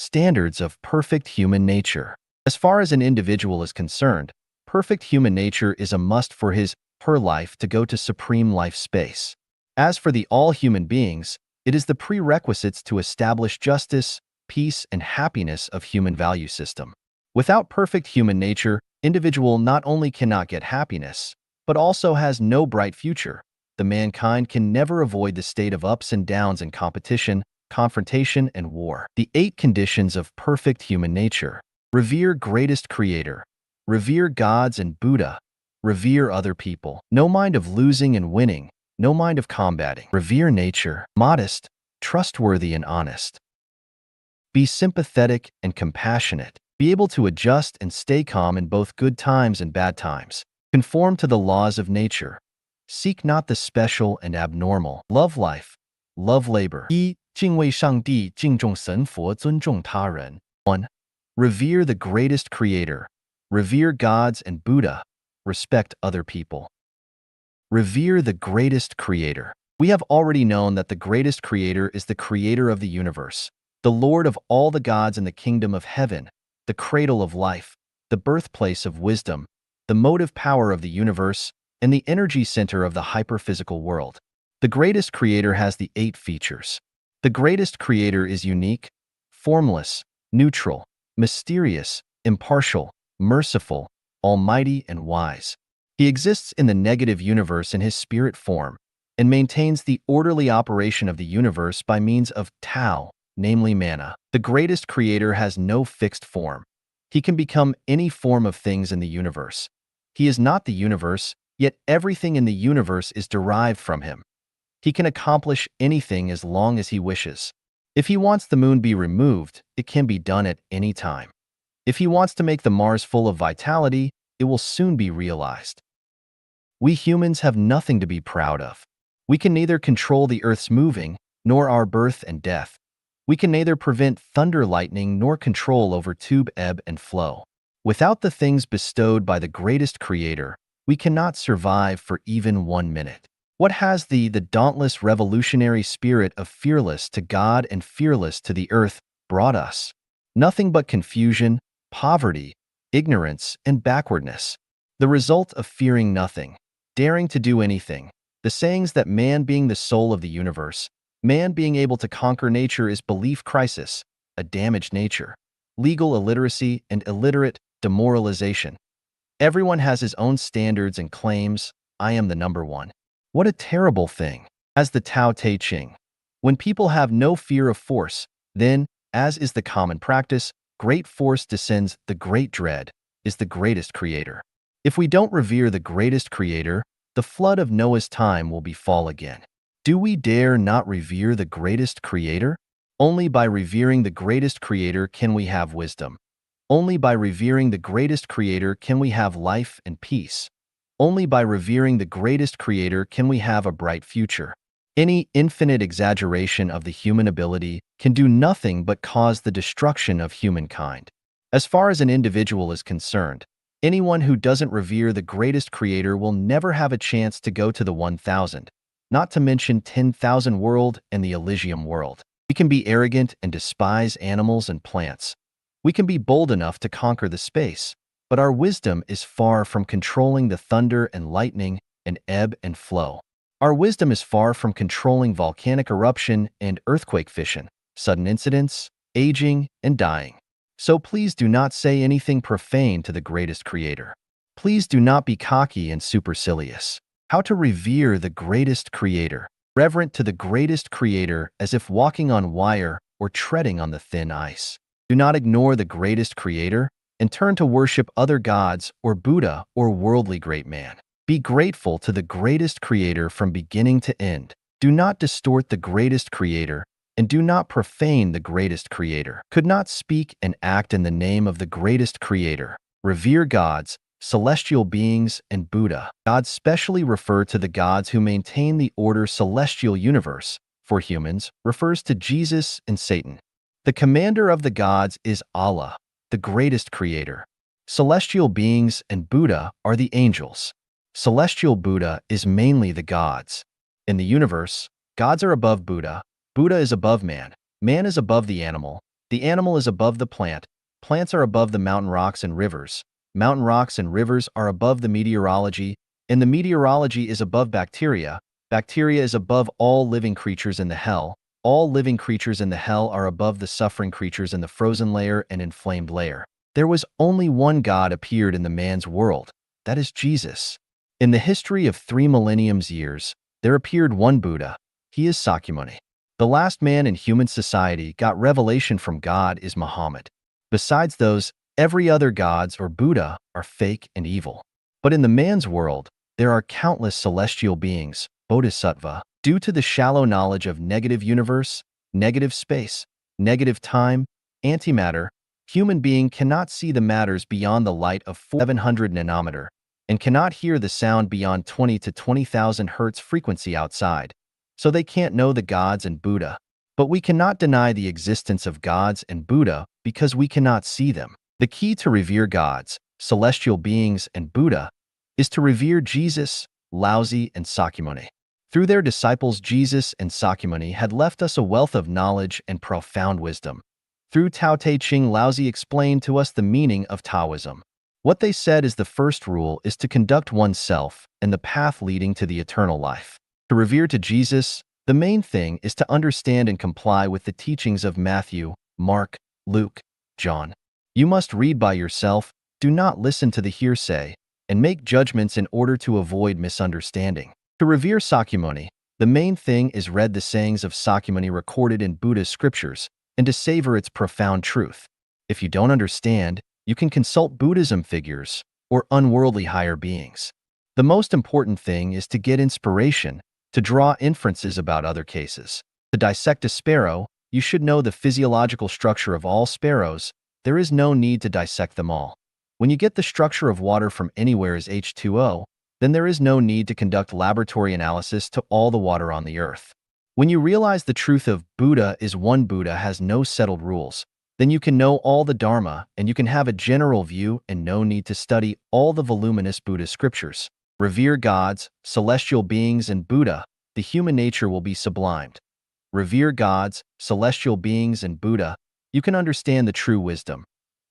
Standards of perfect human nature. As far as an individual is concerned, perfect human nature is a must for her life to go to supreme life space. As for the all human beings, it is the prerequisites to establish justice, peace, and happiness of human value system. Without perfect human nature, individual not only cannot get happiness, but also has no bright future. The mankind can never avoid the state of ups and downs in competition, confrontation, and war. The 8 conditions of perfect human nature. Revere greatest creator. Revere gods and Buddha. Revere other people. No mind of losing and winning. No mind of combating. Revere nature. Modest, trustworthy, and honest. Be sympathetic and compassionate. Be able to adjust and stay calm in both good times and bad times. Conform to the laws of nature. Seek not the special and abnormal. Love life. Love labor. 一、敬畏上帝，敬重神佛，尊重他人。1. Revere the greatest creator. Revere gods and Buddha. Respect other people. Revere the greatest creator. We have already known that the greatest creator is the creator of the universe, the Lord of all the gods in the kingdom of heaven, the cradle of life, the birthplace of wisdom, the motive power of the universe, and the energy center of the hyperphysical world. The greatest creator has the 8 features. The greatest creator is unique, formless, neutral, mysterious, impartial, merciful, almighty, and wise. He exists in the negative universe in his spirit form and maintains the orderly operation of the universe by means of Tao, namely mana. The greatest creator has no fixed form. He can become any form of things in the universe. He is not the universe, yet everything in the universe is derived from him. He can accomplish anything as long as he wishes. If he wants the moon be removed, it can be done at any time. If he wants to make the Mars full of vitality, it will soon be realized. We humans have nothing to be proud of. We can neither control the Earth's moving, nor our birth and death. We can neither prevent thunder lightning nor control over tube ebb and flow. Without the things bestowed by the greatest creator, we cannot survive for even 1 minute. What has the dauntless revolutionary spirit of fearless to God and fearless to the earth brought us? Nothing but confusion, poverty, ignorance, and backwardness. The result of fearing nothing, daring to do anything. The sayings that man being the soul of the universe, man being able to conquer nature is belief crisis, a damaged nature, legal illiteracy, and illiterate demoralization. Everyone has his own standards and claims, I am the number one. What a terrible thing. As the Tao Te Ching. When people have no fear of force, then, as is the common practice, great force descends, the great dread is the greatest creator. If we don't revere the greatest creator, the flood of Noah's time will befall again. Do we dare not revere the greatest creator? Only by revering the greatest creator can we have wisdom. Only by revering the greatest creator can we have life and peace. Only by revering the greatest creator can we have a bright future. Any infinite exaggeration of the human ability can do nothing but cause the destruction of humankind. As far as an individual is concerned, anyone who doesn't revere the greatest creator will never have a chance to go to the 1000, not to mention 10,000 world and the Elysium world. We can be arrogant and despise animals and plants. We can be bold enough to conquer the space, but our wisdom is far from controlling the thunder and lightning and ebb and flow. Our wisdom is far from controlling volcanic eruption and earthquake fission, sudden incidents, aging, and dying. So please do not say anything profane to the greatest creator. Please do not be cocky and supercilious. How to revere the greatest creator. Reverent to the greatest creator as if walking on wire or treading on the thin ice. Do not ignore the greatest creator and turn to worship other gods or Buddha or worldly great man. Be grateful to the greatest creator from beginning to end. Do not distort the greatest creator and do not profane the greatest creator. Could not speak and act in the name of the greatest creator. Revere gods, celestial beings, and Buddha. Gods specially refer to the gods who maintain the order celestial universe. For humans, refers to Jesus and Satan. The commander of the gods is Allah, the greatest creator. Celestial beings and Buddha are the angels. Celestial Buddha is mainly the gods. In the universe, gods are above Buddha, Buddha is above man, man is above the animal, The animal is above the plant. Plants are above the mountain rocks and rivers. Mountain rocks and rivers are above the meteorology, and the meteorology is above bacteria. Bacteria is above all living creatures in the hell. All living creatures in the hell are above the suffering creatures in the frozen layer and inflamed layer. There was only one God appeared in the man's world. That is Jesus. In the history of 3 millenniums years, there appeared one Buddha. He is Sakyamuni. The last man in human society got revelation from God is Muhammad. Besides those, every other gods or Buddha are fake and evil. But in the man's world, there are countless celestial beings, bodhisattva. Due to the shallow knowledge of negative universe, negative space, negative time, antimatter, human being cannot see the matters beyond the light of 700 nanometer and cannot hear the sound beyond 20 to 20,000 hertz frequency outside. So they can't know the gods and Buddha. But we cannot deny the existence of gods and Buddha because we cannot see them. The key to revere gods, celestial beings, and Buddha is to revere Jesus, Laozi, and Sakyamuni. Through their disciples, Jesus and Sakyamuni had left us a wealth of knowledge and profound wisdom. Through Tao Te Ching, Laozi explained to us the meaning of Taoism. What they said is the first rule is to conduct oneself and the path leading to the eternal life. To revere to Jesus, the main thing is to understand and comply with the teachings of Matthew, Mark, Luke, John. You must read by yourself, do not listen to the hearsay, and make judgments in order to avoid misunderstanding. To revere Sakyamuni, the main thing is read the sayings of Sakyamuni recorded in Buddha's scriptures and to savor its profound truth. If you don't understand, you can consult Buddhism figures or unworldly higher beings. The most important thing is to get inspiration, to draw inferences about other cases. To dissect a sparrow, you should know the physiological structure of all sparrows. There is no need to dissect them all. When you get the structure of water from anywhere as H2O, then there is no need to conduct laboratory analysis to all the water on the earth. When you realize the truth of Buddha is one, Buddha has no settled rules, then you can know all the Dharma and you can have a general view and no need to study all the voluminous Buddhist scriptures. Revere gods, celestial beings, and Buddha, the human nature will be sublimed. Revere gods, celestial beings, and Buddha, you can understand the true wisdom.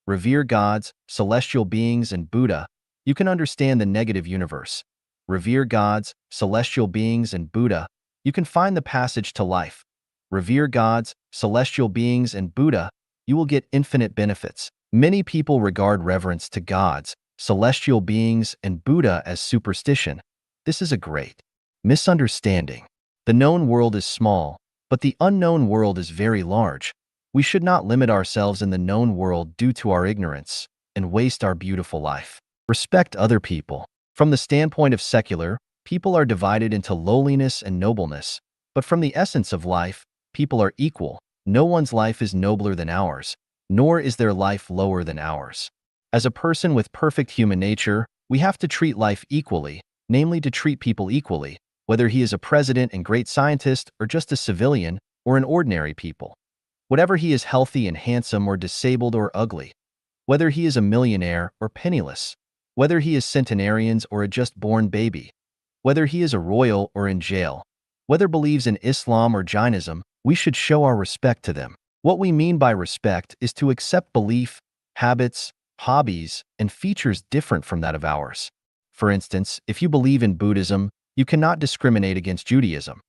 Revere gods, celestial beings, and Buddha, you can understand the negative universe. Revere gods, celestial beings, and Buddha, you can find the passage to life. Revere gods, celestial beings, and Buddha, you will get infinite benefits. Many people regard reverence to gods, celestial beings, and Buddha as superstition. This is a great misunderstanding. The known world is small, but the unknown world is very large. We should not limit ourselves in the known world due to our ignorance and waste our beautiful life. Respect other people. From the standpoint of secular, people are divided into lowliness and nobleness, but from the essence of life, people are equal. No one's life is nobler than ours, nor is their life lower than ours. As a person with perfect human nature, we have to treat life equally, namely to treat people equally, whether he is a president and great scientist or just a civilian or an ordinary people. Whatever he is, healthy and handsome or disabled or ugly, whether he is a millionaire or penniless, whether he is centenarians or a just-born baby, whether he is a royal or in jail, whether believes in Islam or Jainism, we should show our respect to them. What we mean by respect is to accept belief, habits, hobbies, and features different from that of ours. For instance, if you believe in Buddhism, you cannot discriminate against Judaism.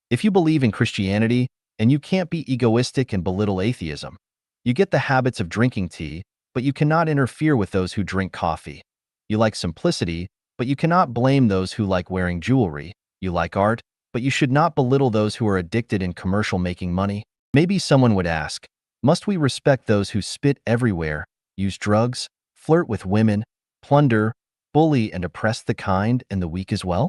If you believe in Christianity, and you can't be egoistic and belittle atheism. You get the habits of drinking tea, but you cannot interfere with those who drink coffee. You like simplicity, but you cannot blame those who like wearing jewelry. You like art, but you should not belittle those who are addicted in commercial making money. Maybe someone would ask, must we respect those who spit everywhere, use drugs, flirt with women, plunder, bully, and oppress the kind and the weak as well?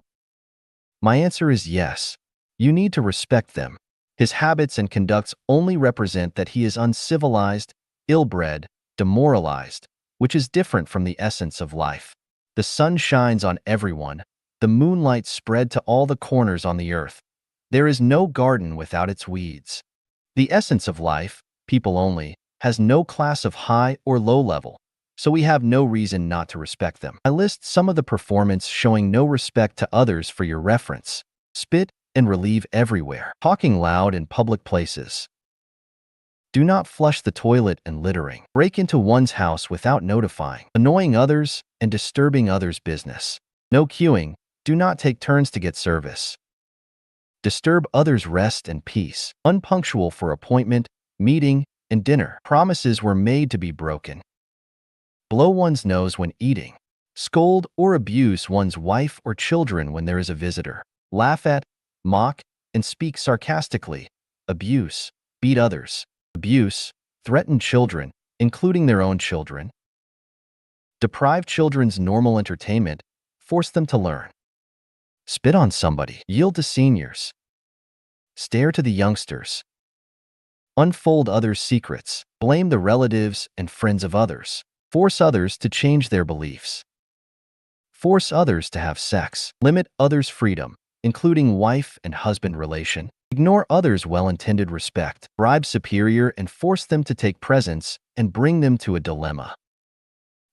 My answer is yes. You need to respect them. His habits and conducts only represent that he is uncivilized, ill-bred, demoralized, which is different from the essence of life. The sun shines on everyone. The moonlight spread to all the corners on the earth. There is no garden without its weeds. The essence of life, people only, has no class of high or low level, so we have no reason not to respect them. I list some of the performance showing no respect to others for your reference. Spit and relieve everywhere. Talking loud in public places. Do not flush the toilet and littering. Break into one's house without notifying. Annoying others and disturbing others' business. No queuing. Do not take turns to get service. Disturb others' rest and peace. Unpunctual for appointment, meeting, and dinner. Promises were made to be broken. Blow one's nose when eating. Scold or abuse one's wife or children when there is a visitor. Laugh at, mock, and speak sarcastically. Abuse. Beat others. Abuse. Threaten children, including their own children. Deprive children's normal entertainment. Force them to learn. Spit on somebody. Yield to seniors. Stare to the youngsters. Unfold others' secrets. Blame the relatives and friends of others. Force others to change their beliefs. Force others to have sex. Limit others' freedom, including wife and husband relation. Ignore others' well-intended respect. Bribe superior and force them to take presents and bring them to a dilemma.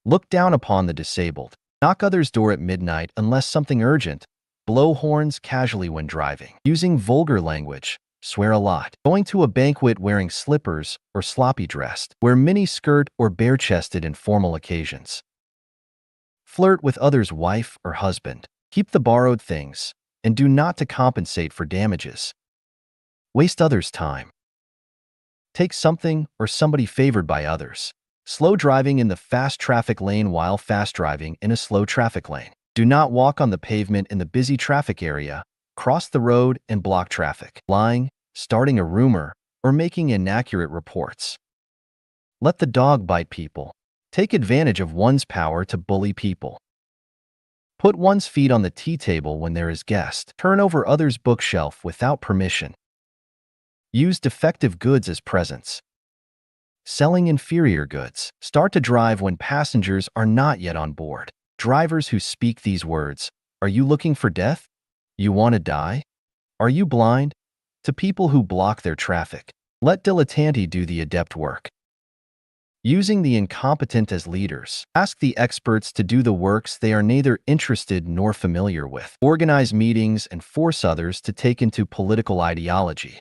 Look down upon the disabled. Knock others' door at midnight unless something urgent. Blow horns casually when driving. Using vulgar language. Swear a lot. Going to a banquet wearing slippers or sloppy dressed. Wear mini skirt or bare-chested in formal occasions. Flirt with others' wife or husband. Keep the borrowed things and do not to compensate for damages. Waste others' time. Take something or somebody favored by others. Slow driving in the fast traffic lane while fast driving in a slow traffic lane. Do not walk on the pavement in the busy traffic area, cross the road and block traffic. Lying, starting a rumor, or making inaccurate reports. Let the dog bite people. Take advantage of one's power to bully people. Put one's feet on the tea table when there is guest. Turn over others' bookshelf without permission. Use defective goods as presents. Selling inferior goods. Start to drive when passengers are not yet on board. Drivers who speak these words, "Are you looking for death? You want to die? Are you blind?" To people who block their traffic. Let dilettanti do the adept work. Using the incompetent as leaders. Ask the experts to do the works they are neither interested nor familiar with. Organize meetings and force others to take into political ideology.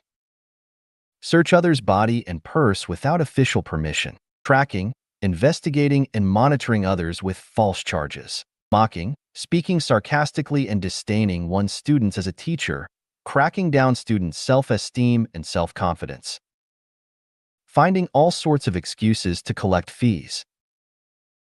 Search others' body and purse without official permission. Tracking, investigating, and monitoring others with false charges. Mocking, speaking sarcastically and disdaining one's students as a teacher. Cracking down students' self-esteem and self-confidence. Finding all sorts of excuses to collect fees.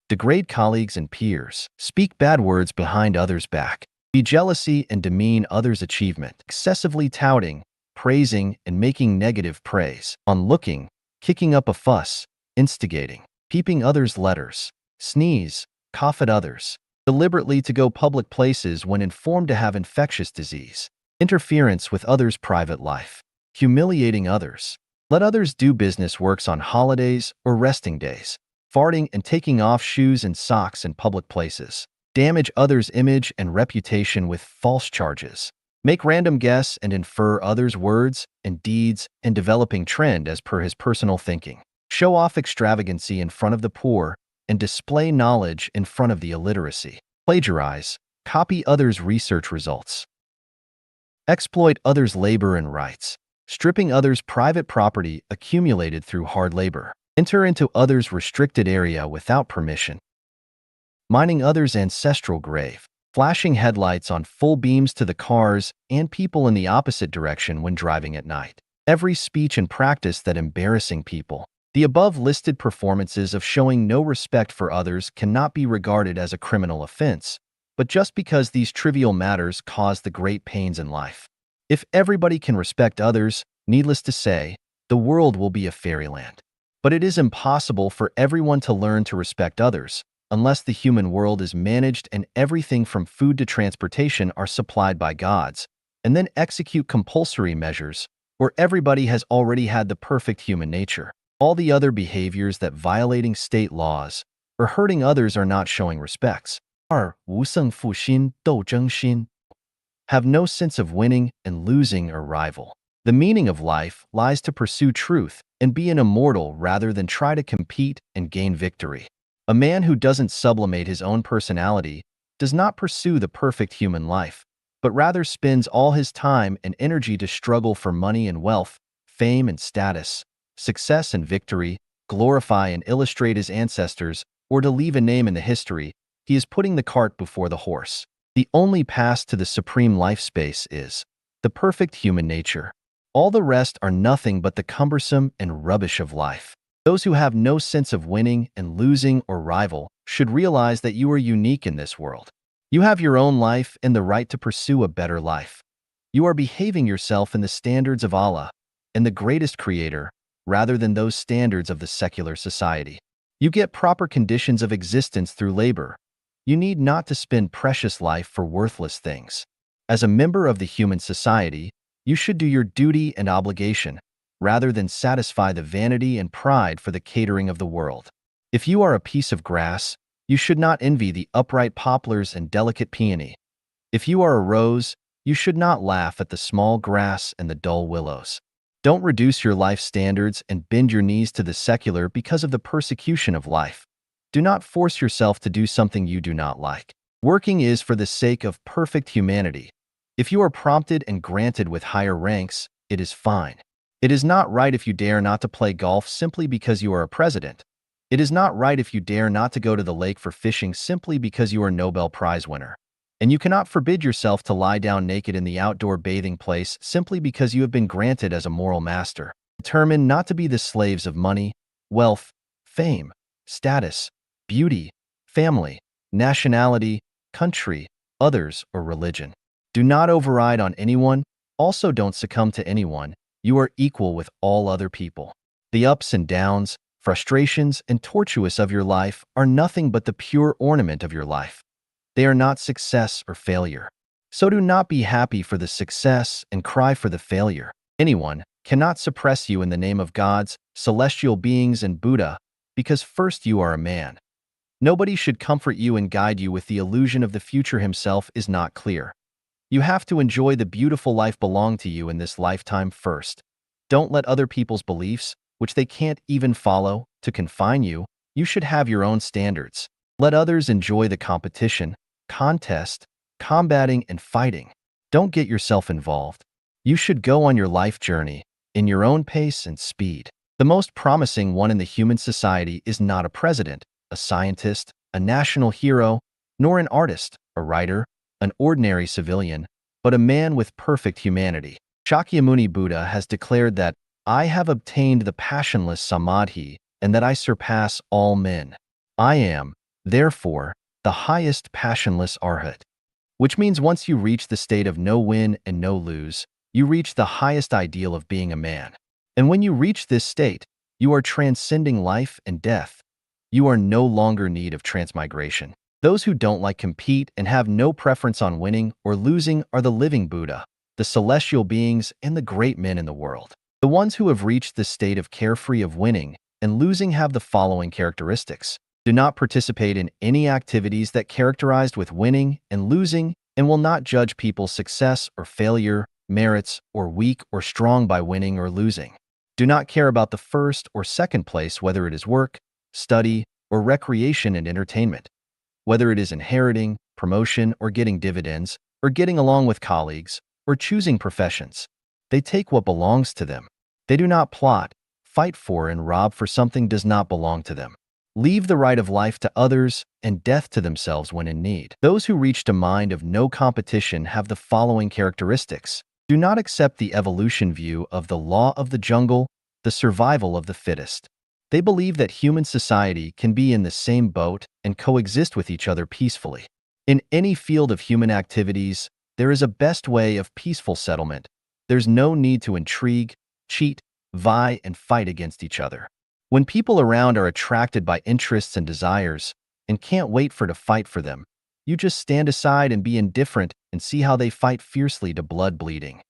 Degrade colleagues and peers. Speak bad words behind others' back. Be jealousy and demean others' achievement. Excessively touting, praising, and making negative praise. On looking, kicking up a fuss, instigating. Peeping others' letters. Sneeze, cough at others. Deliberately to go public places when informed to have infectious disease. Interference with others' private life. Humiliating others. Let others do business works on holidays or resting days. Farting and taking off shoes and socks in public places. Damage others' image and reputation with false charges. Make random guess and infer others' words and deeds and developing trend as per his personal thinking. Show off extravagancy in front of the poor and display knowledge in front of the illiteracy. Plagiarize, copy others' research results. Exploit others' labor and rights. Stripping others' private property accumulated through hard labor. Enter into others' restricted area without permission. Mining others' ancestral grave. Flashing headlights on full beams to the cars and people in the opposite direction when driving at night. Every speech and practice that embarrassing people. The above listed performances of showing no respect for others cannot be regarded as a criminal offense, but just because these trivial matters cause the great pains in life. If everybody can respect others, needless to say, the world will be a fairyland. But it is impossible for everyone to learn to respect others, unless the human world is managed and everything from food to transportation are supplied by gods, and then execute compulsory measures, where everybody has already had the perfect human nature. All the other behaviors that violating state laws or hurting others are not showing respects. 2. 无胜负心,斗争心. Have no sense of winning and losing or rival. The meaning of life lies to pursue truth and be an immortal rather than try to compete and gain victory. A man who doesn't sublimate his own personality does not pursue the perfect human life, but rather spends all his time and energy to struggle for money and wealth, fame and status, success and victory, glorify and illustrate his ancestors, or to leave a name in the history, he is putting the cart before the horse. The only path to the supreme life space is the perfect human nature. All the rest are nothing but the cumbersome and rubbish of life. Those who have no sense of winning and losing or rival should realize that you are unique in this world. You have your own life and the right to pursue a better life. You are behaving yourself in the standards of Allah and the greatest creator, rather than those standards of the secular society. You get proper conditions of existence through labor. You need not to spend precious life for worthless things. As a member of the human society, you should do your duty and obligation, rather than satisfy the vanity and pride for the catering of the world. If you are a piece of grass, you should not envy the upright poplars and delicate peony. If you are a rose, you should not laugh at the small grass and the dull willows. Don't reduce your life standards and bend your knees to the secular because of the persecution of life. Do not force yourself to do something you do not like. Working is for the sake of perfect humanity. If you are prompted and granted with higher ranks, it is fine. It is not right if you dare not to play golf simply because you are a president. It is not right if you dare not to go to the lake for fishing simply because you are a Nobel Prize winner. And you cannot forbid yourself to lie down naked in the outdoor bathing place simply because you have been granted as a moral master. Determined not to be the slaves of money, wealth, fame, status, beauty, family, nationality, country, others, or religion. Do not override on anyone. Also, don't succumb to anyone. You are equal with all other people. The ups and downs, frustrations, and tortuous of your life are nothing but the pure ornament of your life. They are not success or failure. So do not be happy for the success and cry for the failure. Anyone cannot suppress you in the name of gods, celestial beings, and Buddha, because first you are a man. Nobody should comfort you and guide you with the illusion of the future himself is not clear. You have to enjoy the beautiful life belong to you in this lifetime first. Don't let other people's beliefs, which they can't even follow, to confine you. You should have your own standards. Let others enjoy the competition, contest, combating, and fighting. Don't get yourself involved. You should go on your life journey, in your own pace and speed. The most promising one in the human society is not a president, a scientist, a national hero, nor an artist, a writer, an ordinary civilian, but a man with perfect humanity. Shakyamuni Buddha has declared that I have obtained the passionless samadhi and that I surpass all men. I am, therefore, the highest passionless arhat, which means once you reach the state of no win and no lose, you reach the highest ideal of being a man. And when you reach this state, you are transcending life and death. You are no longer in need of transmigration. Those who don't like compete and have no preference on winning or losing are the living Buddha, the celestial beings, and the great men in the world. The ones who have reached the state of carefree of winning and losing have the following characteristics. Do not participate in any activities that characterized with winning and losing and will not judge people's success or failure, merits, or weak or strong by winning or losing. Do not care about the first or second place, whether it is work, study, or recreation and entertainment. Whether it is inheriting, promotion, or getting dividends, or getting along with colleagues, or choosing professions. They take what belongs to them. They do not plot, fight for, and rob for something does not belong to them. Leave the right of life to others and death to themselves when in need. Those who reach a mind of no competition have the following characteristics. Do not accept the evolution view of the law of the jungle, the survival of the fittest. They believe that human society can be in the same boat and coexist with each other peacefully. In any field of human activities, there is a best way of peaceful settlement. There's no need to intrigue, cheat, vie, and fight against each other. When people around are attracted by interests and desires and can't wait to fight for them, you just stand aside and be indifferent and see how they fight fiercely to blood bleeding.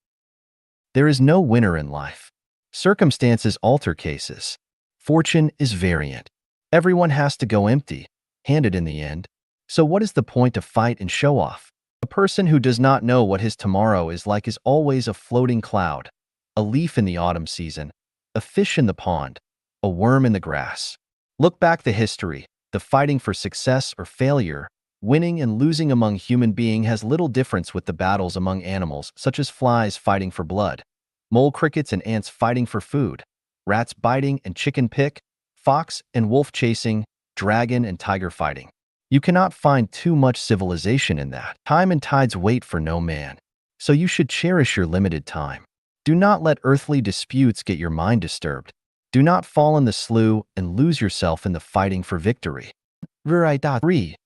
There is no winner in life. Circumstances alter cases. Fortune is variant. Everyone has to go empty-handed in the end. So what is the point to fight and show off? A person who does not know what his tomorrow is like is always a floating cloud, a leaf in the autumn season, a fish in the pond, a worm in the grass. Look back the history. The fighting for success or failure, winning and losing among human beings has little difference with the battles among animals, such as flies fighting for blood, mole crickets and ants fighting for food. rats biting and chicken pick, fox and wolf chasing, dragon and tiger fighting. You cannot find too much civilization in that. Time and tides wait for no man. So you should cherish your limited time. Do not let earthly disputes get your mind disturbed. Do not fall in the slough and lose yourself in the fighting for victory. 3.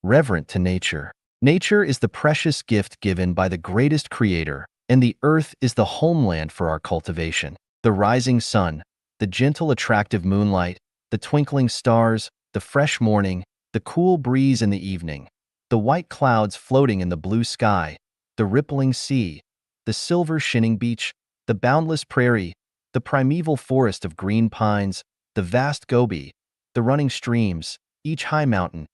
Reverent to nature. Nature is the precious gift given by the greatest creator, and the earth is the homeland for our cultivation. The rising sun, the gentle attractive moonlight, the twinkling stars, the fresh morning, the cool breeze in the evening, the white clouds floating in the blue sky, the rippling sea, the silver shinning beach, the boundless prairie, the primeval forest of green pines, the vast Gobi, the running streams, each high mountain,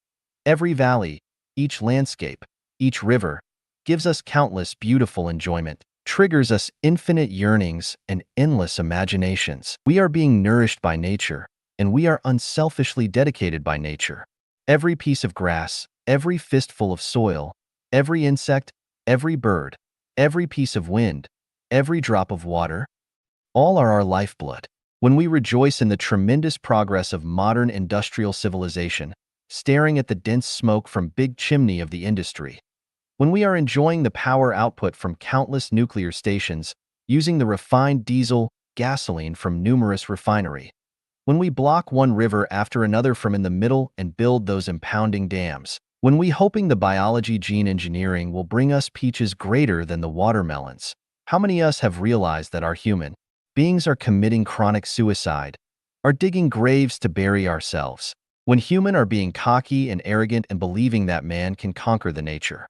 every valley, each landscape, each river, gives us countless beautiful enjoyment, triggers us infinite yearnings and endless imaginations. We are being nourished by nature, and we are unselfishly dedicated by nature. Every piece of grass, every fistful of soil, every insect, every bird, every piece of wind, every drop of water, all are our lifeblood. When we rejoice in the tremendous progress of modern industrial civilization, staring at the dense smoke from big chimney of the industry, when we are enjoying the power output from countless nuclear stations, using the refined diesel, gasoline from numerous refinery, when we block one river after another from in the middle and build those impounding dams, when we hoping the biology gene engineering will bring us peaches greater than the watermelons, how many of us have realized that our human beings are committing chronic suicide, are digging graves to bury ourselves, when human are being cocky and arrogant and believing that man can conquer the nature?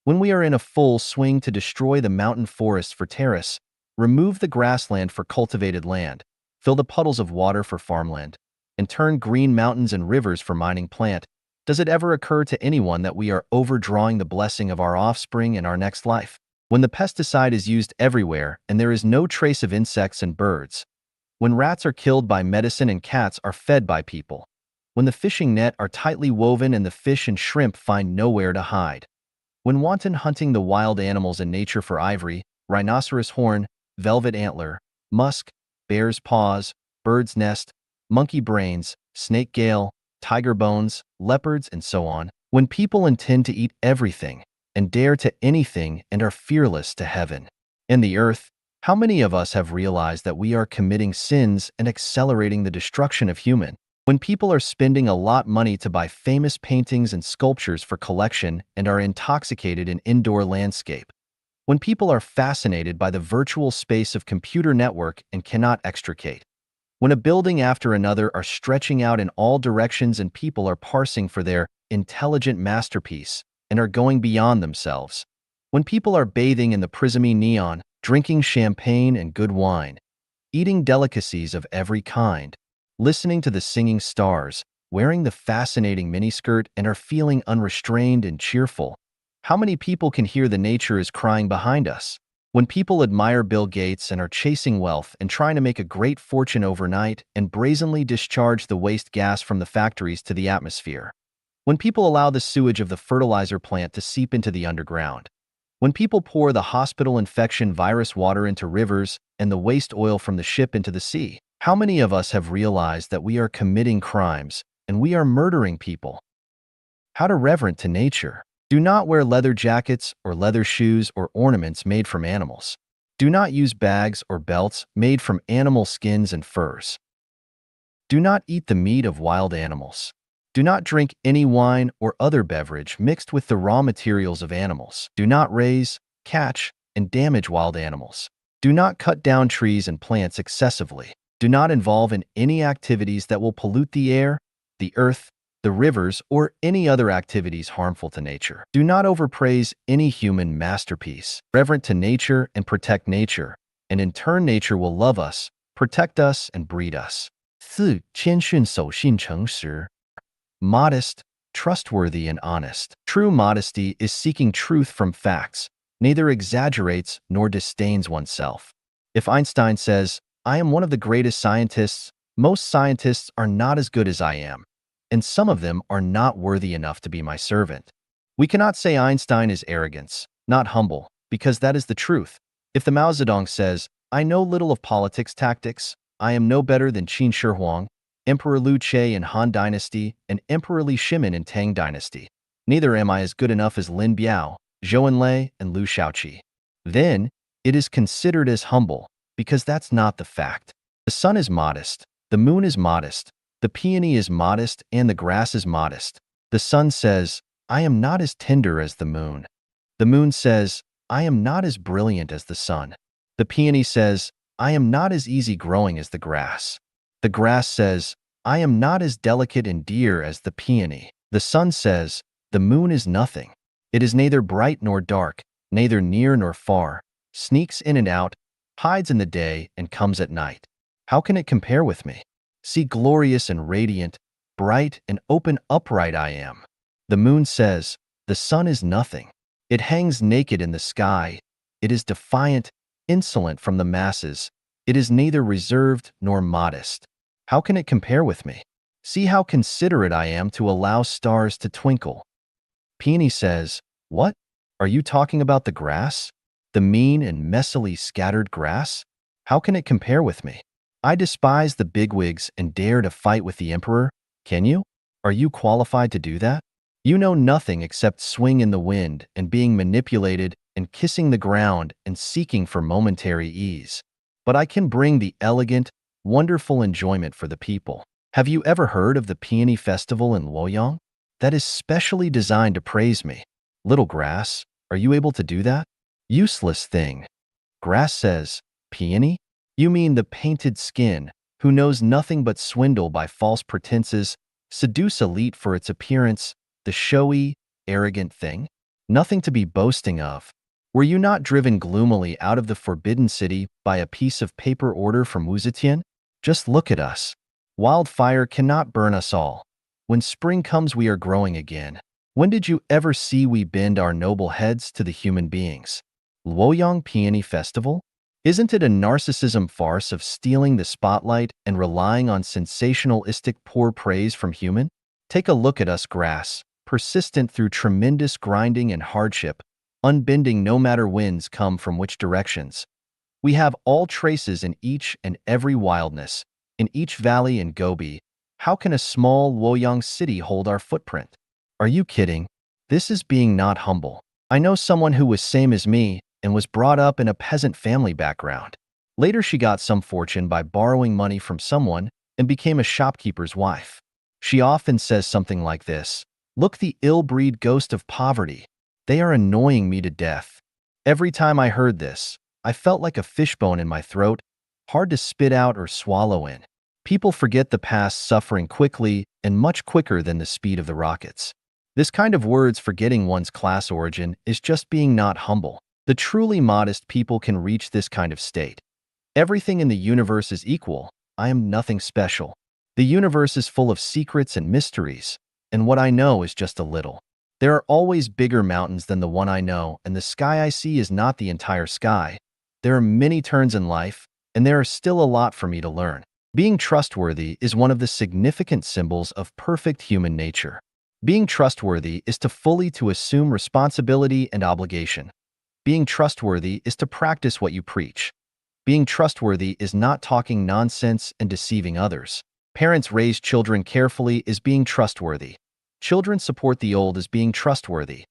When we are in a full swing to destroy the mountain forests for terrace, remove the grassland for cultivated land, fill the puddles of water for farmland, and turn green mountains and rivers for mining plant, does it ever occur to anyone that we are overdrawing the blessing of our offspring in our next life? When the pesticide is used everywhere and there is no trace of insects and birds, when rats are killed by medicine and cats are fed by people, when the fishing net are tightly woven and the fish and shrimp find nowhere to hide, when wanton hunting the wild animals in nature for ivory, rhinoceros horn, velvet antler, musk, bear's paws, bird's nest, monkey brains, snake gale, tiger bones, leopards, and so on, when people intend to eat everything and dare to anything and are fearless to heaven and the earth, how many of us have realized that we are committing sins and accelerating the destruction of human? When people are spending a lot money to buy famous paintings and sculptures for collection and are intoxicated in indoor landscape, when people are fascinated by the virtual space of computer network and cannot extricate, when a building after another are stretching out in all directions and people are parsing for their intelligent masterpiece and are going beyond themselves, when people are bathing in the prismy neon, drinking champagne and good wine, eating delicacies of every kind, listening to the singing stars, wearing the fascinating miniskirt and are feeling unrestrained and cheerful, how many people can hear the nature is crying behind us? When people admire Bill Gates and are chasing wealth and trying to make a great fortune overnight and brazenly discharge the waste gas from the factories to the atmosphere, when people allow the sewage of the fertilizer plant to seep into the underground, when people pour the hospital infection virus water into rivers and the waste oil from the ship into the sea, how many of us have realized that we are committing crimes and we are murdering people? How to reverent to nature. Do not wear leather jackets or leather shoes or ornaments made from animals. Do not use bags or belts made from animal skins and furs. Do not eat the meat of wild animals. Do not drink any wine or other beverage mixed with the raw materials of animals. Do not raise, catch, and damage wild animals. Do not cut down trees and plants excessively. Do not involve in any activities that will pollute the air, the earth, the rivers, or any other activities harmful to nature. Do not overpraise any human masterpiece. Reverent to nature and protect nature, and in turn nature will love us, protect us, and breed us. 4. 谦逊守信诚实. Modest, trustworthy, and honest. True modesty is seeking truth from facts, neither exaggerates nor disdains oneself. If Einstein says, "I am one of the greatest scientists," most scientists are not as good as I am, and some of them are not worthy enough to be my servant. We cannot say Einstein is arrogance, not humble, because that is the truth. If the Mao Zedong says, "I know little of politics tactics," I am no better than Qin Shi Huang, Emperor Liu Che in Han Dynasty, and Emperor Li Shimin in Tang Dynasty. Neither am I as good enough as Lin Biao, Zhou Enlai, and Liu Shaoqi. Then, it is considered as humble, because that's not the fact. The sun is modest, the moon is modest, the peony is modest, and the grass is modest. The sun says, I am not as tender as the moon. The moon says, I am not as brilliant as the sun. The peony says, I am not as easy-growing as the grass. The grass says, I am not as delicate and dear as the peony. The sun says, the moon is nothing. It is neither bright nor dark, neither near nor far, sneaks in and out, hides in the day and comes at night. How can it compare with me? See glorious and radiant, bright and open upright I am. The moon says, the sun is nothing. It hangs naked in the sky. It is defiant, insolent from the masses. It is neither reserved nor modest. How can it compare with me? See how considerate I am to allow stars to twinkle. Peony says, what? Are you talking about the grass? The mean and messily scattered grass? How can it compare with me? I despise the bigwigs and dare to fight with the emperor? Can you? Are you qualified to do that? You know nothing except swing in the wind and being manipulated and kissing the ground and seeking for momentary ease. But I can bring the elegant, wonderful enjoyment for the people. Have you ever heard of the Peony Festival in Luoyang? That is specially designed to praise me. Little grass, are you able to do that? Useless thing. Grass says, peony? You mean the painted skin, who knows nothing but swindle by false pretenses, seduce elite for its appearance, the showy, arrogant thing? Nothing to be boasting of. Were you not driven gloomily out of the forbidden city by a piece of paper order from Wu Zetian? Just look at us. Wildfire cannot burn us all. When spring comes we are growing again. When did you ever see we bend our noble heads to the human beings? Luoyang Peony Festival? Isn't it a narcissism farce of stealing the spotlight and relying on sensationalistic poor praise from human? Take a look at us grass, persistent through tremendous grinding and hardship, unbending no matter winds come from which directions. We have all traces in each and every wildness, in each valley and gobi. How can a small Luoyang city hold our footprint? Are you kidding? This is being not humble. I know someone who was same as me and was brought up in a peasant family background. Later she got some fortune by borrowing money from someone and became a shopkeeper's wife. She often says something like this, look the ill-breed ghost of poverty. They are annoying me to death. Every time I heard this, I felt like a fishbone in my throat, hard to spit out or swallow in. People forget the past suffering quickly and much quicker than the speed of the rockets. This kind of words forgetting one's class origin is just being not humble. The truly modest people can reach this kind of state. Everything in the universe is equal. I am nothing special. The universe is full of secrets and mysteries, and what I know is just a little. There are always bigger mountains than the one I know, and the sky I see is not the entire sky. There are many turns in life, and there are still a lot for me to learn. Being trustworthy is one of the significant symbols of perfect human nature. Being trustworthy is to fully to assume responsibility and obligation. Being trustworthy is to practice what you preach. Being trustworthy is not talking nonsense and deceiving others. Parents raise children carefully is being trustworthy. Children support the old as being trustworthy.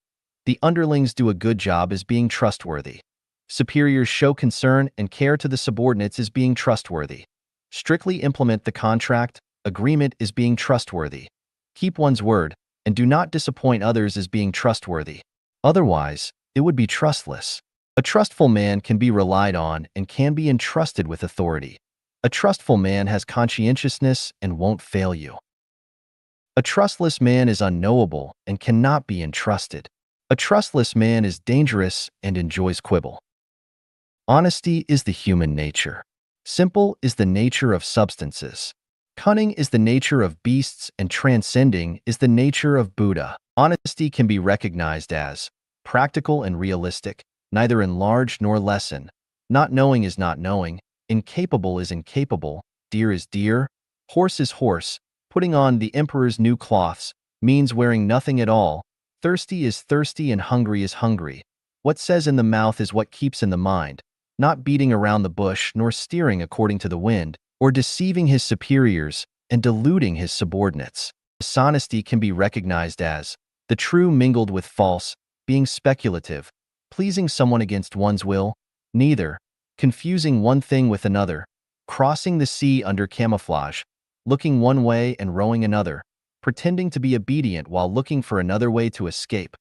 The underlings do a good job as being trustworthy. Superiors show concern and care to the subordinates as being trustworthy. Strictly implement the contract, agreement is being trustworthy. Keep one's word, and do not disappoint others as being trustworthy. Otherwise, it would be trustless. A trustful man can be relied on and can be entrusted with authority. A trustful man has conscientiousness and won't fail you. A trustless man is unknowable and cannot be entrusted. A trustless man is dangerous and enjoys quibble. Honesty is the human nature. Simple is the nature of substances. Cunning is the nature of beasts and transcending is the nature of Buddha. Honesty can be recognized as practical and realistic, neither enlarge nor lessen. Not knowing is not knowing, incapable is incapable, dear is dear, horse is horse, putting on the emperor's new cloths, means wearing nothing at all, thirsty is thirsty and hungry is hungry. What says in the mouth is what keeps in the mind, not beating around the bush nor steering according to the wind, or deceiving his superiors and deluding his subordinates. Dishonesty can be recognized as the true mingled with false, being speculative, pleasing someone against one's will, neither, confusing one thing with another, crossing the sea under camouflage, looking one way and rowing another, pretending to be obedient while looking for another way to escape,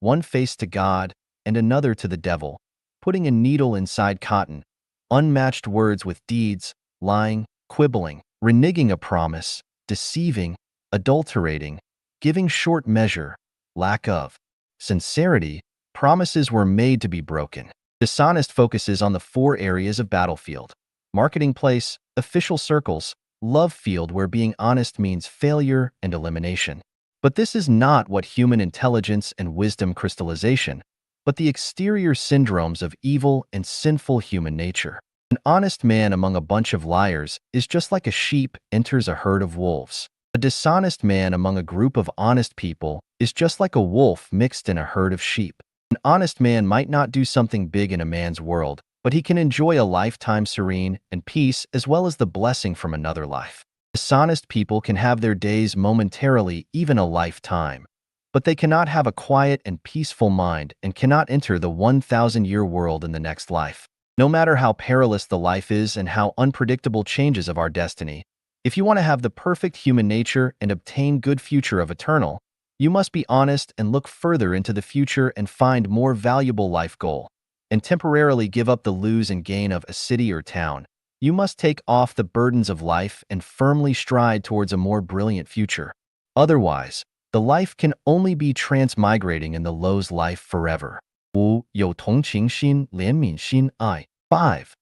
one face to God and another to the devil, putting a needle inside cotton, unmatched words with deeds, lying, quibbling, reneging a promise, deceiving, adulterating, giving short measure, lack of sincerity, promises were made to be broken. Dishonest focuses on the four areas of battlefield: marketing place, official circles, love field, where being honest means failure and elimination. But this is not what human intelligence and wisdom crystallization, but the exterior syndromes of evil and sinful human nature. An honest man among a bunch of liars is just like a sheep enters a herd of wolves. A dishonest man among a group of honest people is just like a wolf mixed in a herd of sheep. An honest man might not do something big in a man's world, but he can enjoy a lifetime serene and peace as well as the blessing from another life. Dishonest people can have their days momentarily, even a lifetime, but they cannot have a quiet and peaceful mind and cannot enter the 1,000-year world in the next life. No matter how perilous the life is and how unpredictable changes of our destiny, if you want to have the perfect human nature and obtain good future of eternal, you must be honest and look further into the future and find more valuable life goal, and temporarily give up the lose and gain of a city or town. You must take off the burdens of life and firmly stride towards a more brilliant future. Otherwise, the life can only be transmigrating in the low's life forever. 5. 有同情心,怜悯心, I. 5.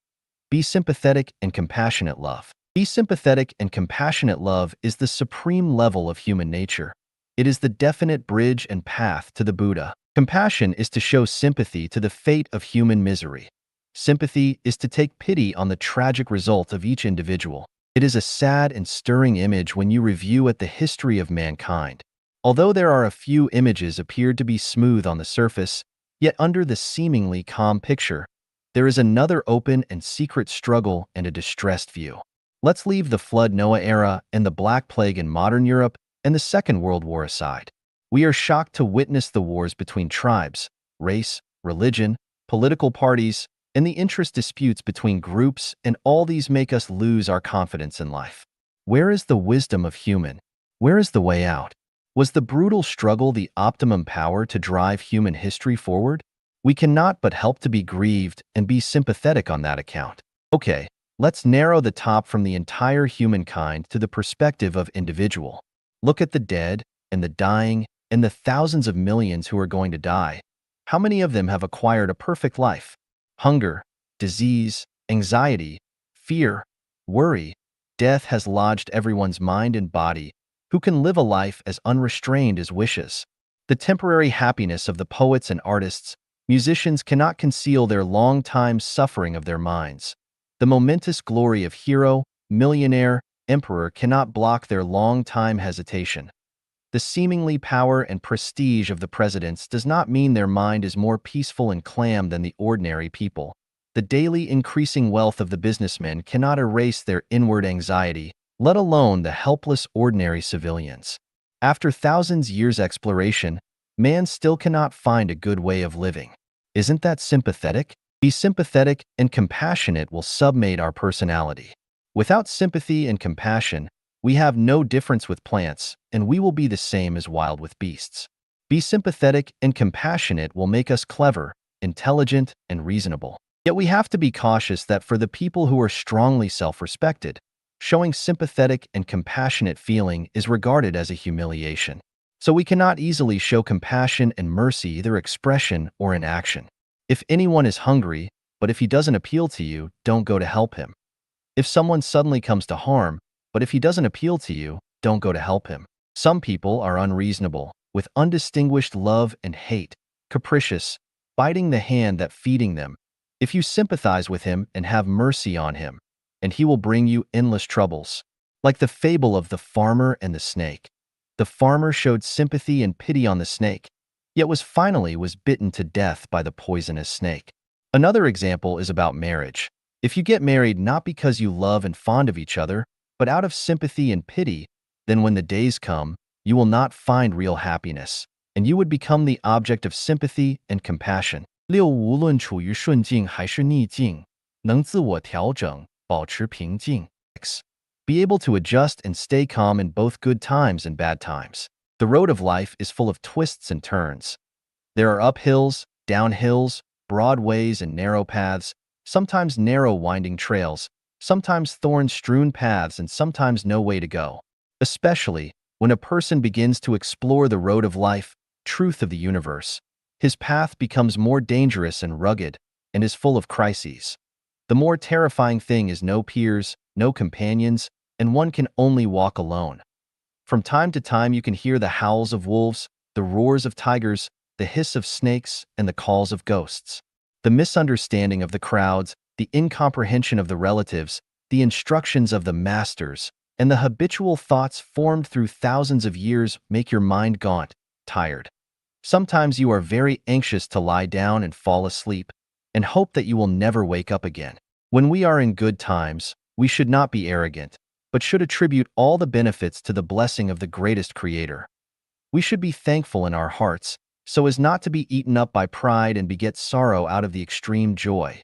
Be sympathetic and compassionate love. Be sympathetic and compassionate love is the supreme level of human nature. It is the definite bridge and path to the Buddha. Compassion is to show sympathy to the fate of human misery. Sympathy is to take pity on the tragic result of each individual. It is a sad and stirring image when you review at the history of mankind. Although there are a few images appeared to be smooth on the surface, yet under the seemingly calm picture, there is another open and secret struggle and a distressed view. Let's leave the Flood Noah era and the Black Plague in modern Europe and the Second World War aside. We are shocked to witness the wars between tribes, race, religion, political parties, and the interest disputes between groups, and all these make us lose our confidence in life. Where is the wisdom of human? Where is the way out? Was the brutal struggle the optimum power to drive human history forward? We cannot but help to be grieved and be sympathetic on that account. Okay, let's narrow the top from the entire humankind to the perspective of individual. Look at the dead and the dying and the thousands of millions who are going to die. How many of them have acquired a perfect life? Hunger, disease, anxiety, fear, worry, death has lodged everyone's mind and body. Who can live a life as unrestrained as wishes? The temporary happiness of the poets and artists, musicians cannot conceal their long-time suffering of their minds. The momentous glory of hero, millionaire, emperor cannot block their long-time hesitation. The seemingly power and prestige of the presidents does not mean their mind is more peaceful and calm than the ordinary people. The daily increasing wealth of the businessmen cannot erase their inward anxiety, let alone the helpless ordinary civilians. After thousands of years' exploration, man still cannot find a good way of living. Isn't that sympathetic? Be sympathetic and compassionate will submate our personality. Without sympathy and compassion, we have no difference with plants, and we will be the same as wild with beasts. Be sympathetic and compassionate will make us clever, intelligent, and reasonable. Yet we have to be cautious that for the people who are strongly self-respected, showing sympathetic and compassionate feeling is regarded as a humiliation. So we cannot easily show compassion and mercy either expression or in action. If anyone is hungry, but if he doesn't appeal to you, don't go to help him. If someone suddenly comes to harm, but if he doesn't appeal to you, don't go to help him. Some people are unreasonable, with undistinguished love and hate, capricious, biting the hand that feeding them. If you sympathize with him and have mercy on him, and he will bring you endless troubles. Like the fable of the farmer and the snake. The farmer showed sympathy and pity on the snake, yet finally was bitten to death by the poisonous snake. Another example is about marriage. If you get married not because you love and fond of each other, but out of sympathy and pity, then when the days come, you will not find real happiness, and you would become the object of sympathy and compassion. 六无论处于顺境还是逆境，能自我调整，保持平静。X. Be able to adjust and stay calm in both good times and bad times. The road of life is full of twists and turns. There are uphills, downhills, broad ways and narrow paths, sometimes narrow winding trails, sometimes thorn-strewn paths, and sometimes no way to go. Especially when a person begins to explore the road of life, truth of the universe, his path becomes more dangerous and rugged and is full of crises. The more terrifying thing is no peers, no companions, and one can only walk alone. From time to time you can hear the howls of wolves, the roars of tigers, the hiss of snakes, and the calls of ghosts. The misunderstanding of the crowds, the incomprehension of the relatives, the instructions of the masters, and the habitual thoughts formed through thousands of years make your mind gaunt, tired. Sometimes you are very anxious to lie down and fall asleep, and hope that you will never wake up again. When we are in good times, we should not be arrogant, but should attribute all the benefits to the blessing of the greatest Creator. We should be thankful in our hearts, so as not to be eaten up by pride and beget sorrow out of the extreme joy.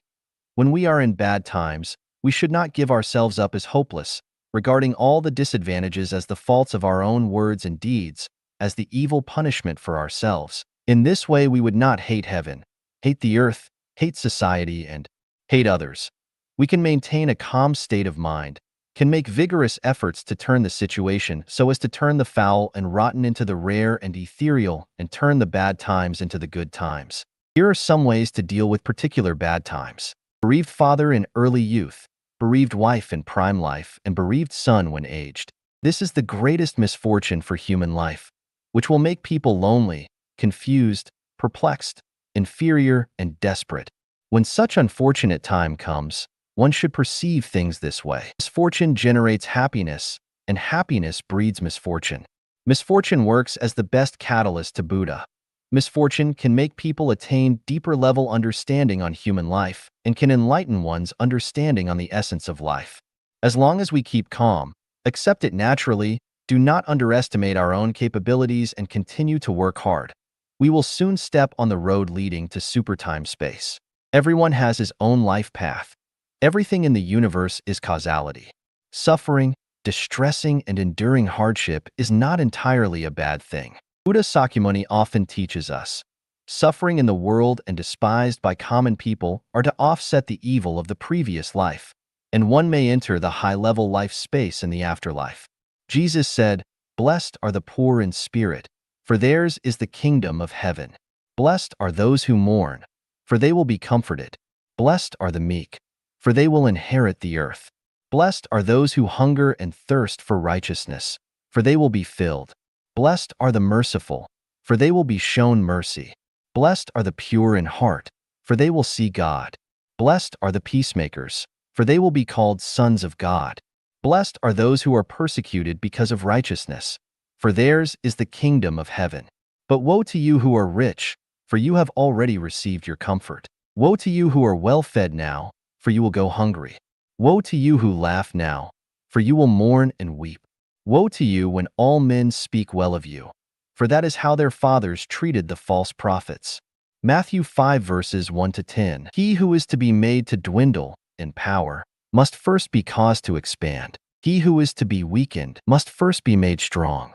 When we are in bad times, we should not give ourselves up as hopeless, regarding all the disadvantages as the faults of our own words and deeds, as the evil punishment for ourselves. In this way we would not hate heaven, hate the earth, hate society, and hate others. We can maintain a calm state of mind, can make vigorous efforts to turn the situation so as to turn the foul and rotten into the rare and ethereal and turn the bad times into the good times. Here are some ways to deal with particular bad times. Bereaved father in early youth, bereaved wife in prime life, and bereaved son when aged. This is the greatest misfortune for human life, which will make people lonely, confused, perplexed, inferior, and desperate. When such unfortunate time comes, one should perceive things this way. Misfortune generates happiness, and happiness breeds misfortune. Misfortune works as the best catalyst to Buddha. Misfortune can make people attain deeper level understanding on human life and can enlighten one's understanding on the essence of life. As long as we keep calm, accept it naturally, do not underestimate our own capabilities, and continue to work hard, we will soon step on the road leading to supertime space. Everyone has his own life path. Everything in the universe is causality. Suffering, distressing, and enduring hardship is not entirely a bad thing. Buddha Sakyamuni often teaches us, suffering in the world and despised by common people are to offset the evil of the previous life, and one may enter the high-level life space in the afterlife. Jesus said, "Blessed are the poor in spirit, for theirs is the kingdom of heaven. Blessed are those who mourn, for they will be comforted. Blessed are the meek, for they will inherit the earth. Blessed are those who hunger and thirst for righteousness, for they will be filled. Blessed are the merciful, for they will be shown mercy. Blessed are the pure in heart, for they will see God. Blessed are the peacemakers, for they will be called sons of God. Blessed are those who are persecuted because of righteousness, for theirs is the kingdom of heaven. But woe to you who are rich, for you have already received your comfort. Woe to you who are well-fed now, for you will go hungry. Woe to you who laugh now, for you will mourn and weep. Woe to you when all men speak well of you, for that is how their fathers treated the false prophets." Matthew 5 verses 1 to 10. He who is to be made to dwindle in power must first be caused to expand. He who is to be weakened must first be made strong.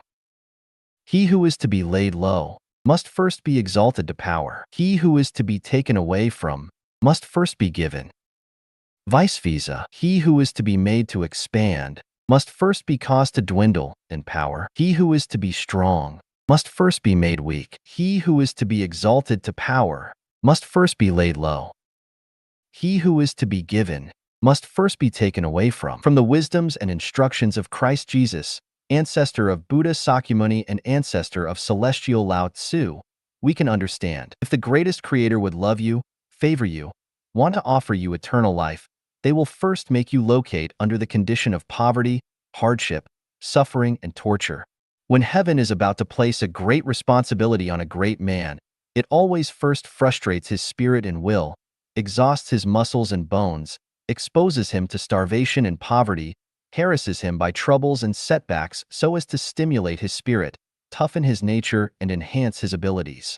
He who is to be laid low must first be exalted to power. He who is to be taken away from must first be given. Vice versa, he who is to be made to expand must first be caused to dwindle in power. He who is to be strong must first be made weak. He who is to be exalted to power must first be laid low. He who is to be given must first be taken away from. From the wisdoms and instructions of Christ Jesus, ancestor of Buddha Sakyamuni and ancestor of celestial Lao Tzu, we can understand. If the greatest Creator would love you, favor you, want to offer you eternal life, they will first make you locate under the condition of poverty, hardship, suffering, and torture. When heaven is about to place a great responsibility on a great man, it always first frustrates his spirit and will, exhausts his muscles and bones, exposes him to starvation and poverty, harasses him by troubles and setbacks so as to stimulate his spirit, toughen his nature, and enhance his abilities.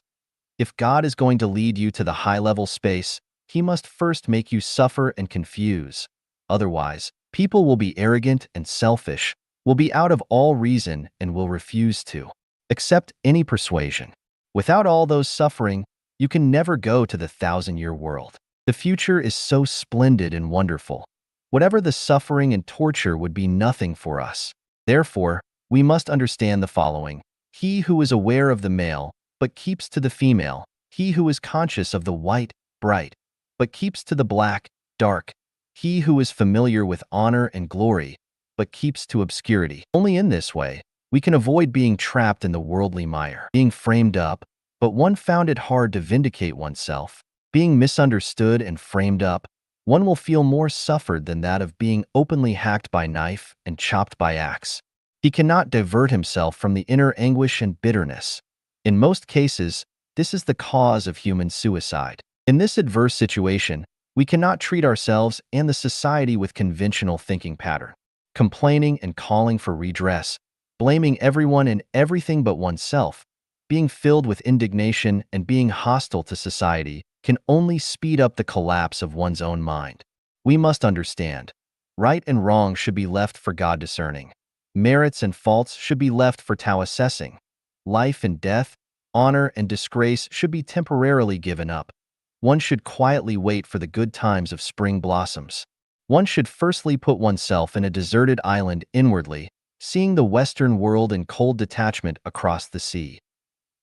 If God is going to lead you to the high-level space, he must first make you suffer and confuse. Otherwise, people will be arrogant and selfish, will be out of all reason, and will refuse to accept any persuasion. Without all those suffering, you can never go to the thousand-year world. The future is so splendid and wonderful. Whatever the suffering and torture would be nothing for us. Therefore, we must understand the following. He who is aware of the male, but keeps to the female. He who is conscious of the white, bright, but keeps to the black, dark. He who is familiar with honor and glory, but keeps to obscurity. Only in this way, we can avoid being trapped in the worldly mire. Being framed up, but one found it hard to vindicate oneself. Being misunderstood and framed up, one will feel more suffered than that of being openly hacked by knife and chopped by axe. He cannot divert himself from the inner anguish and bitterness. In most cases, this is the cause of human suicide. In this adverse situation, we cannot treat ourselves and the society with conventional thinking pattern. Complaining and calling for redress, blaming everyone and everything but oneself, being filled with indignation and being hostile to society can only speed up the collapse of one's own mind. We must understand, right and wrong should be left for God discerning. Merits and faults should be left for Tao assessing. Life and death, honor and disgrace should be temporarily given up. One should quietly wait for the good times of spring blossoms. One should firstly put oneself in a deserted island inwardly, seeing the Western world in cold detachment across the sea.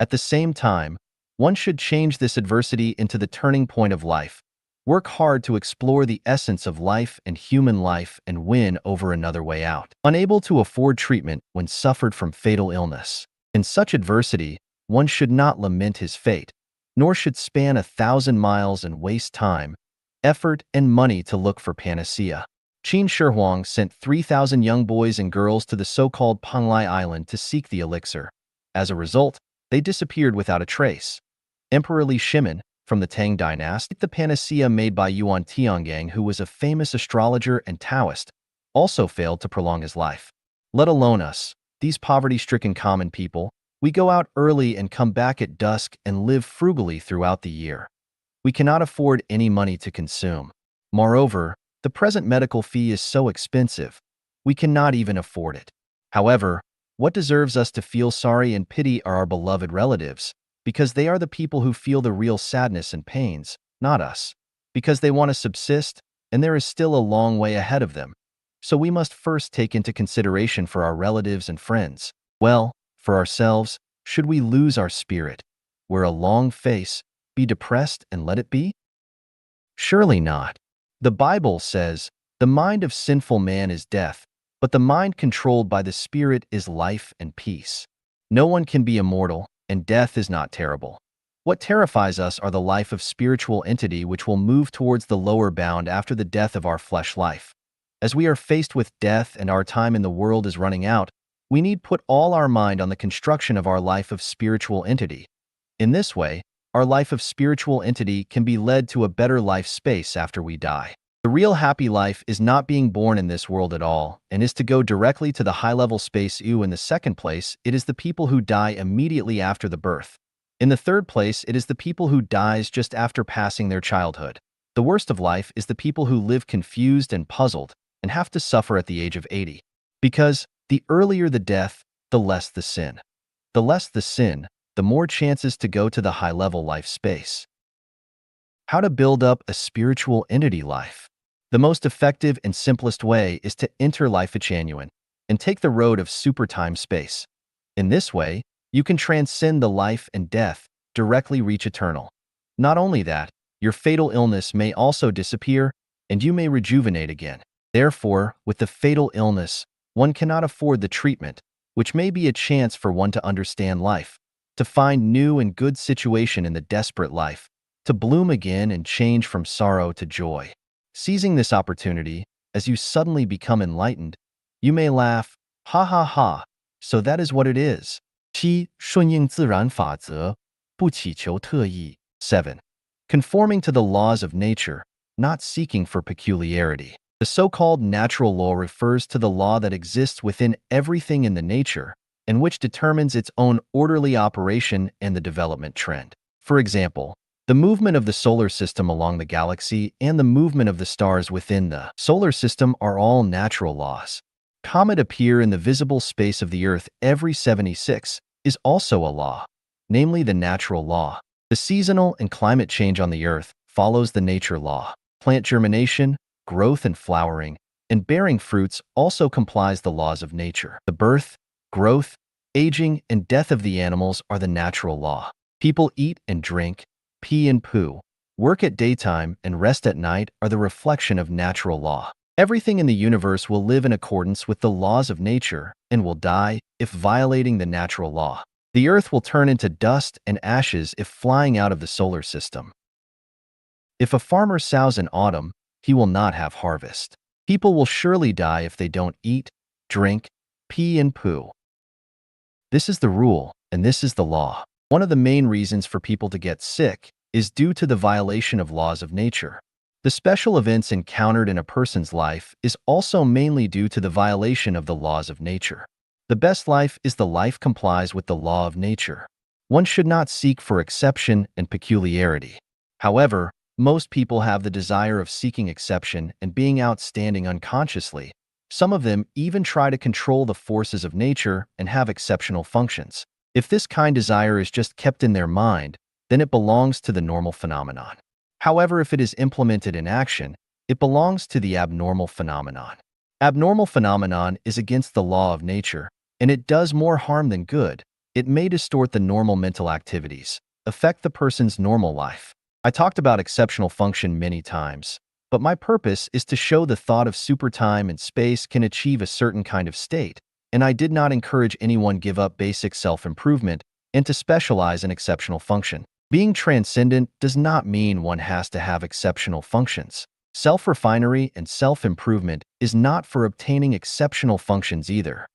At the same time, one should change this adversity into the turning point of life, work hard to explore the essence of life and human life and win over another way out. Unable to afford treatment when suffered from fatal illness. In such adversity, one should not lament his fate, nor should span 1,000 miles and waste time, effort, and money to look for panacea. Qin Shi Huang sent 3,000 young boys and girls to the so-called Penglai Island to seek the elixir. As a result, they disappeared without a trace. Emperor Li Shimin, from the Tang dynasty, the panacea made by Yuan Tiangang, who was a famous astrologer and Taoist, also failed to prolong his life. Let alone us, these poverty-stricken common people, we go out early and come back at dusk and live frugally throughout the year. We cannot afford any money to consume. Moreover, the present medical fee is so expensive, we cannot even afford it. However, what deserves us to feel sorry and pity are our beloved relatives, because they are the people who feel the real sadness and pains, not us, because they want to subsist, and there is still a long way ahead of them. So we must first take into consideration for our relatives and friends. Well, for ourselves, should we lose our spirit, wear a long face, be depressed and let it be? Surely not. The Bible says, "The mind of sinful man is death, but the mind controlled by the Spirit is life and peace." No one can be immortal, and death is not terrible. What terrifies us are the life of spiritual entity which will move towards the lower bound after the death of our flesh life. As we are faced with death and our time in the world is running out, we need put all our mind on the construction of our life of spiritual entity. In this way, our life of spiritual entity can be led to a better life space after we die. The real happy life is not being born in this world at all, and is to go directly to the high-level space. In the second place, it is the people who die immediately after the birth. In the third place, it is the people who dies just after passing their childhood. The worst of life is the people who live confused and puzzled, and have to suffer at the age of 80. Because the earlier the death, the less the sin. The less the sin, the more chances to go to the high-level life space. How to build up a spiritual entity life. The most effective and simplest way is to enter life genuine and take the road of super time space. In this way, you can transcend the life and death, directly reach eternal. Not only that, your fatal illness may also disappear, and you may rejuvenate again. Therefore, with the fatal illness, one cannot afford the treatment, which may be a chance for one to understand life, to find new and good situation in the desperate life, to bloom again and change from sorrow to joy. Seizing this opportunity, as you suddenly become enlightened, you may laugh, ha ha ha, so that is what it is. 7. 顺应自然法则，不祈求特意。 7. Conforming to the laws of nature, not seeking for peculiarity. The so-called natural law refers to the law that exists within everything in the nature and which determines its own orderly operation and the development trend. For example, the movement of the solar system along the galaxy and the movement of the stars within the solar system are all natural laws. Comet appear in the visible space of the Earth every 76 is also a law, namely the natural law. The seasonal and climate change on the Earth follows the nature law. Plant germination, growth and flowering, and bearing fruits also complies the laws of nature. The birth, growth, aging, and death of the animals are the natural law. People eat and drink, pee and poo, work at daytime and rest at night are the reflection of natural law. Everything in the universe will live in accordance with the laws of nature and will die if violating the natural law. The Earth will turn into dust and ashes if flying out of the solar system. If a farmer sows in autumn, he will not have harvest. People will surely die if they don't eat, drink, pee and poo. This is the rule, and this is the law. One of the main reasons for people to get sick is due to the violation of laws of nature. The special events encountered in a person's life is also mainly due to the violation of the laws of nature. The best life is the life complies with the law of nature. One should not seek for exception and peculiarity. However, most people have the desire of seeking exception and being outstanding unconsciously. Some of them even try to control the forces of nature and have exceptional functions. If this kind desire is just kept in their mind, then it belongs to the normal phenomenon. However, if it is implemented in action, it belongs to the abnormal phenomenon. Abnormal phenomenon is against the law of nature, and it does more harm than good. It may distort the normal mental activities, affect the person's normal life. I talked about exceptional function many times, but my purpose is to show the thought of supertime and space can achieve a certain kind of state, and I did not encourage anyone give up basic self-improvement and to specialize in exceptional function. Being transcendent does not mean one has to have exceptional functions. Self-refinery and self-improvement is not for obtaining exceptional functions either.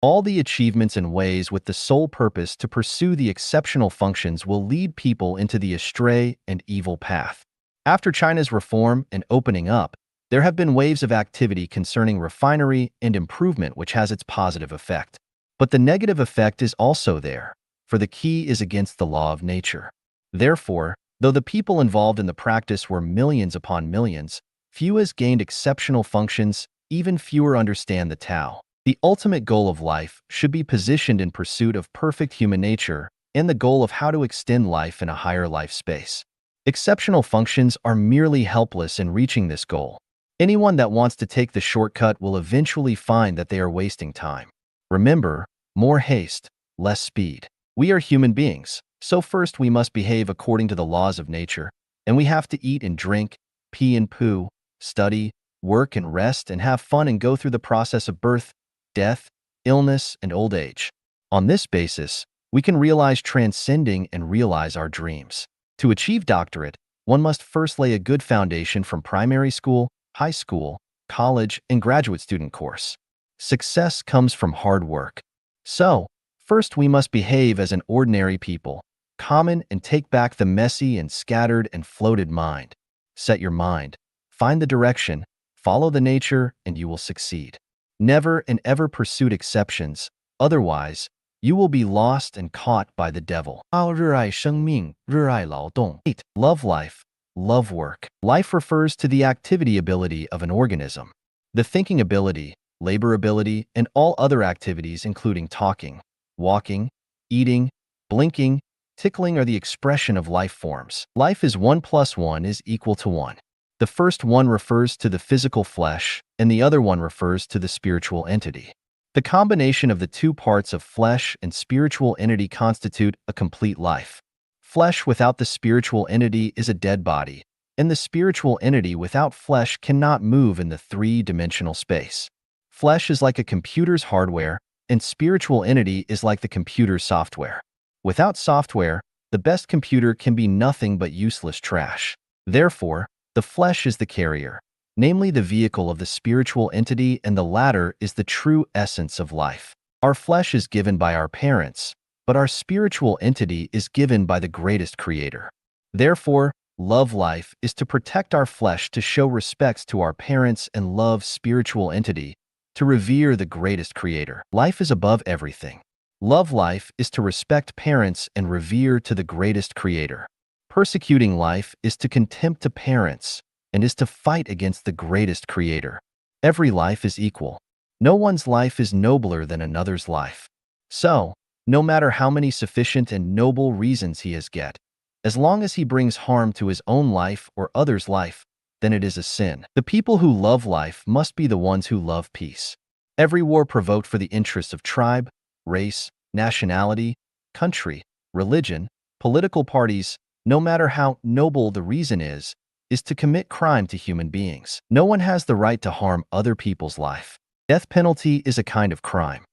All the achievements and ways with the sole purpose to pursue the exceptional functions will lead people into the astray and evil path. After China's reform and opening up, there have been waves of activity concerning refinery and improvement which has its positive effect. But the negative effect is also there, for the key is against the law of nature. Therefore, though the people involved in the practice were millions upon millions, few has gained exceptional functions, even fewer understand the Tao. The ultimate goal of life should be positioned in pursuit of perfect human nature and the goal of how to extend life in a higher life space. Exceptional functions are merely helpless in reaching this goal. Anyone that wants to take the shortcut will eventually find that they are wasting time. Remember, more haste, less speed. We are human beings, so first we must behave according to the laws of nature, and we have to eat and drink, pee and poo, study, work and rest and have fun and go through the process of birth, death, illness, and old age. On this basis, we can realize transcending and realize our dreams. To achieve doctorate, one must first lay a good foundation from primary school, high school, college, and graduate student course. Success comes from hard work. So, first we must behave as an ordinary people, common and take back the messy and scattered and floated mind. Set your mind, find the direction, follow the nature, and you will succeed. Never and ever pursue exceptions, otherwise, you will be lost and caught by the devil. 热爱生命，热爱劳动. 8. Love life, love work. Life refers to the activity ability of an organism. The thinking ability, labor ability, and all other activities including talking, walking, eating, blinking, tickling are the expression of life forms. Life is 1 plus 1 is equal to 1. The first one refers to the physical flesh, and the other one refers to the spiritual entity. The combination of the two parts of flesh and spiritual entity constitute a complete life. Flesh without the spiritual entity is a dead body, and the spiritual entity without flesh cannot move in the three-dimensional space. Flesh is like a computer's hardware, and spiritual entity is like the computer's software. Without software, the best computer can be nothing but useless trash. Therefore, the flesh is the carrier, namely the vehicle of the spiritual entity, and the latter is the true essence of life. Our flesh is given by our parents, but our spiritual entity is given by the greatest creator. Therefore, Love life is to protect our flesh, to show respect to our parents and love spiritual entity, to revere the greatest creator. Life is above everything. Love life is to respect parents and revere to the greatest creator. Persecuting life is to contempt to parents and is to fight against the greatest creator. Every life is equal. No one's life is nobler than another's life. So, no matter how many sufficient and noble reasons he has get, as long as he brings harm to his own life or others' life, then it is a sin. The people who love life must be the ones who love peace. Every war provoked for the interests of tribe, race, nationality, country, religion, political parties, no matter how noble the reason is to commit crime to human beings. No one has the right to harm other people's life. Death penalty is a kind of crime.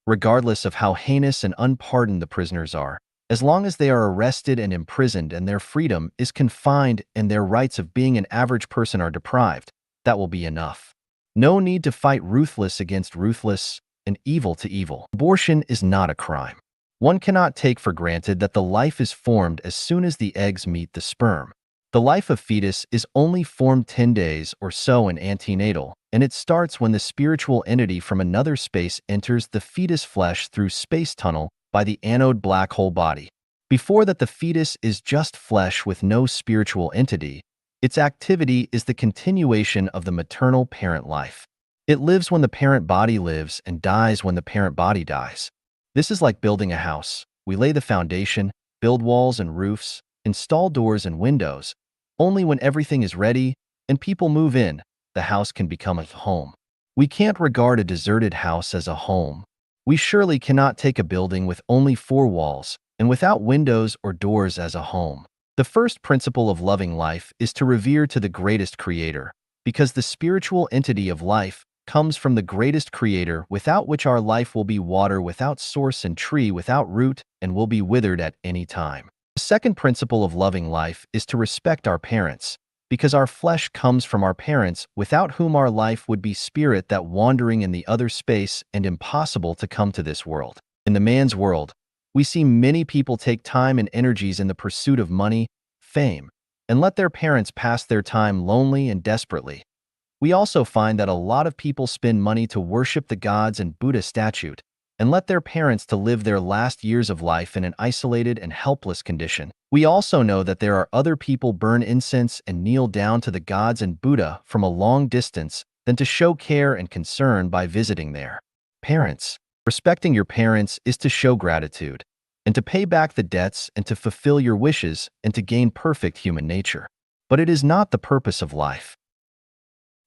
Regardless of how heinous and unpardoned the prisoners are, as long as they are arrested and imprisoned and their freedom is confined and their rights of being an average person are deprived, that will be enough. No need to fight ruthless against ruthless and evil to evil. Abortion is not a crime. One cannot take for granted that the life is formed as soon as the eggs meet the sperm. The life of fetus is only formed 10 days or so in antenatal, and it starts when the spiritual entity from another space enters the fetus flesh through space tunnel by the anode black hole body. Before that, the fetus is just flesh with no spiritual entity. Its activity is the continuation of the maternal parent life. It lives when the parent body lives and dies when the parent body dies. This is like building a house. We lay the foundation, build walls and roofs, install doors and windows. Only when everything is ready and people move in, the house can become a home. We can't regard a deserted house as a home. We surely cannot take a building with only 4 walls and without windows or doors as a home. The first principle of loving life is to revere to the greatest creator, because the spiritual entity of life comes from the greatest creator, without which our life will be water without source and tree without root and will be withered at any time. The second principle of loving life is to respect our parents, because our flesh comes from our parents, without whom our life would be spirit that wandering in the other space and impossible to come to this world. In the man's world, we see many people take time and energies in the pursuit of money, fame, and let their parents pass their time lonely and desperately. We also find that a lot of people spend money to worship the gods and Buddha statue, and let their parents to live their last years of life in an isolated and helpless condition. We also know that there are other people burn incense and kneel down to the gods and Buddha from a long distance than to show care and concern by visiting their parents. Respecting your parents is to show gratitude, and to pay back the debts and to fulfill your wishes and to gain perfect human nature. But it is not the purpose of life.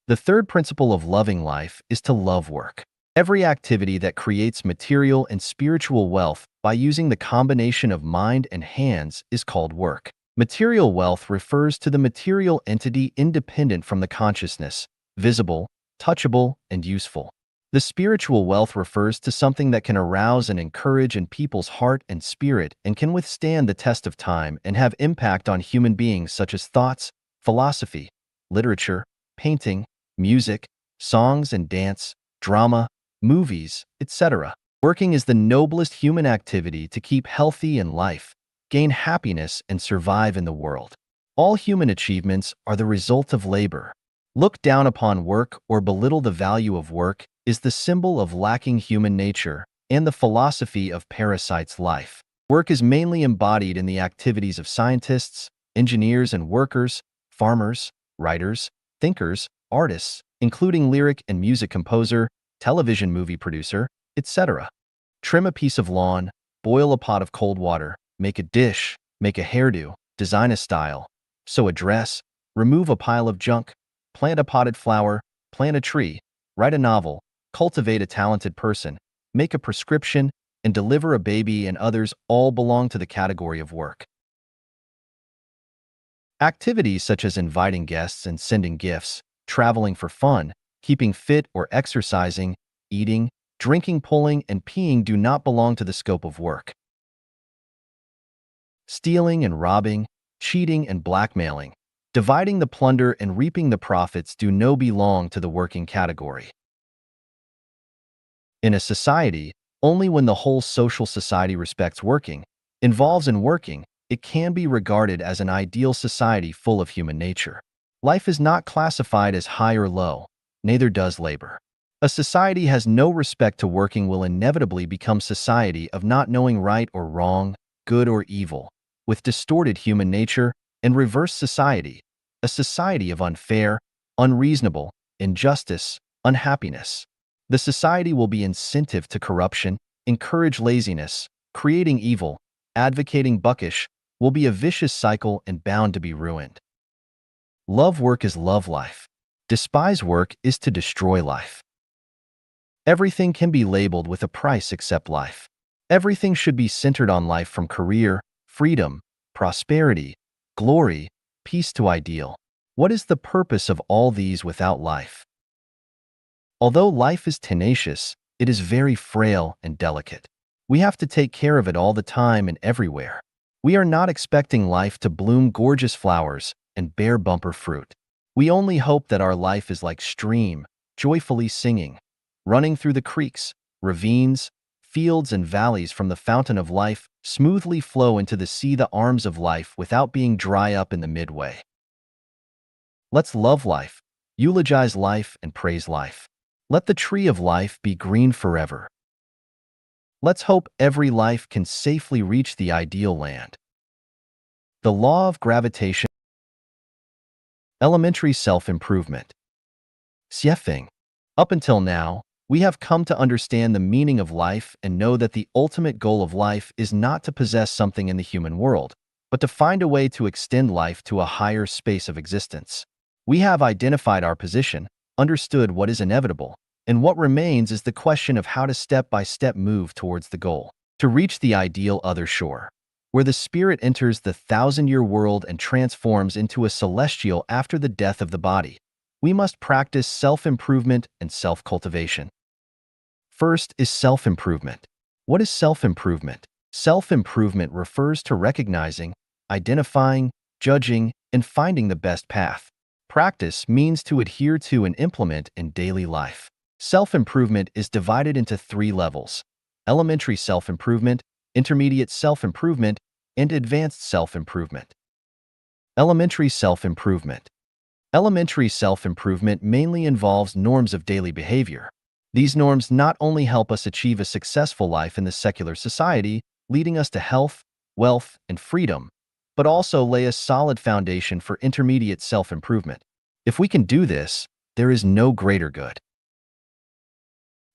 The third principle of loving life is to love work. Every activity that creates material and spiritual wealth by using the combination of mind and hands is called work. Material wealth refers to the material entity independent from the consciousness, visible, touchable, and useful. The spiritual wealth refers to something that can arouse and encourage in people's heart and spirit and can withstand the test of time and have impact on human beings, such as thoughts, philosophy, literature, painting, music, songs and dance, drama, movies, etc. Working is the noblest human activity to keep healthy in life, gain happiness, and survive in the world. All human achievements are the result of labor. Look down upon work or belittle the value of work is the symbol of lacking human nature and the philosophy of parasite's life. Work is mainly embodied in the activities of scientists, engineers and workers, farmers, writers, thinkers, artists, including lyric and music composer, television movie producer, etc. Trim a piece of lawn, boil a pot of cold water, make a dish, make a hairdo, design a style, sew a dress, remove a pile of junk, plant a potted flower, plant a tree, write a novel, cultivate a talented person, make a prescription, and deliver a baby, and others all belong to the category of work. Activities such as inviting guests and sending gifts, traveling for fun, keeping fit or exercising, eating, drinking, pulling, and peeing do not belong to the scope of work. Stealing and robbing, cheating and blackmailing, dividing the plunder and reaping the profits do not belong to the working category. In a society, only when the whole social society respects working, involves in working, it can be regarded as an ideal society full of human nature. Life is not classified as high or low, neither does labor. A society has no respect to working will inevitably become society of not knowing right or wrong, good or evil, with distorted human nature, and reverse society, a society of unfair, unreasonable, injustice, unhappiness. The society will be incentive to corruption, encourage laziness, creating evil, advocating buckish, will be a vicious cycle and bound to be ruined. Love work is love life. Despise work is to destroy life. Everything can be labeled with a price except life. Everything should be centered on life from career, freedom, prosperity, glory, peace to ideal. What is the purpose of all these without life? Although life is tenacious, it is very frail and delicate. We have to take care of it all the time and everywhere. We are not expecting life to bloom gorgeous flowers and bear bumper fruit. We only hope that our life is like stream, joyfully singing, running through the creeks, ravines, fields and valleys from the fountain of life, smoothly flow into the sea the arms of life without being dry up in the midway. Let's love life, eulogize life and praise life. Let the tree of life be green forever. Let's hope every life can safely reach the ideal land. The law of gravitation. Elementary self-improvement. Xiefeng. Up until now, we have come to understand the meaning of life and know that the ultimate goal of life is not to possess something in the human world, but to find a way to extend life to a higher space of existence. We have identified our position, understood what is inevitable, and what remains is the question of how to step-by-step move towards the goal, to reach the ideal other shore, where the spirit enters the thousand-year world and transforms into a celestial after the death of the body. We must practice self-improvement and self-cultivation. First is self-improvement. What is self-improvement? Self-improvement refers to recognizing, identifying, judging, and finding the best path. Practice means to adhere to and implement in daily life. Self-improvement is divided into 3 levels: elementary self-improvement, intermediate self-improvement, and advanced self-improvement. Elementary self-improvement. Elementary self-improvement mainly involves norms of daily behavior. These norms not only help us achieve a successful life in the secular society, leading us to health, wealth, and freedom, but also lay a solid foundation for intermediate self-improvement. If we can do this, there is no greater good.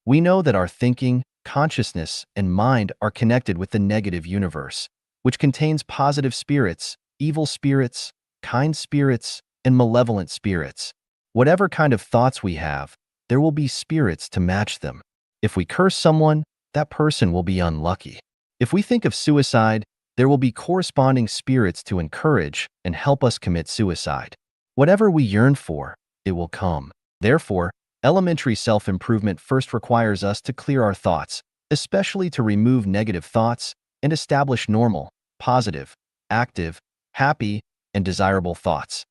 We know that our thinking, consciousness, and mind are connected with the negative universe, which contains positive spirits, evil spirits, kind spirits, and malevolent spirits. Whatever kind of thoughts we have, there will be spirits to match them. If we curse someone, that person will be unlucky. If we think of suicide, there will be corresponding spirits to encourage and help us commit suicide. Whatever we yearn for, it will come. Therefore, elementary self-improvement first requires us to clear our thoughts, especially to remove negative thoughts and establish normal, positive, active, happy, and desirable thoughts.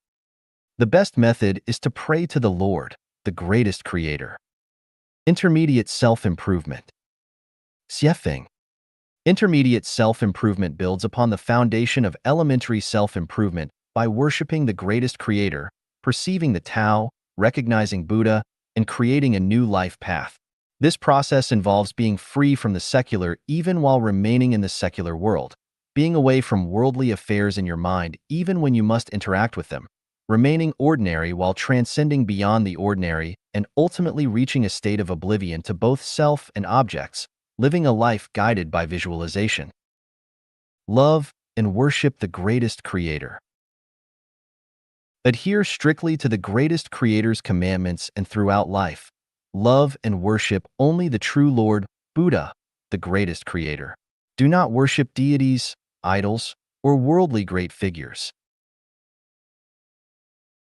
The best method is to pray to the Lord, the greatest creator. Intermediate self-improvement. Xiefeng. Intermediate self-improvement builds upon the foundation of elementary self-improvement by worshiping the greatest creator, perceiving the Tao, recognizing Buddha, and creating a new life path. This process involves being free from the secular even while remaining in the secular world, being away from worldly affairs in your mind even when you must interact with them, remaining ordinary while transcending beyond the ordinary, and ultimately reaching a state of oblivion to both self and objects, living a life guided by visualization. Love and worship the greatest creator. Adhere strictly to the greatest creator's commandments and throughout life, love and worship only the true Lord, Buddha, the greatest creator. Do not worship deities, idols, or worldly great figures.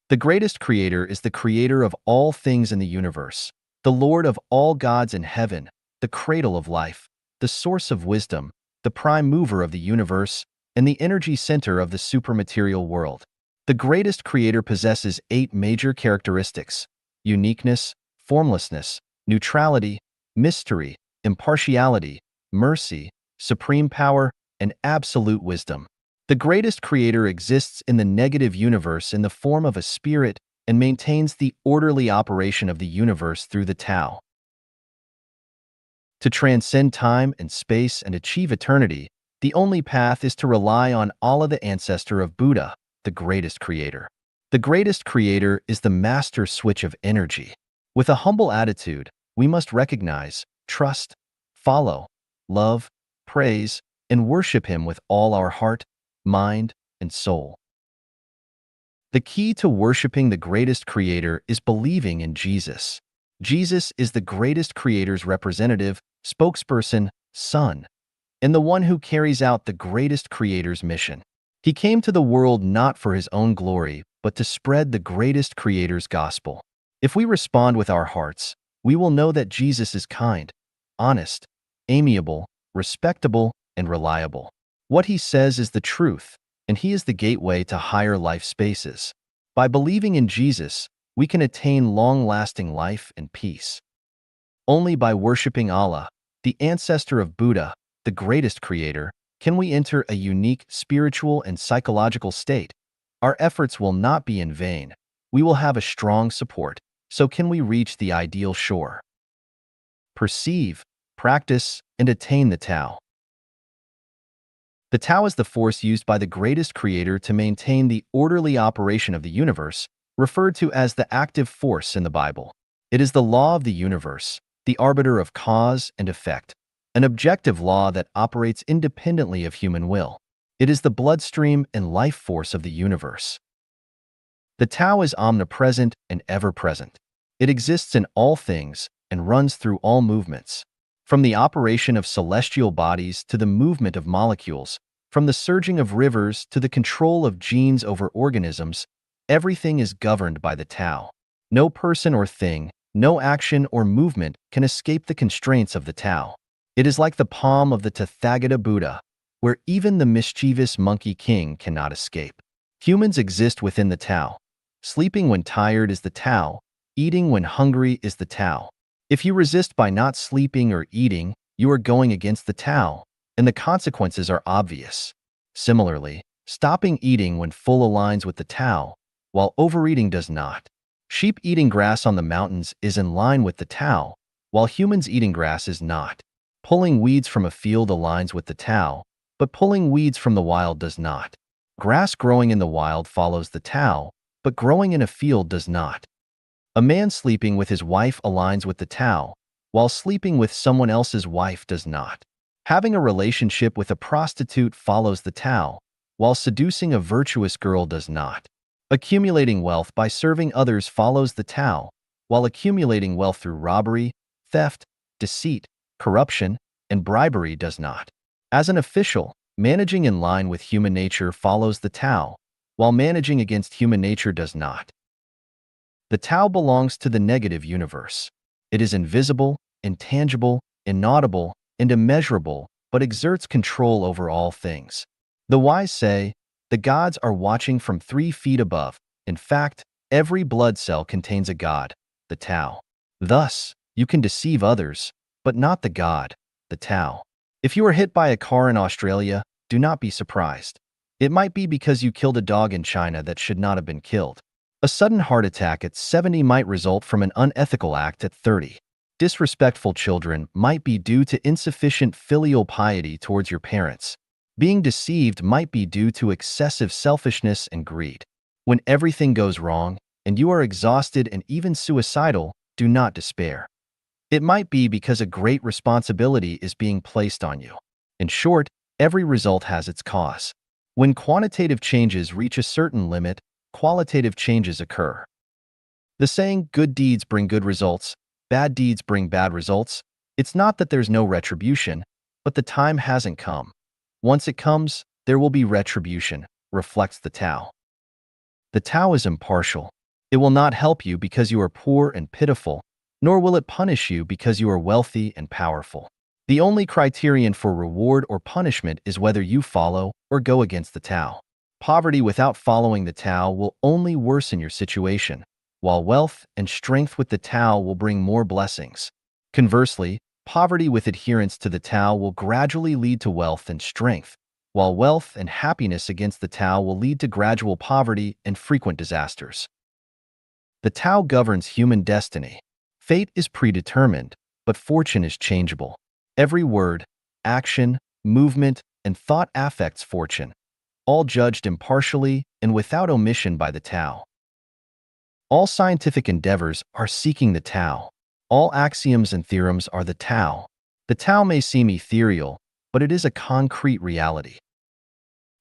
The greatest creator is the creator of all things in the universe, the Lord of all gods in heaven, the cradle of life, the source of wisdom, the prime mover of the universe, and the energy center of the supermaterial world. The greatest creator possesses 8 major characteristics: uniqueness, formlessness, neutrality, mystery, impartiality, mercy, supreme power, and absolute wisdom. The greatest creator exists in the negative universe in the form of a spirit and maintains the orderly operation of the universe through the Tao. To transcend time and space and achieve eternity, the only path is to rely on Allah, the ancestor of Buddha, the greatest creator. The greatest creator is the master switch of energy. With a humble attitude, we must recognize, trust, follow, love, praise, and worship him with all our heart, mind, and soul. The key to worshiping the greatest creator is believing in Jesus. Jesus is the greatest creator's representative, spokesperson, son, and the one who carries out the greatest creator's mission. He came to the world not for his own glory, but to spread the greatest creator's gospel. If we respond with our hearts, we will know that Jesus is kind, honest, amiable, respectable, and reliable. What he says is the truth, and he is the gateway to higher life spaces. By believing in Jesus, we can attain long-lasting life and peace. Only by worshiping Allah, the ancestor of Buddha, the greatest creator, can we enter a unique spiritual and psychological state. Our efforts will not be in vain. We will have a strong support. So can we reach the ideal shore? Perceive, practice, and attain the Tao. The Tao is the force used by the greatest creator to maintain the orderly operation of the universe, referred to as the active force in the Bible. It is the law of the universe, the arbiter of cause and effect, an objective law that operates independently of human will. It is the bloodstream and life force of the universe. The Tao is omnipresent and ever-present. It exists in all things and runs through all movements. From the operation of celestial bodies to the movement of molecules, from the surging of rivers to the control of genes over organisms, everything is governed by the Tao. No person or thing, no action or movement can escape the constraints of the Tao. It is like the palm of the Tathagata Buddha, where even the mischievous monkey king cannot escape. Humans exist within the Tao. Sleeping when tired is the Tao. Eating when hungry is the Tao. If you resist by not sleeping or eating, you are going against the Tao, and the consequences are obvious. Similarly, stopping eating when full aligns with the Tao, while overeating does not. Sheep eating grass on the mountains is in line with the Tao, while humans eating grass is not. Pulling weeds from a field aligns with the Tao, but pulling weeds from the wild does not. Grass growing in the wild follows the Tao, but growing in a field does not. A man sleeping with his wife aligns with the Tao, while sleeping with someone else's wife does not. Having a relationship with a prostitute follows the Tao, while seducing a virtuous girl does not. Accumulating wealth by serving others follows the Tao, while accumulating wealth through robbery, theft, deceit, corruption, and bribery does not. As an official, managing in line with human nature follows the Tao, while managing against human nature does not. The Tao belongs to the negative universe. It is invisible, intangible, inaudible, and immeasurable, but exerts control over all things. The wise say, the gods are watching from 3 feet above. In fact, every blood cell contains a god, the Tao. Thus, you can deceive others, but not the god, the Tao. If you are hit by a car in Australia, do not be surprised. It might be because you killed a dog in China that should not have been killed. A sudden heart attack at 70 might result from an unethical act at 30. Disrespectful children might be due to insufficient filial piety towards your parents. Being deceived might be due to excessive selfishness and greed. When everything goes wrong, and you are exhausted and even suicidal, do not despair. It might be because a great responsibility is being placed on you. In short, every result has its cause. When quantitative changes reach a certain limit, qualitative changes occur. The saying, good deeds bring good results, bad deeds bring bad results, it's not that there's no retribution, but the time hasn't come. Once it comes, there will be retribution, reflects the Tao. The Tao is impartial. It will not help you because you are poor and pitiful, nor will it punish you because you are wealthy and powerful. The only criterion for reward or punishment is whether you follow or go against the Tao. Poverty without following the Tao will only worsen your situation, while wealth and strength with the Tao will bring more blessings. Conversely, poverty with adherence to the Tao will gradually lead to wealth and strength, while wealth and happiness against the Tao will lead to gradual poverty and frequent disasters. The Tao governs human destiny. Fate is predetermined, but fortune is changeable. Every word, action, movement, and thought affects fortune, all judged impartially and without omission by the Tao. All scientific endeavors are seeking the Tao. All axioms and theorems are the Tao. The Tao may seem ethereal, but it is a concrete reality.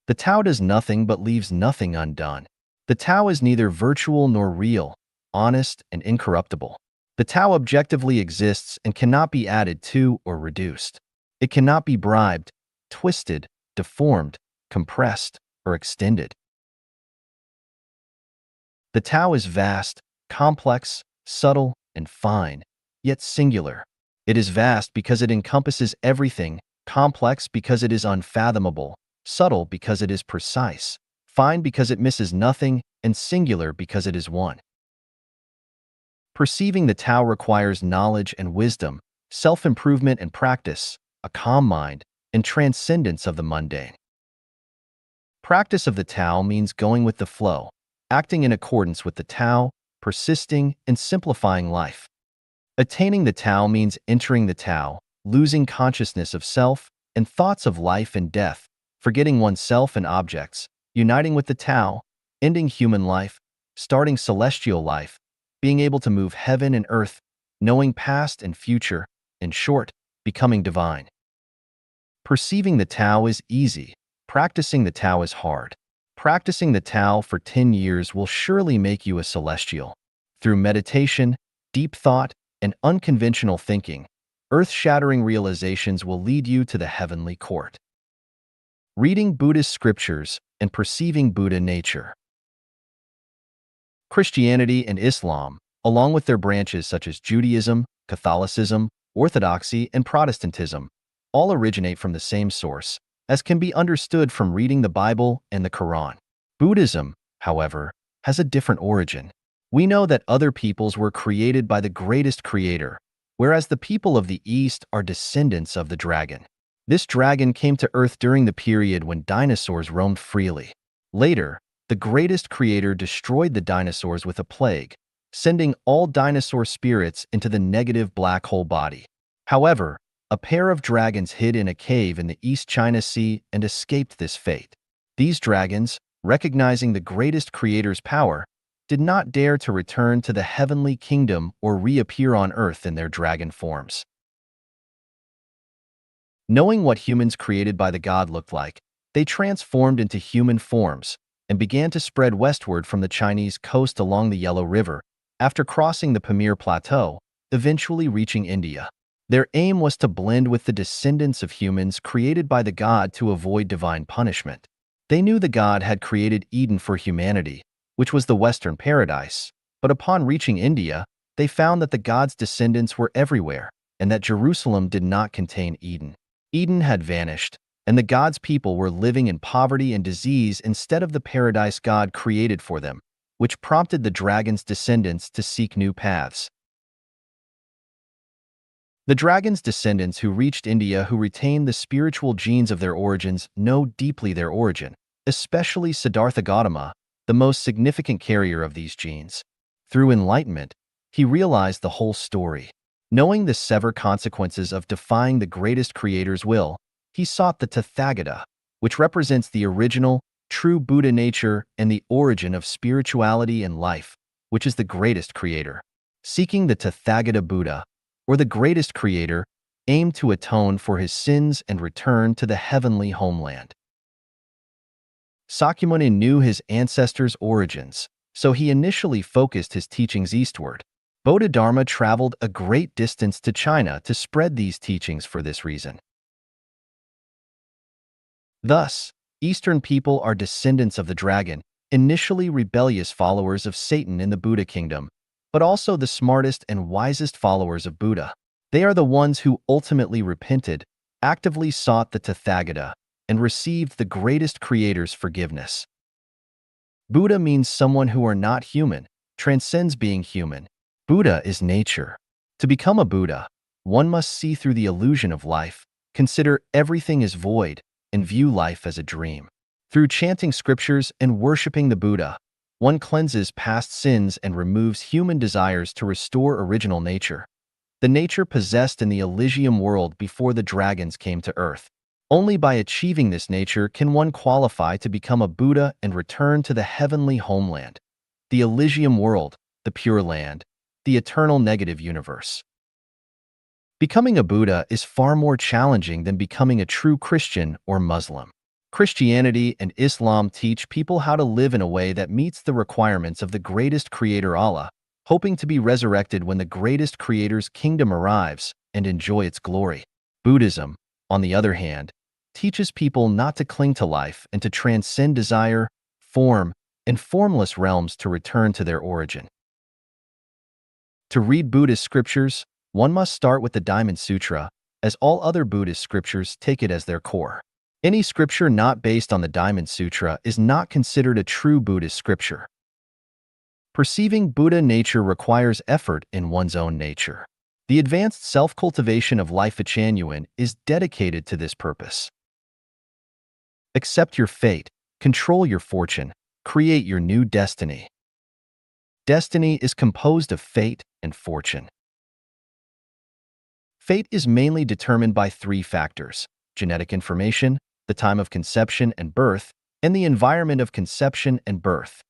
The Tao does nothing but leaves nothing undone. The Tao is neither virtual nor real, honest and incorruptible. The Tao objectively exists and cannot be added to or reduced. It cannot be bribed, twisted, deformed, compressed, or extended. The Tao is vast, complex, subtle, and fine, yet singular. It is vast because it encompasses everything, complex because it is unfathomable, subtle because it is precise, fine because it misses nothing, and singular because it is one. Perceiving the Tao requires knowledge and wisdom, self-improvement and practice, a calm mind, and transcendence of the mundane. Practice of the Tao means going with the flow, acting in accordance with the Tao, persisting and simplifying life. Attaining the Tao means entering the Tao, losing consciousness of self and thoughts of life and death, forgetting oneself and objects, uniting with the Tao, ending human life, starting celestial life, being able to move heaven and earth, knowing past and future, in short, becoming divine. Perceiving the Tao is easy. Practicing the Tao is hard. Practicing the Tao for 10 years will surely make you a celestial. Through meditation, deep thought, and unconventional thinking, earth-shattering realizations will lead you to the heavenly court. Reading Buddhist scriptures and perceiving Buddha nature. Christianity and Islam, along with their branches such as Judaism, Catholicism, Orthodoxy, and Protestantism, all originate from the same source, as can be understood from reading the Bible and the Quran. Buddhism, however, has a different origin. We know that other peoples were created by the greatest creator, whereas the people of the East are descendants of the dragon. This dragon came to Earth during the period when dinosaurs roamed freely. Later, the greatest creator destroyed the dinosaurs with a plague, sending all dinosaur spirits into the negative black hole body. However, a pair of dragons hid in a cave in the East China Sea and escaped this fate. These dragons, recognizing the greatest creator's power, did not dare to return to the heavenly kingdom or reappear on Earth in their dragon forms. Knowing what humans created by the god looked like, they transformed into human forms and began to spread westward from the Chinese coast along the Yellow River, after crossing the Pamir Plateau, eventually reaching India. Their aim was to blend with the descendants of humans created by the god to avoid divine punishment. They knew the god had created Eden for humanity, which was the Western paradise, but upon reaching India, they found that the god's descendants were everywhere, and that Jerusalem did not contain Eden. Eden had vanished, and the god's people were living in poverty and disease instead of the paradise God created for them, which prompted the dragon's descendants to seek new paths. The dragon's descendants who reached India who retained the spiritual genes of their origins know deeply their origin, especially Siddhartha Gautama, the most significant carrier of these genes. Through enlightenment, he realized the whole story. Knowing the severe consequences of defying the greatest creator's will, he sought the Tathagata, which represents the original, true Buddha nature and the origin of spirituality and life, which is the greatest creator. Seeking the Tathagata Buddha, or the greatest creator, aimed to atone for his sins and return to the heavenly homeland. Sakyamuni knew his ancestors' origins, so he initially focused his teachings eastward. Bodhidharma traveled a great distance to China to spread these teachings for this reason. Thus, Eastern people are descendants of the dragon, initially rebellious followers of Satan in the Buddha kingdom, but also the smartest and wisest followers of Buddha. They are the ones who ultimately repented, actively sought the Tathagata, and received the greatest creator's forgiveness. Buddha means someone who are not human, transcends being human. Buddha is nature. To become a Buddha, one must see through the illusion of life, consider everything as void, and view life as a dream. Through chanting scriptures and worshiping the Buddha, one cleanses past sins and removes human desires to restore original nature, the nature possessed in the Elysium world before the dragons came to Earth. Only by achieving this nature can one qualify to become a Buddha and return to the heavenly homeland, the Elysium world, the Pure Land, the eternal negative universe. Becoming a Buddha is far more challenging than becoming a true Christian or Muslim. Christianity and Islam teach people how to live in a way that meets the requirements of the greatest creator Allah, hoping to be resurrected when the greatest creator's kingdom arrives and enjoy its glory. Buddhism, on the other hand, teaches people not to cling to life and to transcend desire, form, and formless realms to return to their origin. To read Buddhist scriptures, one must start with the Diamond Sutra, as all other Buddhist scriptures take it as their core. Any scripture not based on the Diamond Sutra is not considered a true Buddhist scripture. Perceiving Buddha nature requires effort in one's own nature. The advanced self-cultivation of Life Genuine is dedicated to this purpose. Accept your fate, control your fortune, create your new destiny. Destiny is composed of fate and fortune. Fate is mainly determined by three factors: genetic information, the time of conception and birth, and the environment of conception and birth.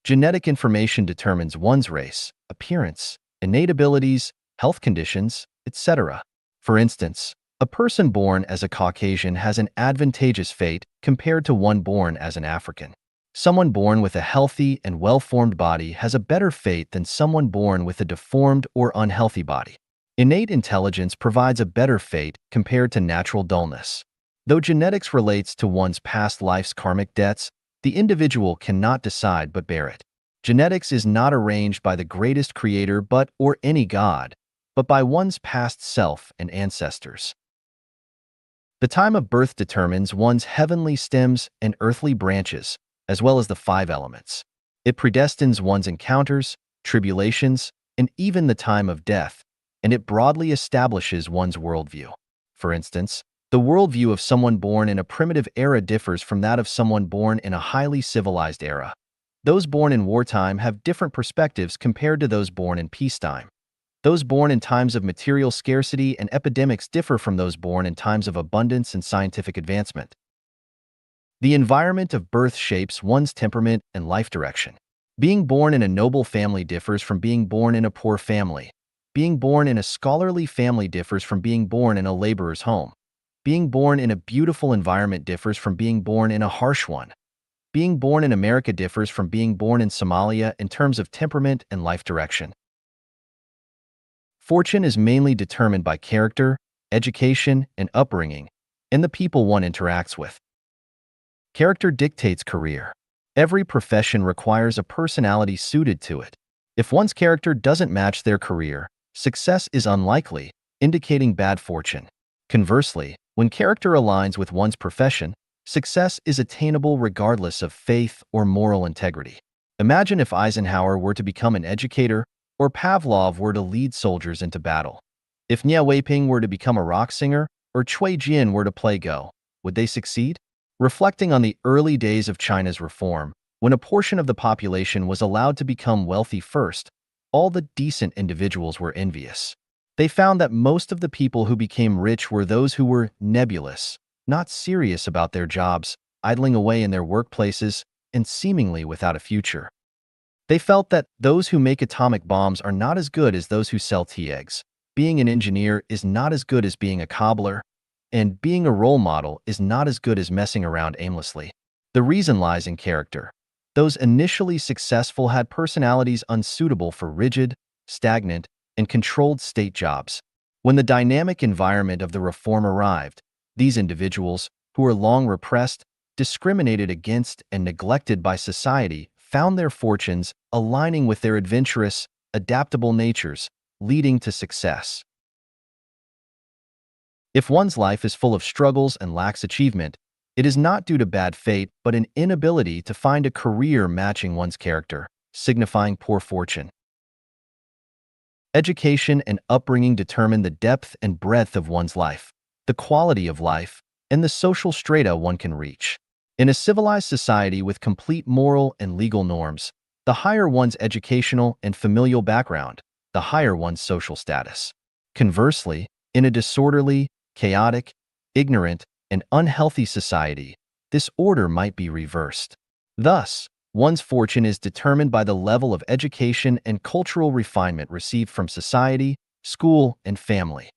Genetic information determines one's race, appearance, innate abilities, health conditions, etc. For instance, a person born as a Caucasian has an advantageous fate compared to one born as an African. Someone born with a healthy and well-formed body has a better fate than someone born with a deformed or unhealthy body. Innate intelligence provides a better fate compared to natural dullness. Though genetics relates to one's past life's karmic debts, the individual cannot decide but bear it. Genetics is not arranged by the greatest creator or any god, but by one's past self and ancestors. The time of birth determines one's heavenly stems and earthly branches, as well as the five elements. It predestines one's encounters, tribulations, and even the time of death, and it broadly establishes one's worldview. For instance, the worldview of someone born in a primitive era differs from that of someone born in a highly civilized era. Those born in wartime have different perspectives compared to those born in peacetime. Those born in times of material scarcity and epidemics differ from those born in times of abundance and scientific advancement. The environment of birth shapes one's temperament and life direction. Being born in a noble family differs from being born in a poor family. Being born in a scholarly family differs from being born in a laborer's home. Being born in a beautiful environment differs from being born in a harsh one. Being born in America differs from being born in Somalia in terms of temperament and life direction. Fortune is mainly determined by character, education, and upbringing, and the people one interacts with. Character dictates career. Every profession requires a personality suited to it. If one's character doesn't match their career, success is unlikely, indicating bad fortune. Conversely, when character aligns with one's profession, success is attainable regardless of faith or moral integrity. Imagine if Eisenhower were to become an educator or Pavlov were to lead soldiers into battle. If Nye Weiping were to become a rock singer or Cui Jian were to play Go, would they succeed? Reflecting on the early days of China's reform, when a portion of the population was allowed to become wealthy first, all the decent individuals were envious. They found that most of the people who became rich were those who were nebulous, not serious about their jobs, idling away in their workplaces, and seemingly without a future. They felt that those who make atomic bombs are not as good as those who sell tea eggs. Being an engineer is not as good as being a cobbler, and being a role model is not as good as messing around aimlessly. The reason lies in character. Those initially successful had personalities unsuitable for rigid, stagnant, and controlled state jobs. When the dynamic environment of the reform arrived, these individuals, who were long repressed, discriminated against, and neglected by society, found their fortunes aligning with their adventurous, adaptable natures, leading to success. If one's life is full of struggles and lacks achievement, it is not due to bad fate but an inability to find a career matching one's character, signifying poor fortune. Education and upbringing determine the depth and breadth of one's life, the quality of life, and the social strata one can reach. In a civilized society with complete moral and legal norms, the higher one's educational and familial background, the higher one's social status. Conversely, in a disorderly, chaotic, ignorant, and unhealthy society, this order might be reversed. Thus, one's fortune is determined by the level of education and cultural refinement received from society, school, and family.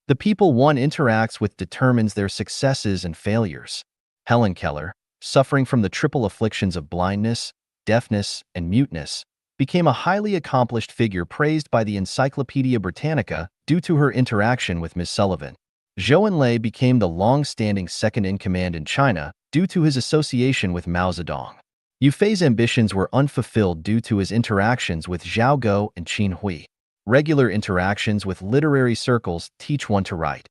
The people one interacts with determines their successes and failures. Helen Keller, suffering from the triple afflictions of blindness, deafness, and muteness, became a highly accomplished figure praised by the Encyclopedia Britannica due to her interaction with Miss Sullivan. Zhou Enlai became the long-standing second-in-command in China due to his association with Mao Zedong. Yu Fei's ambitions were unfulfilled due to his interactions with Zhao Guo and Qin Hui. Regular interactions with literary circles teach one to write.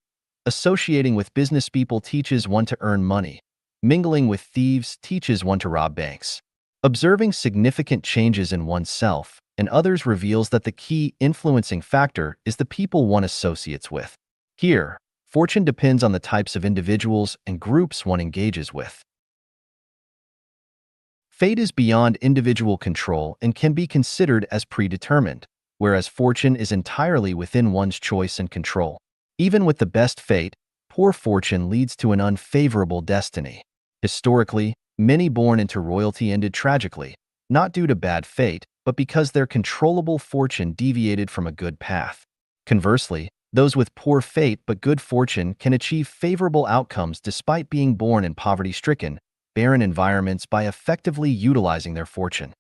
Associating with business people teaches one to earn money. Mingling with thieves teaches one to rob banks. Observing significant changes in oneself and others reveals that the key influencing factor is the people one associates with. Here, fortune depends on the types of individuals and groups one engages with. Fate is beyond individual control and can be considered as predetermined, whereas fortune is entirely within one's choice and control. Even with the best fate, poor fortune leads to an unfavorable destiny. Historically, many born into royalty ended tragically, not due to bad fate, but because their controllable fortune deviated from a good path. Conversely, those with poor fate but good fortune can achieve favorable outcomes despite being born in poverty-stricken, barren environments by effectively utilizing their fortune.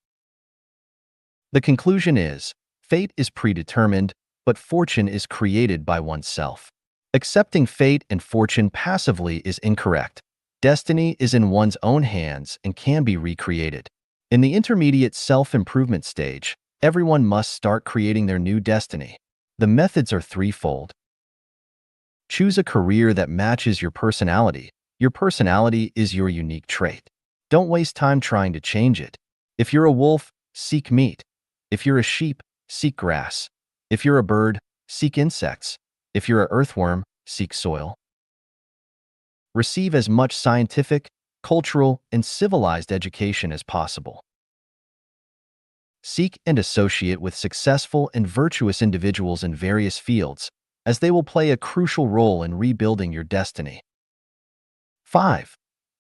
The conclusion is, fate is predetermined, but fortune is created by oneself. Accepting fate and fortune passively is incorrect. Destiny is in one's own hands and can be recreated. In the intermediate self-improvement stage, everyone must start creating their new destiny. The methods are threefold. Choose a career that matches your personality. Your personality is your unique trait. Don't waste time trying to change it. If you're a wolf, seek meat. If you're a sheep, seek grass. If you're a bird, seek insects. If you're an earthworm, seek soil. Receive as much scientific, cultural, and civilized education as possible. Seek and associate with successful and virtuous individuals in various fields, as they will play a crucial role in rebuilding your destiny. 5.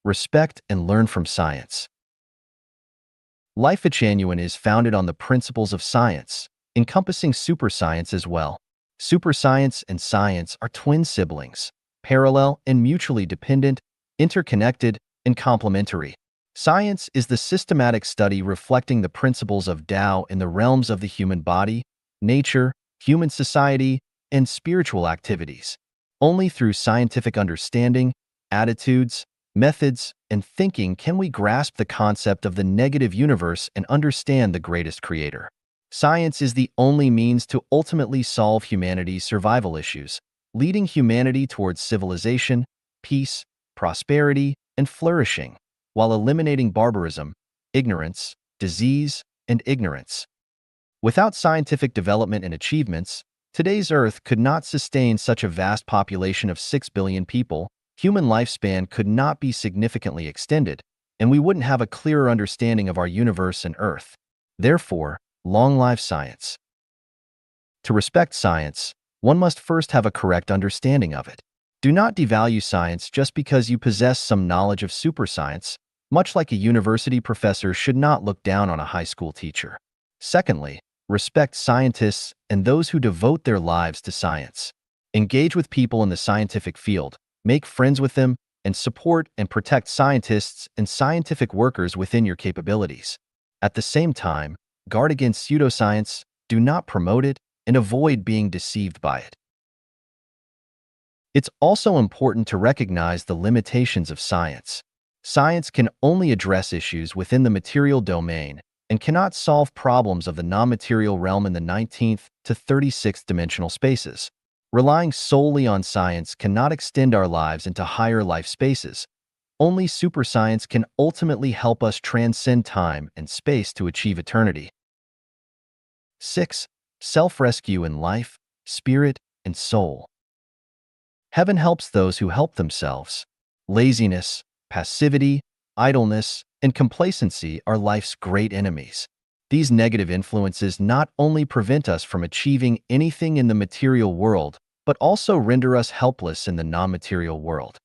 Respect and learn from science. Life Genuine is founded on the principles of science, encompassing superscience as well. Superscience and science are twin siblings, parallel and mutually dependent, interconnected, and complementary. Science is the systematic study reflecting the principles of Tao in the realms of the human body, nature, human society, and spiritual activities. Only through scientific understanding, attitudes, methods, and thinking can we grasp the concept of the negative universe and understand the greatest creator. Science is the only means to ultimately solve humanity's survival issues, leading humanity towards civilization, peace, prosperity, and flourishing, while eliminating barbarism, ignorance, disease, and ignorance. Without scientific development and achievements, today's Earth could not sustain such a vast population of 6 billion people, human lifespan could not be significantly extended, and we wouldn't have a clearer understanding of our universe and Earth. Therefore, long live science. To respect science, one must first have a correct understanding of it. Do not devalue science just because you possess some knowledge of superscience, much like a university professor should not look down on a high school teacher. Secondly, respect scientists and those who devote their lives to science. Engage with people in the scientific field, make friends with them, and support and protect scientists and scientific workers within your capabilities. At the same time, guard against pseudoscience, do not promote it, and avoid being deceived by it. It's also important to recognize the limitations of science. Science can only address issues within the material domain and cannot solve problems of the non-material realm in the 19th to 36th dimensional spaces. Relying solely on science cannot extend our lives into higher life spaces. Only superscience can ultimately help us transcend time and space to achieve eternity. 6. Self-rescue in life, spirit, and soul. Heaven helps those who help themselves. Laziness, passivity, idleness, and complacency are life's great enemies. These negative influences not only prevent us from achieving anything in the material world, but also render us helpless in the non-material world.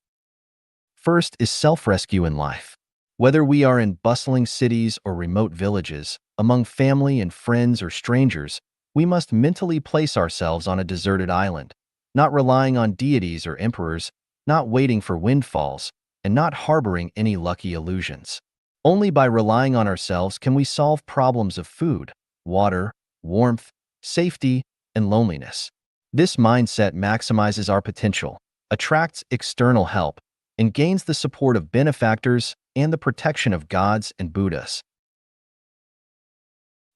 First is self-rescue in life. Whether we are in bustling cities or remote villages, among family and friends or strangers, we must mentally place ourselves on a deserted island, not relying on deities or emperors, not waiting for windfalls, and not harboring any lucky illusions. Only by relying on ourselves can we solve problems of food, water, warmth, safety, and loneliness. This mindset maximizes our potential, attracts external help, and gains the support of benefactors and the protection of gods and Buddhas.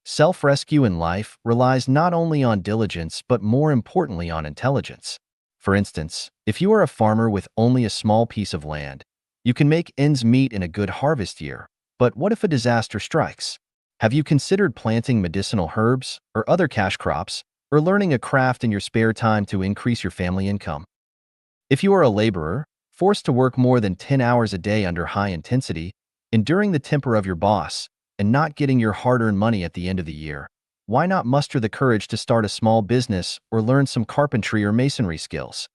Self-rescue in life relies not only on diligence but more importantly on intelligence. For instance, if you are a farmer with only a small piece of land, you can make ends meet in a good harvest year. But what if a disaster strikes? Have you considered planting medicinal herbs or other cash crops, or learning a craft in your spare time to increase your family income? If you are a laborer, forced to work more than 10 hours a day under high intensity, enduring the temper of your boss, and not getting your hard-earned money at the end of the year, why not muster the courage to start a small business or learn some carpentry or masonry skills?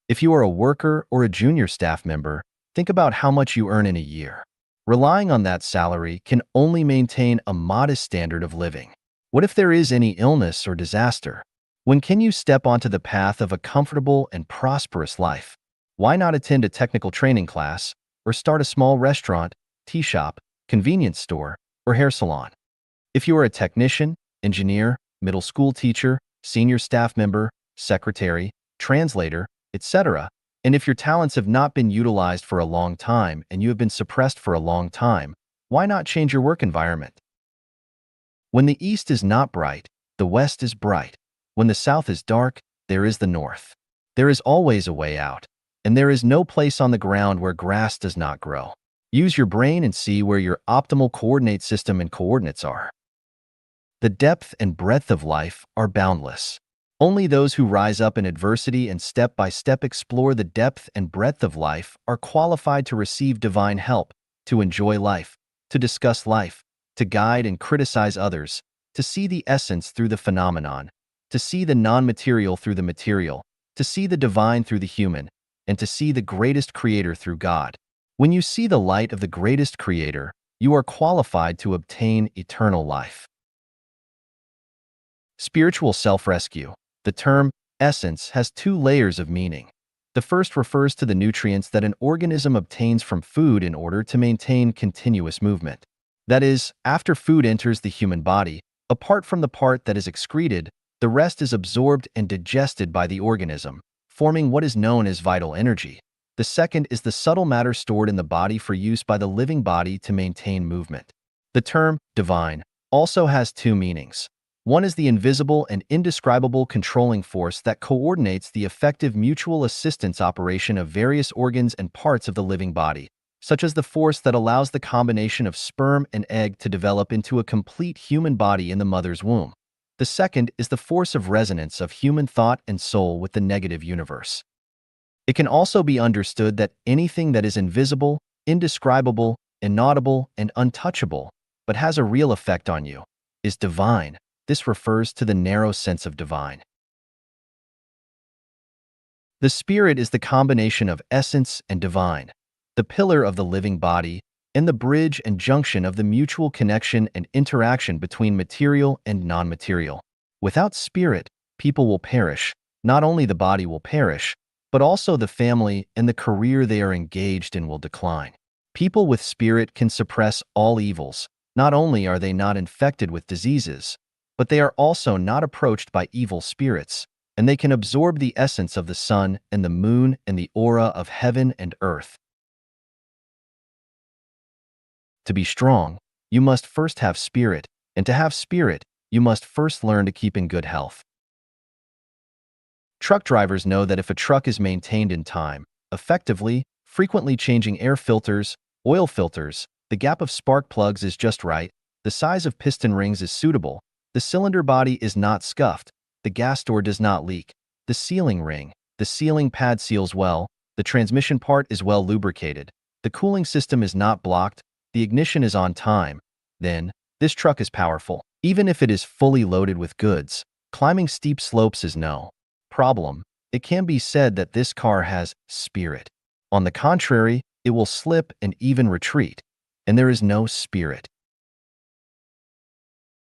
If you are a worker or a junior staff member, think about how much you earn in a year. Relying on that salary can only maintain a modest standard of living. What if there is any illness or disaster? When can you step onto the path of a comfortable and prosperous life? Why not attend a technical training class or start a small restaurant, tea shop, convenience store, or hair salon? If you are a technician, engineer, middle school teacher, senior staff member, secretary, translator, etc., and if your talents have not been utilized for a long time and you have been suppressed for a long time, why not change your work environment? When the east is not bright, the west is bright. When the south is dark, there is the north. There is always a way out, and there is no place on the ground where grass does not grow. Use your brain and see where your optimal coordinate system and coordinates are. The depth and breadth of life are boundless. Only those who rise up in adversity and step by step explore the depth and breadth of life are qualified to receive divine help, to enjoy life, to discuss life, to guide and criticize others, to see the essence through the phenomenon, to see the non-material through the material, to see the divine through the human, and to see the greatest creator through God. When you see the light of the greatest creator, you are qualified to obtain eternal life. Spiritual self-rescue. The term essence has two layers of meaning. The first refers to the nutrients that an organism obtains from food in order to maintain continuous movement. That is, after food enters the human body, apart from the part that is excreted, the rest is absorbed and digested by the organism, forming what is known as vital energy. The second is the subtle matter stored in the body for use by the living body to maintain movement. The term divine also has two meanings. One is the invisible and indescribable controlling force that coordinates the effective mutual assistance operation of various organs and parts of the living body, such as the force that allows the combination of sperm and egg to develop into a complete human body in the mother's womb. The second is the force of resonance of human thought and soul with the negative universe. It can also be understood that anything that is invisible, indescribable, inaudible, and untouchable, but has a real effect on you, is divine. This refers to the narrow sense of divine. The spirit is the combination of essence and divine, the pillar of the living body, and the bridge and junction of the mutual connection and interaction between material and non-material. Without spirit, people will perish. Not only the body will perish, but also the family and the career they are engaged in will decline. People with spirit can suppress all evils. Not only are they not infected with diseases, but they are also not approached by evil spirits, and they can absorb the essence of the sun and the moon and the aura of heaven and earth. To be strong, you must first have spirit, and to have spirit, you must first learn to keep in good health. Truck drivers know that if a truck is maintained in time, effectively, frequently changing air filters, oil filters, the gap of spark plugs is just right, the size of piston rings is suitable, the cylinder body is not scuffed, the gas door does not leak, the sealing ring, the ceiling pad seals well, the transmission part is well lubricated, the cooling system is not blocked, the ignition is on time, then this truck is powerful. Even if it is fully loaded with goods, climbing steep slopes is no problem. It can be said that this car has spirit. On the contrary, it will slip and even retreat, and there is no spirit.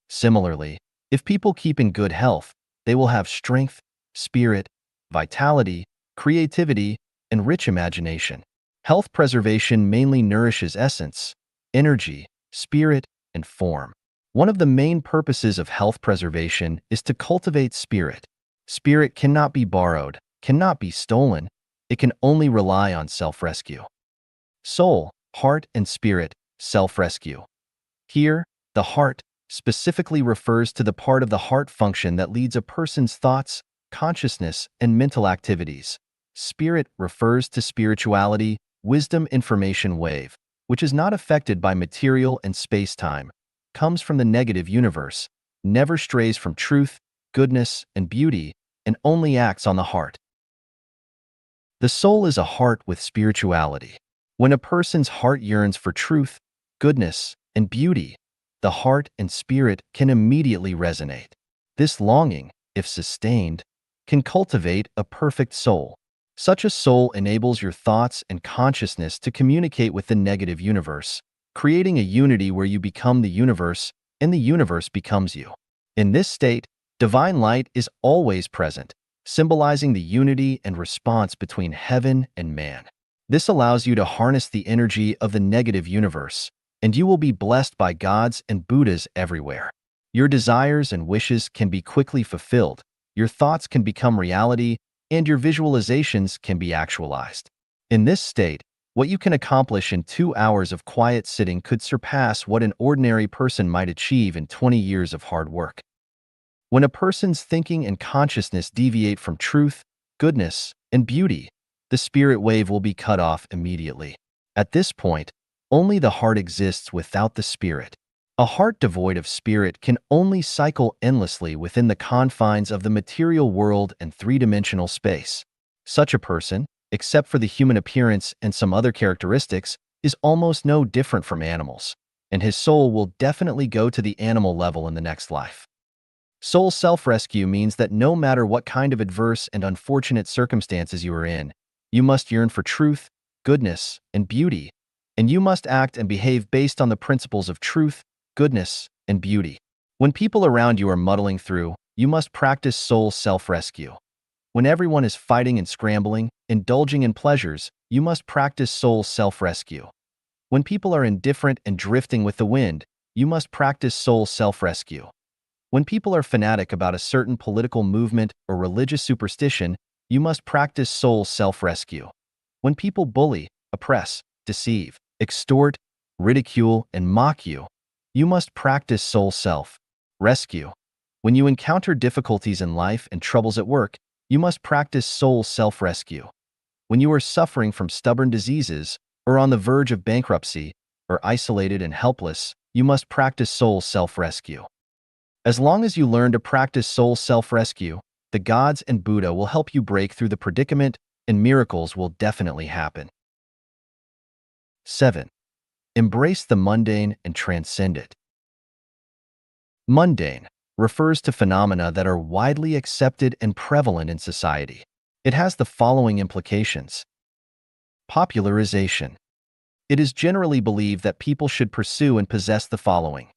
Similarly, if people keep in good health, they will have strength, spirit, vitality, creativity, and rich imagination. Health preservation mainly nourishes essence, energy, spirit, and form. One of the main purposes of health preservation is to cultivate spirit. Spirit cannot be borrowed, cannot be stolen. It can only rely on self-rescue. Soul, heart, and spirit, self-rescue. Here, the heart specifically refers to the part of the heart function that leads a person's thoughts, consciousness, and mental activities. Spirit refers to spirituality, wisdom information wave, which is not affected by material and space-time, comes from the negative universe, never strays from truth, goodness, and beauty, and only acts on the heart. The soul is a heart with spirituality. When a person's heart yearns for truth, goodness, and beauty, the heart and spirit can immediately resonate. This longing, if sustained, can cultivate a perfect soul. Such a soul enables your thoughts and consciousness to communicate with the negative universe, creating a unity where you become the universe and the universe becomes you. In this state, divine light is always present, symbolizing the unity and response between heaven and man. This allows you to harness the energy of the negative universe, and you will be blessed by gods and Buddhas everywhere. Your desires and wishes can be quickly fulfilled, your thoughts can become reality, and your visualizations can be actualized. In this state, what you can accomplish in 2 hours of quiet sitting could surpass what an ordinary person might achieve in 20 years of hard work. When a person's thinking and consciousness deviate from truth, goodness, and beauty, the spirit wave will be cut off immediately. At this point, only the heart exists without the spirit. A heart devoid of spirit can only cycle endlessly within the confines of the material world and three-dimensional space. Such a person, except for the human appearance and some other characteristics, is almost no different from animals, and his soul will definitely go to the animal level in the next life. Soul self-rescue means that no matter what kind of adverse and unfortunate circumstances you are in, you must yearn for truth, goodness, and beauty, and you must act and behave based on the principles of truth, goodness, and beauty. When people around you are muddling through, you must practice soul self-rescue. When everyone is fighting and scrambling, indulging in pleasures, you must practice soul self-rescue. When people are indifferent and drifting with the wind, you must practice soul self-rescue. When people are fanatic about a certain political movement or religious superstition, you must practice soul self-rescue. When people bully, oppress, deceive, extort, ridicule, and mock you, you must practice soul self-rescue. When you encounter difficulties in life and troubles at work, you must practice soul self-rescue. When you are suffering from stubborn diseases, or on the verge of bankruptcy, or isolated and helpless, you must practice soul self-rescue. As long as you learn to practice soul self-rescue, the gods and Buddha will help you break through the predicament, and miracles will definitely happen. 7. Embrace the mundane and transcend it. Mundane refers to phenomena that are widely accepted and prevalent in society. It has the following implications. Popularization. It is generally believed that people should pursue and possess the following: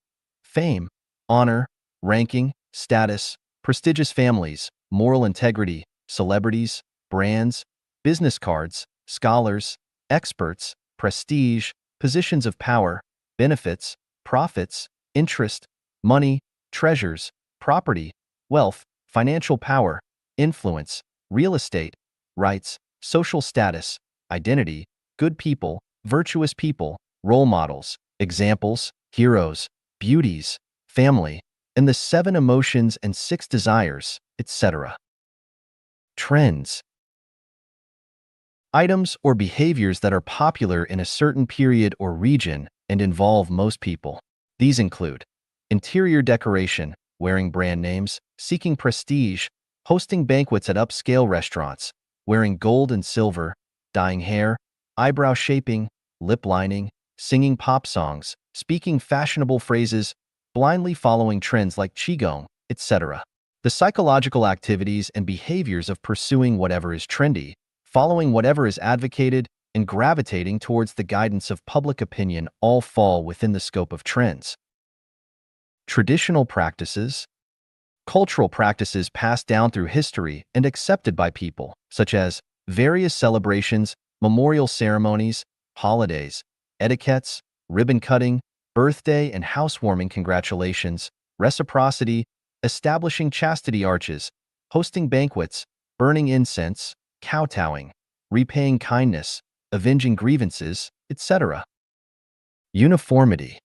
fame, honor, ranking, status, prestigious families, moral integrity, celebrities, brands, business cards, scholars, experts, prestige, positions of power, benefits, profits, interest, money, treasures, property, wealth, financial power, influence, real estate, rights, social status, identity, good people, virtuous people, role models, examples, heroes, beauties, family, and the 7 emotions and 6 desires, etc. Trends. Items or behaviors that are popular in a certain period or region and involve most people. These include interior decoration, wearing brand names, seeking prestige, hosting banquets at upscale restaurants, wearing gold and silver, dyeing hair, eyebrow shaping, lip lining, singing pop songs, speaking fashionable phrases, blindly following trends like qigong, etc. The psychological activities and behaviors of pursuing whatever is trendy, following whatever is advocated, and gravitating towards the guidance of public opinion all fall within the scope of trends. Traditional practices. Cultural practices passed down through history and accepted by people, such as various celebrations, memorial ceremonies, holidays, etiquettes, ribbon cutting, birthday and housewarming congratulations, reciprocity, establishing chastity arches, hosting banquets, burning incense, kowtowing, repaying kindness, avenging grievances, etc. Uniformity.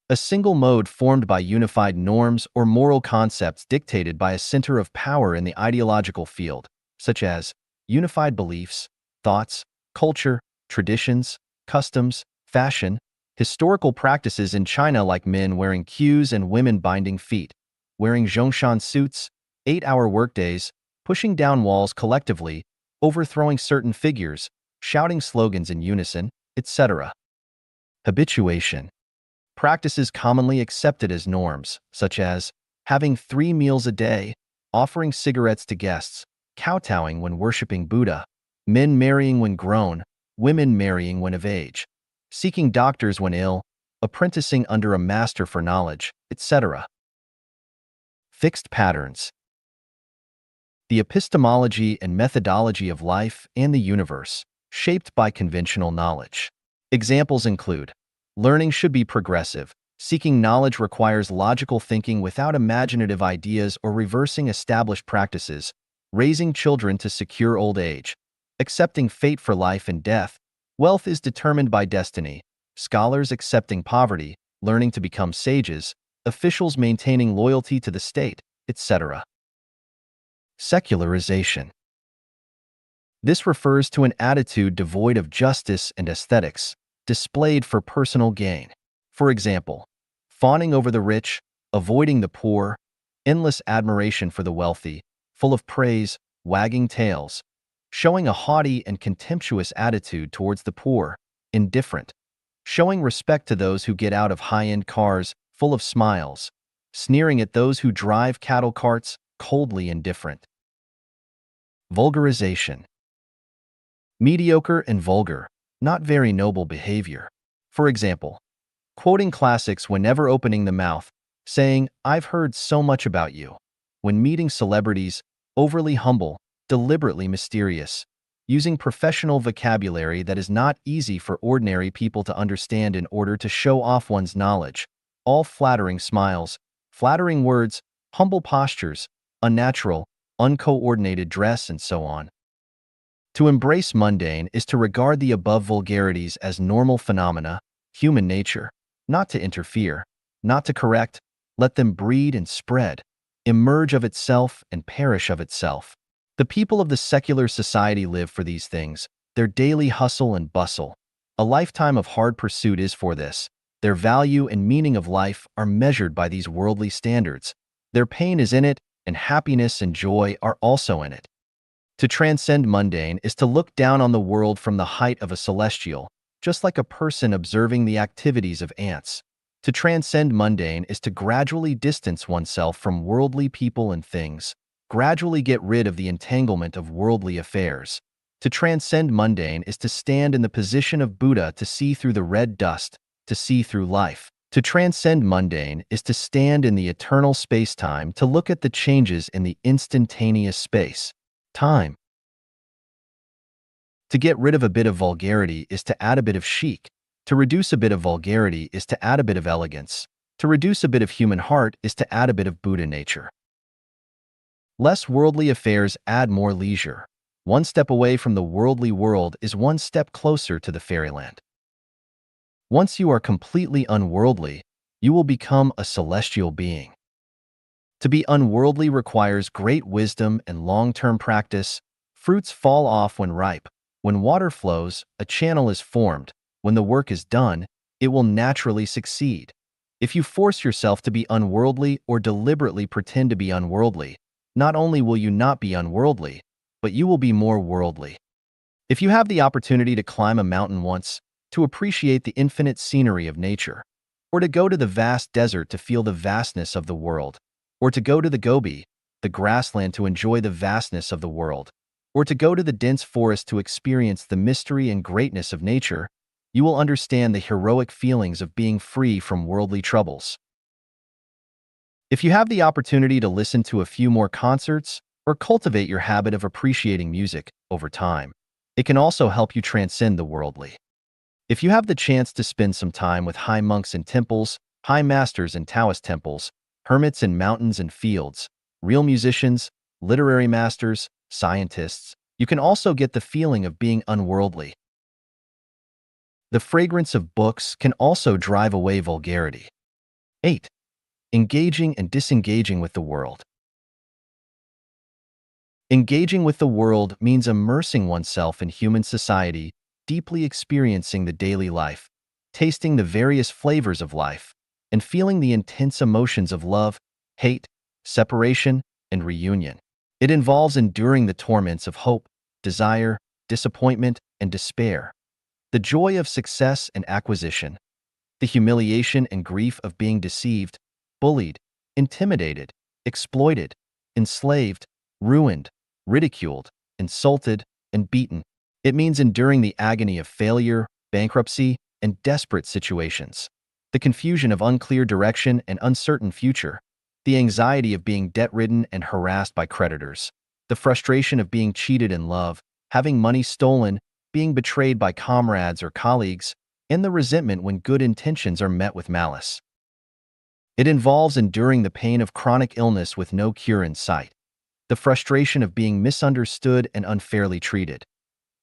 A single mode formed by unified norms or moral concepts dictated by a center of power in the ideological field, such as unified beliefs, thoughts, culture, traditions, customs, fashion, historical practices in China like men wearing queues and women binding feet, wearing zhongshan suits, 8-hour workdays, pushing down walls collectively, overthrowing certain figures, shouting slogans in unison, etc. Habituation. Practices commonly accepted as norms, such as having 3 meals a day, offering cigarettes to guests, kowtowing when worshiping Buddha, men marrying when grown, women marrying when of age, seeking doctors when ill, apprenticing under a master for knowledge, etc. Fixed patterns. The epistemology and methodology of life and the universe, shaped by conventional knowledge. Examples include: learning should be progressive. Seeking knowledge requires logical thinking without imaginative ideas or reversing established practices. Raising children to secure old age. Accepting fate for life and death. Wealth is determined by destiny. Scholars accepting poverty, learning to become sages. Officials maintaining loyalty to the state, etc. Secularization. This refers to an attitude devoid of justice and aesthetics, displayed for personal gain. For example, fawning over the rich, avoiding the poor, endless admiration for the wealthy, full of praise, wagging tails, showing a haughty and contemptuous attitude towards the poor, indifferent, showing respect to those who get out of high-end cars, full of smiles, sneering at those who drive cattle carts, coldly indifferent. Vulgarization. Mediocre and vulgar, not very noble behavior. For example, quoting classics whenever opening the mouth, saying, "I've heard so much about you." When meeting celebrities, overly humble, deliberately mysterious, using professional vocabulary that is not easy for ordinary people to understand in order to show off one's knowledge, all flattering smiles, flattering words, humble postures, unnatural, uncoordinated dress, and so on. To embrace mundane is to regard the above vulgarities as normal phenomena, human nature, not to interfere, not to correct, let them breed and spread, emerge of itself and perish of itself. The people of the secular society live for these things, their daily hustle and bustle. A lifetime of hard pursuit is for this. Their value and meaning of life are measured by these worldly standards. Their pain is in it, and happiness and joy are also in it. To transcend mundane is to look down on the world from the height of a celestial, just like a person observing the activities of ants. To transcend mundane is to gradually distance oneself from worldly people and things, gradually get rid of the entanglement of worldly affairs. To transcend mundane is to stand in the position of Buddha, to see through the red dust, to see through life. To transcend mundane is to stand in the eternal space-time, to look at the changes in the instantaneous space-time. To get rid of a bit of vulgarity is to add a bit of chic. To reduce a bit of vulgarity is to add a bit of elegance. To reduce a bit of human heart is to add a bit of Buddha nature. Less worldly affairs add more leisure. One step away from the worldly world is one step closer to the fairyland. Once you are completely unworldly, you will become a celestial being. To be unworldly requires great wisdom and long-term practice. Fruits fall off when ripe. When water flows, a channel is formed. When the work is done, it will naturally succeed. If you force yourself to be unworldly or deliberately pretend to be unworldly, not only will you not be unworldly, but you will be more worldly. If you have the opportunity to climb a mountain once, to appreciate the infinite scenery of nature, or to go to the vast desert to feel the vastness of the world, or to go to the Gobi, the grassland to enjoy the vastness of the world, or to go to the dense forest to experience the mystery and greatness of nature, you will understand the heroic feelings of being free from worldly troubles. If you have the opportunity to listen to a few more concerts or cultivate your habit of appreciating music over time, it can also help you transcend the worldly. If you have the chance to spend some time with high monks in temples, high masters in Taoist temples, hermits in mountains and fields, real musicians, literary masters, scientists, you can also get the feeling of being unworldly. The fragrance of books can also drive away vulgarity. 8. Engaging and disengaging with the world. Engaging with the world means immersing oneself in human society, deeply experiencing the daily life, tasting the various flavors of life, and feeling the intense emotions of love, hate, separation, and reunion. It involves enduring the torments of hope, desire, disappointment, and despair, the joy of success and acquisition, the humiliation and grief of being deceived, bullied, intimidated, exploited, enslaved, ruined, ridiculed, insulted, and beaten. It means enduring the agony of failure, bankruptcy, and desperate situations, the confusion of unclear direction and uncertain future, the anxiety of being debt-ridden and harassed by creditors, the frustration of being cheated in love, having money stolen, being betrayed by comrades or colleagues, and the resentment when good intentions are met with malice. It involves enduring the pain of chronic illness with no cure in sight, the frustration of being misunderstood and unfairly treated,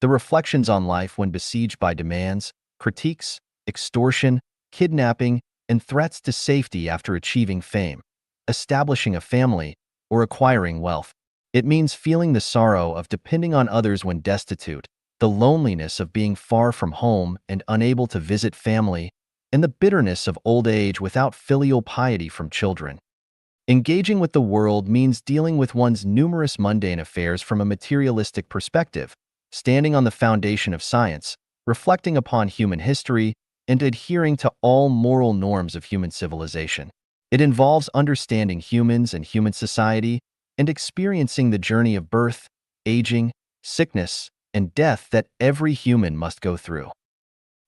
the reflections on life when besieged by demands, critiques, extortion, kidnapping, and threats to safety after achieving fame, establishing a family, or acquiring wealth. It means feeling the sorrow of depending on others when destitute, the loneliness of being far from home and unable to visit family, and the bitterness of old age without filial piety from children. Engaging with the world means dealing with one's numerous mundane affairs from a materialistic perspective, standing on the foundation of science, reflecting upon human history, and adhering to all moral norms of human civilization. It involves understanding humans and human society and experiencing the journey of birth, aging, sickness, and death that every human must go through.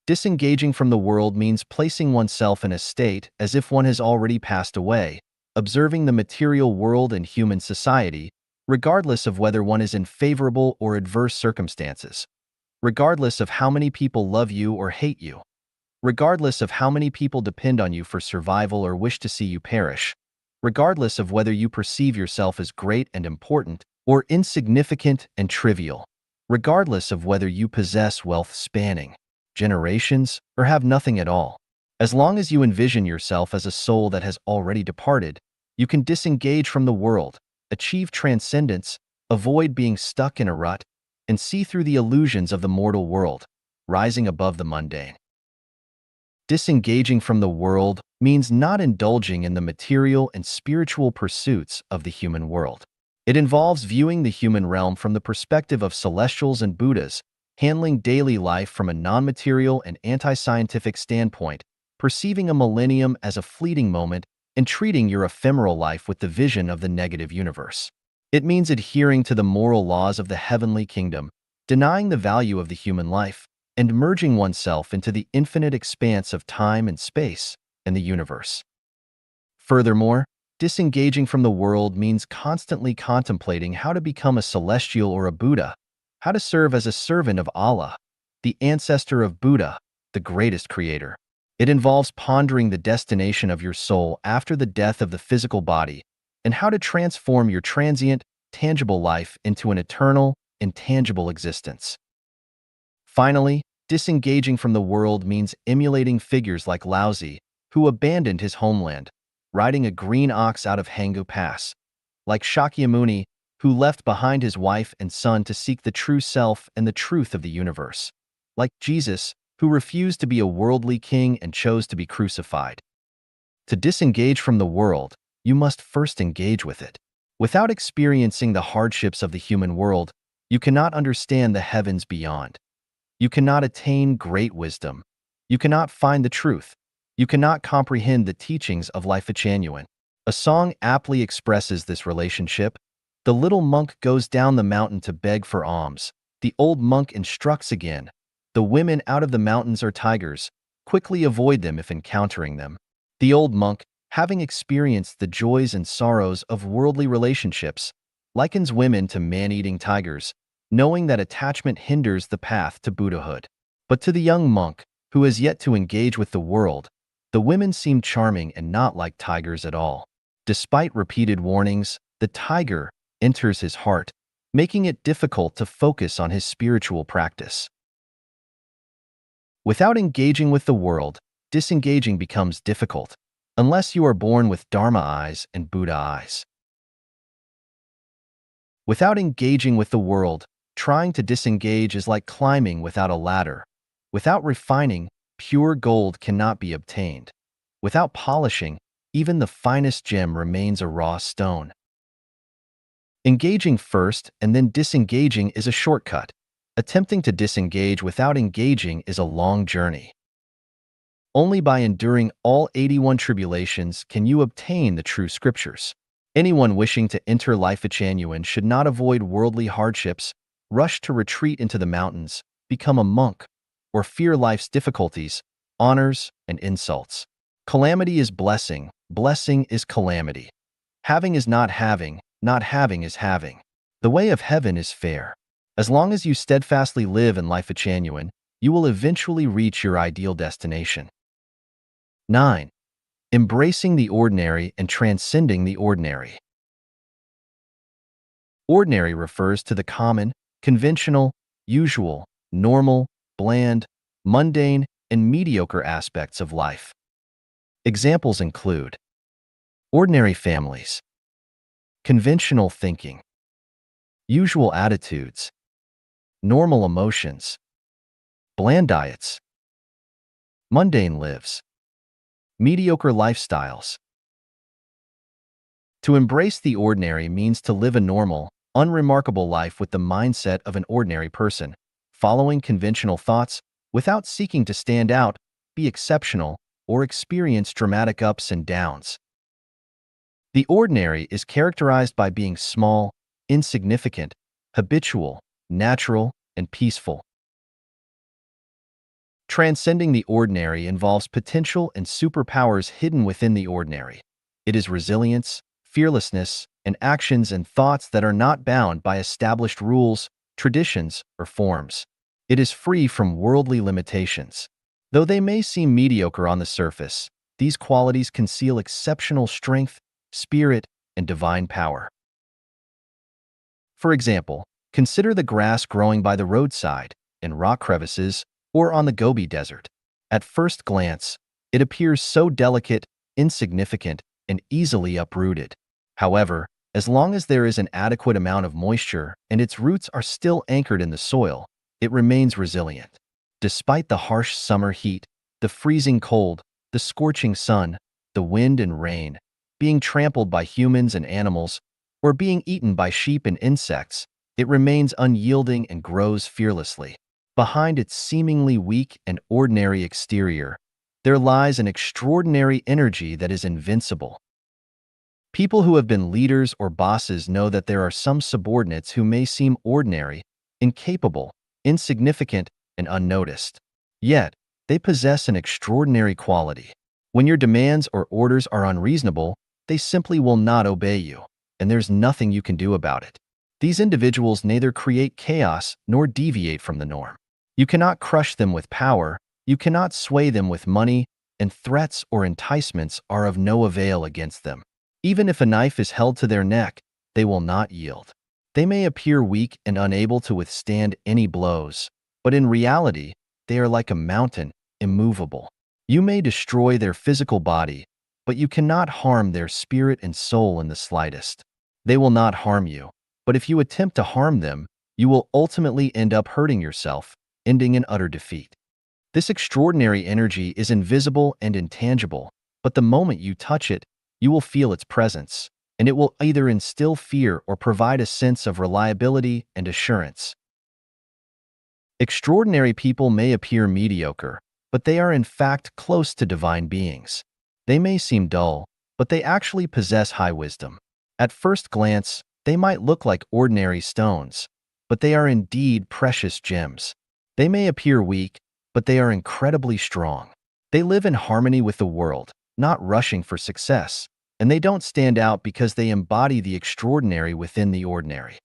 Disengaging from the world means placing oneself in a state as if one has already passed away, observing the material world and human society, regardless of whether one is in favorable or adverse circumstances, regardless of how many people love you or hate you, regardless of how many people depend on you for survival or wish to see you perish, regardless of whether you perceive yourself as great and important or insignificant and trivial, regardless of whether you possess wealth spanning generations or have nothing at all. As long as you envision yourself as a soul that has already departed, you can disengage from the world, achieve transcendence, avoid being stuck in a rut, and see through the illusions of the mortal world, rising above the mundane. Disengaging from the world means not indulging in the material and spiritual pursuits of the human world. It involves viewing the human realm from the perspective of celestials and Buddhas, handling daily life from a non-material and anti-scientific standpoint, perceiving a millennium as a fleeting moment, and treating your ephemeral life with the vision of the negative universe. It means adhering to the moral laws of the heavenly kingdom, denying the value of the human life, and merging oneself into the infinite expanse of time and space and the universe. Furthermore, disengaging from the world means constantly contemplating how to become a celestial or a Buddha, how to serve as a servant of Allah, the ancestor of Buddha, the greatest creator. It involves pondering the destination of your soul after the death of the physical body and how to transform your transient, tangible life into an eternal, intangible existence. Finally, disengaging from the world means emulating figures like Laozi, who abandoned his homeland, riding a green ox out of Hangu Pass, like Shakyamuni, who left behind his wife and son to seek the true self and the truth of the universe, like Jesus, who refused to be a worldly king and chose to be crucified. To disengage from the world, you must first engage with it. Without experiencing the hardships of the human world, You cannot understand the heavens beyond. You cannot attain great wisdom. You cannot find the truth. You cannot comprehend the teachings of life genuine. A song aptly expresses this relationship. The little monk goes down the mountain to beg for alms. The old monk instructs again. The women out of the mountains are tigers. Quickly avoid them if encountering them. The old monk, having experienced the joys and sorrows of worldly relationships, likens women to man-eating tigers, knowing that attachment hinders the path to Buddhahood. But to the young monk, who has yet to engage with the world, the women seem charming and not like tigers at all. Despite repeated warnings, the tiger enters his heart, making it difficult to focus on his spiritual practice. Without engaging with the world, disengaging becomes difficult, unless you are born with Dharma eyes and Buddha eyes. Without engaging with the world, trying to disengage is like climbing without a ladder. Without refining, pure gold cannot be obtained. Without polishing, even the finest gem remains a raw stone. Engaging first and then disengaging is a shortcut. Attempting to disengage without engaging is a long journey. Only by enduring all 81 tribulations can you obtain the true scriptures. Anyone wishing to enter life genuine should not avoid worldly hardships, rush to retreat into the mountains, become a monk, or fear life's difficulties, honors, and insults. Calamity is blessing, blessing is calamity. Having is not having is having. The way of heaven is fair. As long as you steadfastly live in life genuine, you will eventually reach your ideal destination. 9. Embracing the ordinary and transcending the ordinary. Ordinary refers to the common, conventional, usual, normal, bland, mundane, and mediocre aspects of life. Examples include ordinary families, conventional thinking, usual attitudes, normal emotions, bland diets, mundane lives, mediocre lifestyles. To embrace the ordinary means to live a normal, unremarkable life with the mindset of an ordinary person, following conventional thoughts without seeking to stand out, be exceptional, or experience dramatic ups and downs. The ordinary is characterized by being small, insignificant, habitual, natural, and peaceful. Transcending the ordinary involves potential and superpowers hidden within the ordinary. It is resilience, fearlessness, and actions and thoughts that are not bound by established rules, traditions, or forms. It is free from worldly limitations. Though they may seem mediocre on the surface, these qualities conceal exceptional strength, spirit, and divine power. For example, consider the grass growing by the roadside, in rock crevices, or on the Gobi Desert. At first glance, it appears so delicate, insignificant, and easily uprooted. However, as long as there is an adequate amount of moisture and its roots are still anchored in the soil, it remains resilient. Despite the harsh summer heat, the freezing cold, the scorching sun, the wind and rain, being trampled by humans and animals, or being eaten by sheep and insects, it remains unyielding and grows fearlessly. Behind its seemingly weak and ordinary exterior, there lies an extraordinary energy that is invincible. People who have been leaders or bosses know that there are some subordinates who may seem ordinary, incapable, insignificant, and unnoticed. Yet, they possess an extraordinary quality. When your demands or orders are unreasonable, they simply will not obey you, and there's nothing you can do about it. These individuals neither create chaos nor deviate from the norm. You cannot crush them with power, you cannot sway them with money, and threats or enticements are of no avail against them. Even if a knife is held to their neck, they will not yield. They may appear weak and unable to withstand any blows, but in reality, they are like a mountain, immovable. You may destroy their physical body, but you cannot harm their spirit and soul in the slightest. They will not harm you, but if you attempt to harm them, you will ultimately end up hurting yourself, ending in utter defeat. This extraordinary energy is invisible and intangible, but the moment you touch it, you will feel its presence. and it will either instill fear or provide a sense of reliability and assurance. Extraordinary people may appear mediocre, but they are in fact close to divine beings. They may seem dull, but they actually possess high wisdom. At first glance, they might look like ordinary stones, but they are indeed precious gems. They may appear weak, but they are incredibly strong. They live in harmony with the world, not rushing for success, and they don't stand out because they embody the extraordinary within the ordinary.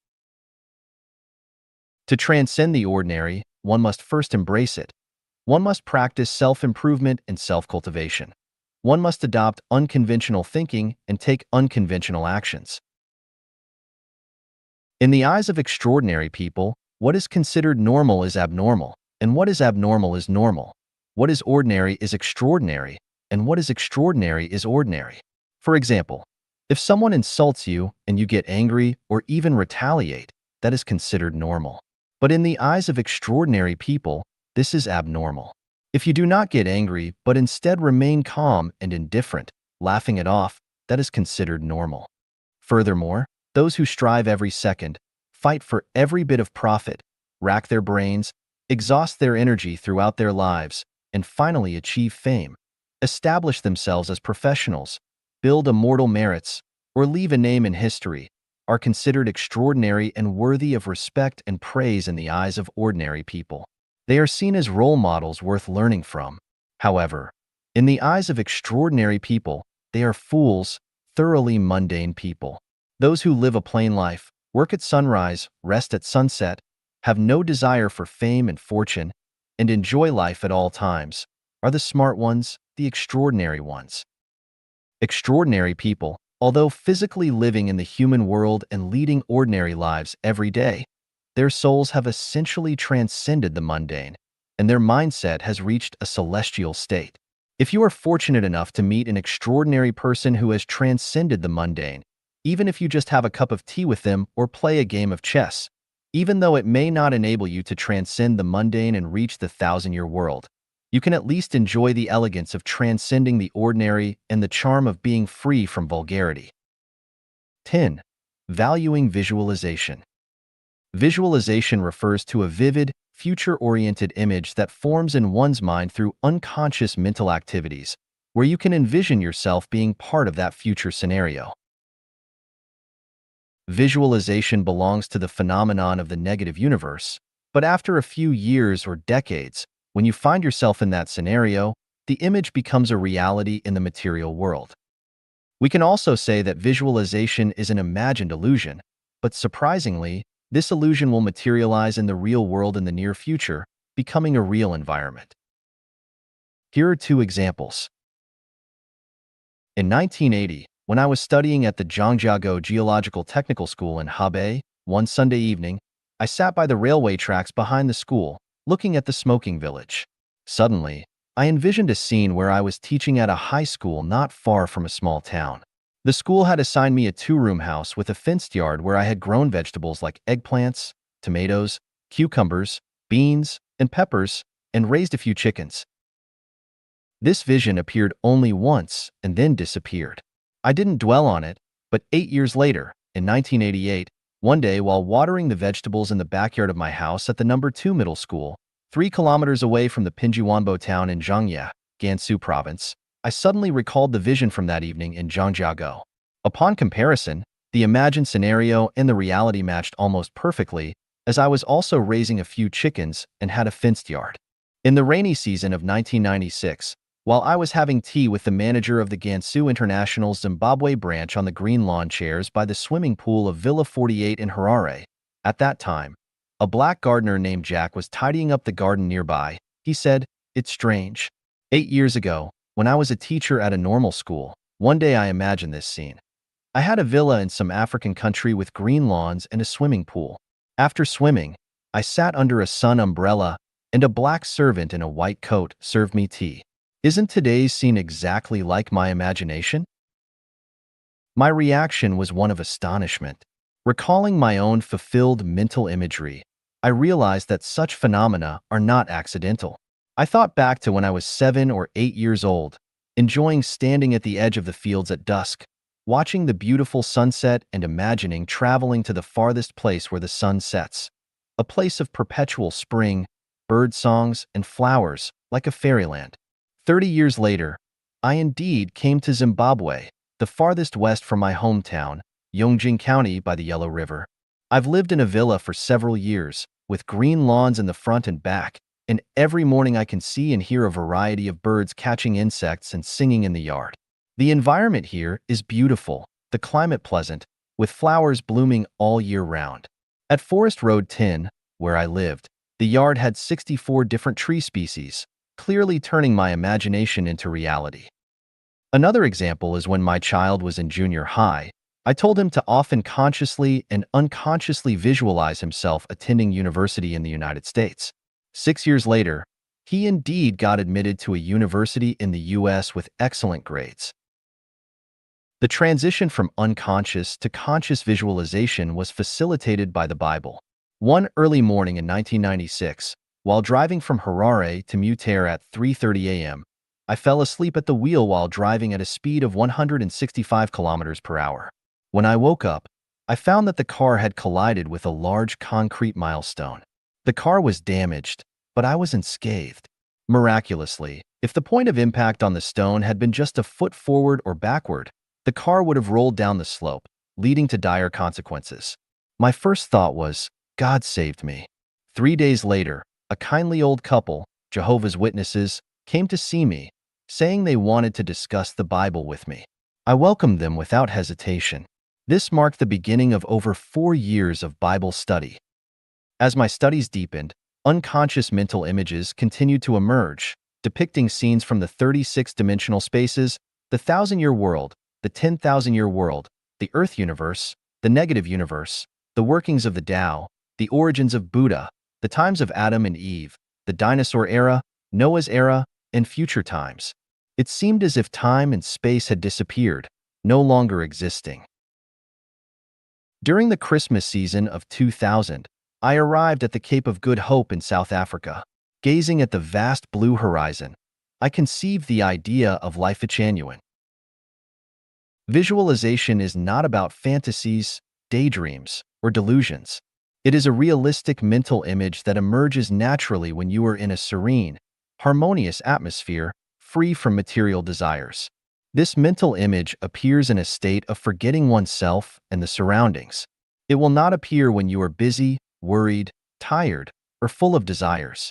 To transcend the ordinary, one must first embrace it. One must practice self-improvement and self-cultivation. One must adopt unconventional thinking and take unconventional actions. In the eyes of extraordinary people, what is considered normal is abnormal, and what is abnormal is normal. What is ordinary is extraordinary, and what is extraordinary is ordinary. For example, if someone insults you and you get angry or even retaliate, that is considered normal. But in the eyes of extraordinary people, this is abnormal. If you do not get angry but instead remain calm and indifferent, laughing it off, that is considered normal. Furthermore, those who strive every second, fight for every bit of profit, rack their brains, exhaust their energy throughout their lives, and finally achieve fame, establish themselves as professionals, build immortal merits, or leave a name in history, are considered extraordinary and worthy of respect and praise in the eyes of ordinary people. They are seen as role models worth learning from. However, in the eyes of extraordinary people, they are fools, thoroughly mundane people. Those who live a plain life, work at sunrise, rest at sunset, have no desire for fame and fortune, and enjoy life at all times, are the smart ones, the extraordinary ones. Extraordinary people, although physically living in the human world and leading ordinary lives every day, their souls have essentially transcended the mundane, and their mindset has reached a celestial state. If you are fortunate enough to meet an extraordinary person who has transcended the mundane, even if you just have a cup of tea with them or play a game of chess, even though it may not enable you to transcend the mundane and reach the thousand-year world, you can at least enjoy the elegance of transcending the ordinary and the charm of being free from vulgarity. 10. Valuing visualization. Visualization refers to a vivid, future-oriented image that forms in one's mind through unconscious mental activities, where you can envision yourself being part of that future scenario. Visualization belongs to the phenomenon of the negative universe, but after a few years or decades, when you find yourself in that scenario, the image becomes a reality in the material world. We can also say that visualization is an imagined illusion, but surprisingly, this illusion will materialize in the real world in the near future, becoming a real environment. Here are two examples. In 1980, when I was studying at the Zhangjiago Geological Technical School in Hebei, one Sunday evening, I sat by the railway tracks behind the school, looking at the smoking village. Suddenly, I envisioned a scene where I was teaching at a high school not far from a small town. The school had assigned me a two-room house with a fenced yard where I had grown vegetables like eggplants, tomatoes, cucumbers, beans, and peppers, and raised a few chickens. This vision appeared only once and then disappeared. I didn't dwell on it, but 8 years later, in 1988, one day while watering the vegetables in the backyard of my house at the No. 2 middle school, 3 kilometers away from the Pinjiwanbo town in Zhangye, Gansu province, I suddenly recalled the vision from that evening in Zhangjiago. Upon comparison, the imagined scenario and the reality matched almost perfectly, as I was also raising a few chickens and had a fenced yard. In the rainy season of 1996, while I was having tea with the manager of the Gansu International Zimbabwe branch on the green lawn chairs by the swimming pool of Villa 48 in Harare, at that time, a black gardener named Jack was tidying up the garden nearby. He said, "It's strange. 8 years ago, when I was a teacher at a normal school, one day I imagined this scene. I had a villa in some African country with green lawns and a swimming pool. After swimming, I sat under a sun umbrella, and a black servant in a white coat served me tea. Isn't today's scene exactly like my imagination?" My reaction was one of astonishment. Recalling my own fulfilled mental imagery, I realized that such phenomena are not accidental. I thought back to when I was 7 or 8 years old, enjoying standing at the edge of the fields at dusk, watching the beautiful sunset and imagining traveling to the farthest place where the sun sets. A place of perpetual spring, bird songs, and flowers, like a fairyland. 30 years later, I indeed came to Zimbabwe, the farthest west from my hometown, Yongjing County by the Yellow River. I've lived in a villa for several years, with green lawns in the front and back, and every morning I can see and hear a variety of birds catching insects and singing in the yard. The environment here is beautiful, the climate pleasant, with flowers blooming all year round. At Forest Road 10, where I lived, the yard had 64 different tree species, clearly turning my imagination into reality. Another example is when my child was in junior high, I told him to often consciously and unconsciously visualize himself attending university in the United States. 6 years later, he indeed got admitted to a university in the US with excellent grades. The transition from unconscious to conscious visualization was facilitated by the Bible. One early morning in 1996, while driving from Harare to Mutare at 3:30 a.m., I fell asleep at the wheel while driving at a speed of 165 kilometers per hour. When I woke up, I found that the car had collided with a large concrete milestone. The car was damaged, but I wasn't scathed. Miraculously, if the point of impact on the stone had been just a foot forward or backward, the car would have rolled down the slope, leading to dire consequences. My first thought was, God saved me. 3 days later, a kindly old couple, Jehovah's Witnesses, came to see me, saying they wanted to discuss the Bible with me. I welcomed them without hesitation. This marked the beginning of over 4 years of Bible study. As my studies deepened, unconscious mental images continued to emerge, depicting scenes from the 36-dimensional spaces, the 1,000-year world, the 10,000-year world, the Earth universe, the negative universe, the workings of the Tao, the origins of Buddha, the times of Adam and Eve, the dinosaur era, Noah's era, and future times. It seemed as if time and space had disappeared, no longer existing. During the Christmas season of 2000, I arrived at the Cape of Good Hope in South Africa. Gazing at the vast blue horizon, I conceived the idea of life genuine. Visualization is not about fantasies, daydreams, or delusions. It is a realistic mental image that emerges naturally when you are in a serene, harmonious atmosphere, free from material desires. This mental image appears in a state of forgetting oneself and the surroundings. It will not appear when you are busy, worried, tired, or full of desires.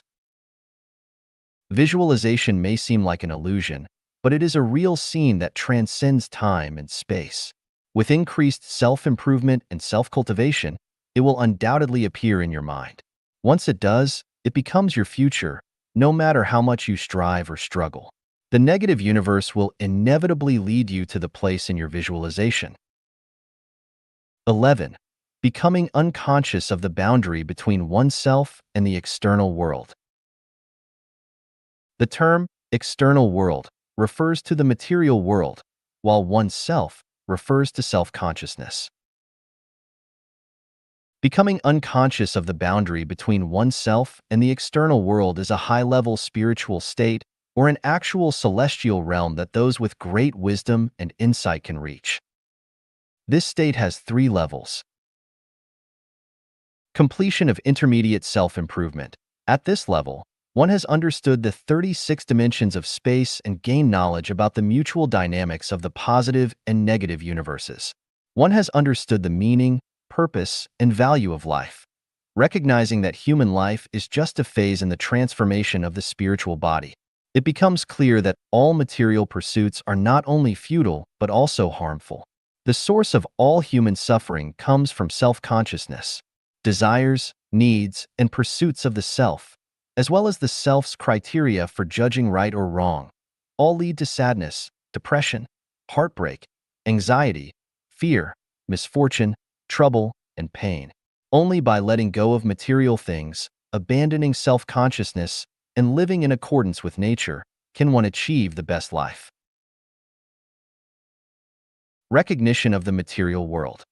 Visualization may seem like an illusion, but it is a real scene that transcends time and space. With increased self-improvement and self-cultivation, it will undoubtedly appear in your mind. Once it does, it becomes your future, no matter how much you strive or struggle. The negative universe will inevitably lead you to the place in your visualization. 11. Becoming unconscious of the boundary between oneself and the external world. The term external world refers to the material world, while oneself refers to self-consciousness. Becoming unconscious of the boundary between oneself and the external world is a high-level spiritual state or an actual celestial realm that those with great wisdom and insight can reach. This state has 3 levels. Completion of intermediate self-improvement. At this level, one has understood the 36 dimensions of space and gained knowledge about the mutual dynamics of the positive and negative universes. One has understood the meaning, purpose, and value of life, recognizing that human life is just a phase in the transformation of the spiritual body. It becomes clear that all material pursuits are not only futile but also harmful. The source of all human suffering comes from self-consciousness. Desires, needs, and pursuits of the self, as well as the self's criteria for judging right or wrong, all lead to sadness, depression, heartbreak, anxiety, fear, misfortune, trouble, and pain. Only by letting go of material things, abandoning self-consciousness, and living in accordance with nature can one achieve the best life. Recognition of the material world.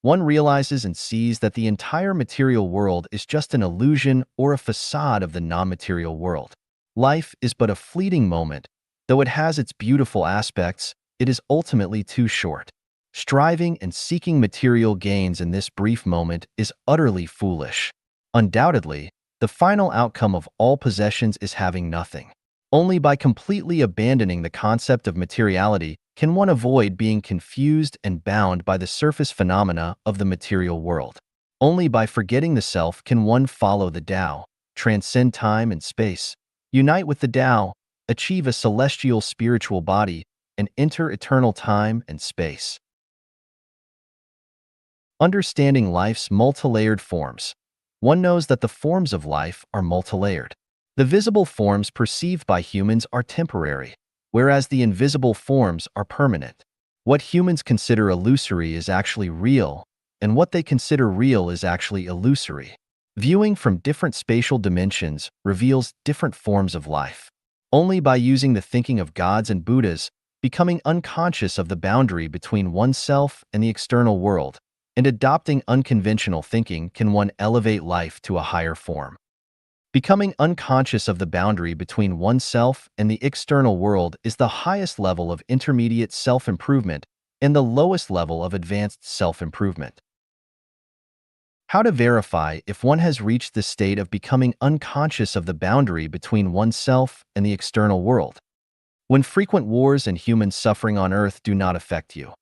One realizes and sees that the entire material world is just an illusion or a facade of the non-material world. Life is but a fleeting moment. Though it has its beautiful aspects, it is ultimately too short. Striving and seeking material gains in this brief moment is utterly foolish. Undoubtedly, the final outcome of all possessions is having nothing. Only by completely abandoning the concept of materiality can one avoid being confused and bound by the surface phenomena of the material world. Only by forgetting the self can one follow the Tao, transcend time and space, unite with the Tao, achieve a celestial spiritual body, and enter eternal time and space. Understanding life's multilayered forms. One knows that the forms of life are multilayered. The visible forms perceived by humans are temporary, whereas the invisible forms are permanent. What humans consider illusory is actually real, and what they consider real is actually illusory. Viewing from different spatial dimensions reveals different forms of life. Only by using the thinking of gods and Buddhas, becoming unconscious of the boundary between oneself and the external world, and adopting unconventional thinking can one elevate life to a higher form. Becoming unconscious of the boundary between oneself and the external world is the highest level of intermediate self-improvement and the lowest level of advanced self-improvement. How to verify if one has reached the state of becoming unconscious of the boundary between oneself and the external world? When frequent wars and human suffering on earth do not affect you.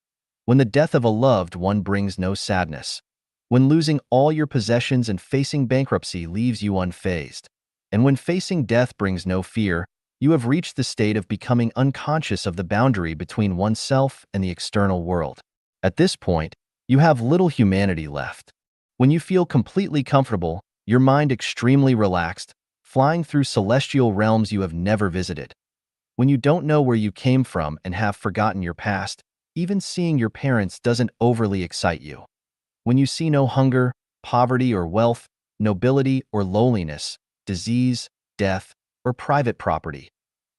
When the death of a loved one brings no sadness. When losing all your possessions and facing bankruptcy leaves you unfazed. And when facing death brings no fear, you have reached the state of becoming unconscious of the boundary between oneself and the external world. At this point, you have little humanity left. When you feel completely comfortable, your mind extremely relaxed, flying through celestial realms you have never visited. When you don't know where you came from and have forgotten your past, even seeing your parents doesn't overly excite you. When you see no hunger, poverty or wealth, nobility or lowliness, disease, death, or private property.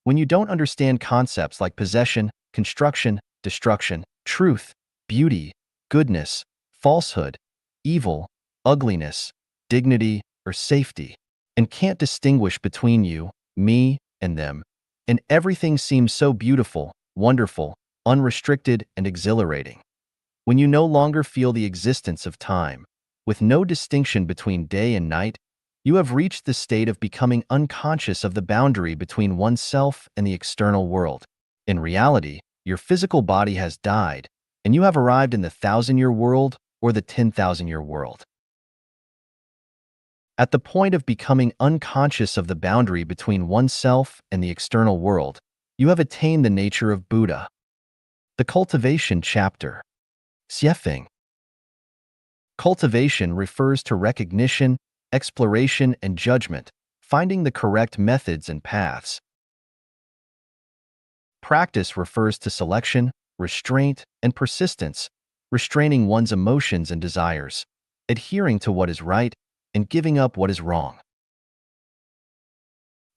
When you don't understand concepts like possession, construction, destruction, truth, beauty, goodness, falsehood, evil, ugliness, dignity, or safety, and can't distinguish between you, me, and them, and everything seems so beautiful, wonderful, unrestricted, and exhilarating. When you no longer feel the existence of time, with no distinction between day and night, you have reached the state of becoming unconscious of the boundary between oneself and the external world. In reality, your physical body has died, and you have arrived in the 1,000-year world or the 10,000-year world. At the point of becoming unconscious of the boundary between oneself and the external world, you have attained the nature of Buddha. The Cultivation chapter. Xiefeng. Cultivation refers to recognition, exploration, and judgment, finding the correct methods and paths. Practice refers to selection, restraint, and persistence, restraining one's emotions and desires, adhering to what is right, and giving up what is wrong.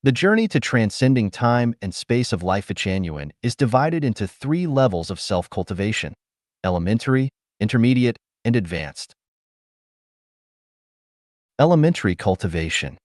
The journey to transcending time and space of life Genuine is divided into 3 levels of self-cultivation: elementary, intermediate, and advanced. Elementary cultivation.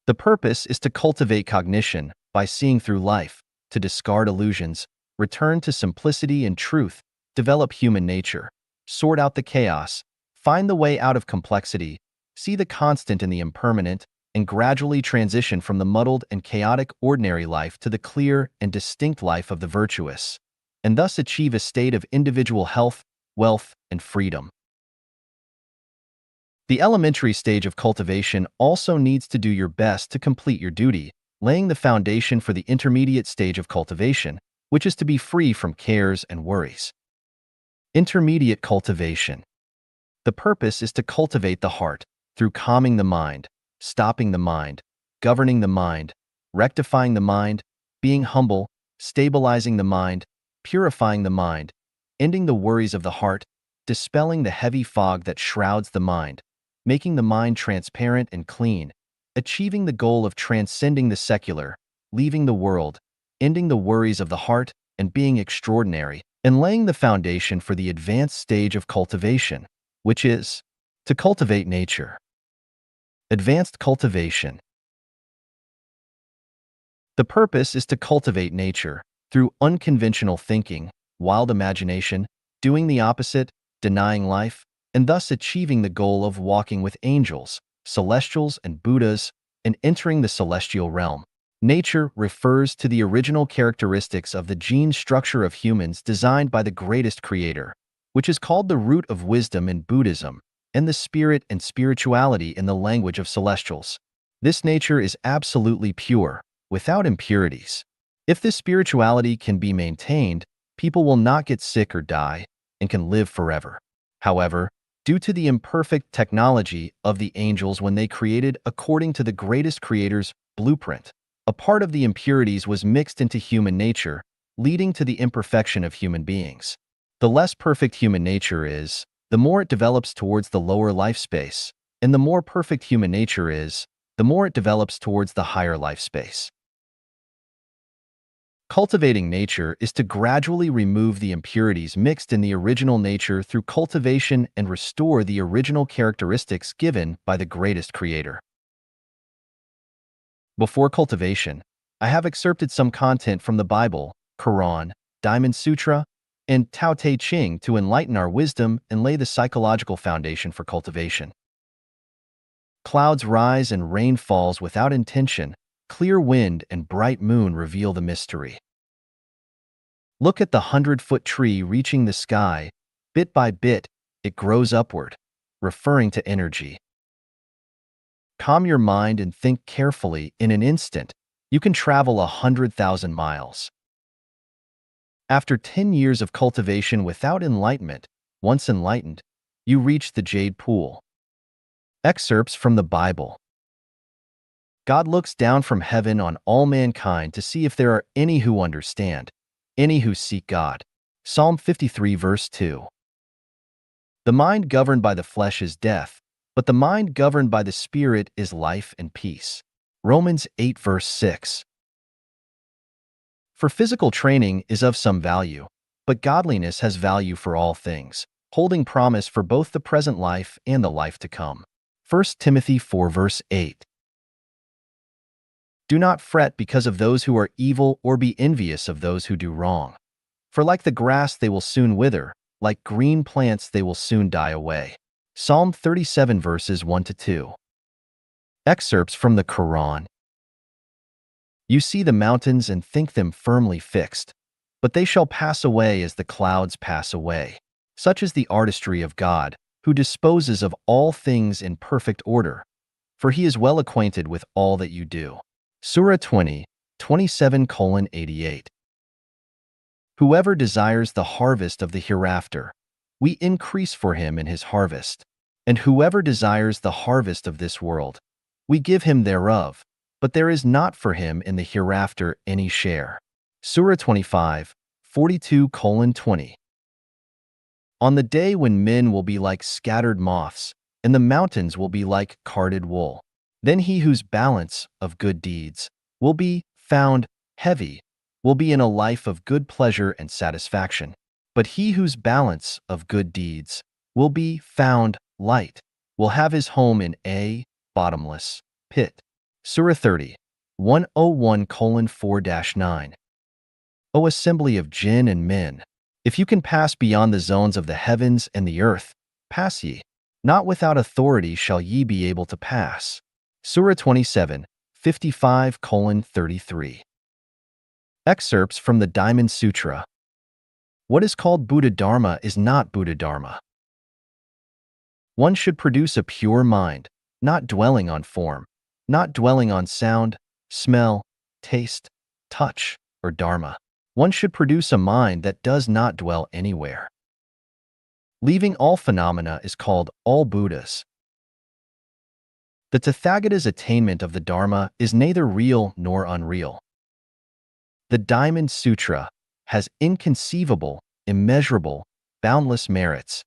The purpose is to cultivate cognition by seeing through life, to discard illusions, return to simplicity and truth, develop human nature, sort out the chaos, find the way out of complexity, see the constant in the impermanent, and gradually transition from the muddled and chaotic ordinary life to the clear and distinct life of the virtuous, and thus achieve a state of individual health, wealth, and freedom. The elementary stage of cultivation also needs to do your best to complete your duty, laying the foundation for the intermediate stage of cultivation, which is to be free from cares and worries. Intermediate cultivation. The purpose is to cultivate the heart through calming the mind, stopping the mind, governing the mind, rectifying the mind, being humble, stabilizing the mind, purifying the mind, ending the worries of the heart, dispelling the heavy fog that shrouds the mind, making the mind transparent and clean, achieving the goal of transcending the secular, leaving the world, ending the worries of the heart, and being extraordinary, and laying the foundation for the advanced stage of cultivation, which is to cultivate nature. Advanced cultivation. The purpose is to cultivate nature through unconventional thinking, wild imagination, doing the opposite, denying life, and thus achieving the goal of walking with angels, celestials, and Buddhas, and entering the celestial realm. Nature refers to the original characteristics of the gene structure of humans designed by the greatest creator, which is called the root of wisdom in Buddhism, and the spirit and spirituality in the language of celestials. This nature is absolutely pure, without impurities. If this spirituality can be maintained, people will not get sick or die, and can live forever. However, due to the imperfect technology of the angels when they created according to the greatest creator's blueprint, a part of the impurities was mixed into human nature, leading to the imperfection of human beings. The less perfect human nature is, the more it develops towards the lower life space, and the more perfect human nature is, the more it develops towards the higher life space. Cultivating nature is to gradually remove the impurities mixed in the original nature through cultivation and restore the original characteristics given by the greatest creator. Before cultivation, I have excerpted some content from the Bible, Quran, Diamond Sutra, and Tao Te Ching to enlighten our wisdom and lay the psychological foundation for cultivation. Clouds rise and rain falls without intention. Clear wind and bright moon reveal the mystery. Look at the 100-foot tree reaching the sky. Bit by bit, it grows upward, referring to energy. Calm your mind and think carefully. In an instant, you can travel 100,000 miles. After 10 years of cultivation without enlightenment, once enlightened, you reach the jade pool. Excerpts from the Bible. God looks down from heaven on all mankind to see if there are any who understand, any who seek God. Psalm 53 verse 2. The mind governed by the flesh is death, but the mind governed by the Spirit is life and peace. Romans 8 verse 6. For physical training is of some value, but godliness has value for all things, holding promise for both the present life and the life to come. 1 Timothy 4 verse 8. Do not fret because of those who are evil or be envious of those who do wrong. For like the grass they will soon wither, like green plants they will soon die away. Psalm 37 verses 1 to 2. Excerpts from the Quran. You see the mountains and think them firmly fixed, but they shall pass away as the clouds pass away. Such is the artistry of God, who disposes of all things in perfect order, for he is well acquainted with all that you do. Surah 20, 27:88. Whoever desires the harvest of the hereafter, we increase for him in his harvest. And whoever desires the harvest of this world, we give him thereof, but there is not for him in the hereafter any share. Surah 25, 42:20. On the day when men will be like scattered moths, and the mountains will be like carded wool, then he whose balance of good deeds will be found heavy will be in a life of good pleasure and satisfaction. But he whose balance of good deeds will be found light will have his home in a bottomless pit. Surah 30, 101:4-9. O assembly of jinn and men, if you can pass beyond the zones of the heavens and the earth, pass ye. Not without authority shall ye be able to pass. Surah 27, 55:33. Excerpts from the Diamond Sutra. What is called Buddha Dharma is not Buddha Dharma. One should produce a pure mind, not dwelling on form, not dwelling on sound, smell, taste, touch, or dharma. One should produce a mind that does not dwell anywhere. Leaving all phenomena is called all Buddhas. The Tathagata's attainment of the Dharma is neither real nor unreal. The Diamond Sutra has inconceivable, immeasurable, boundless merits.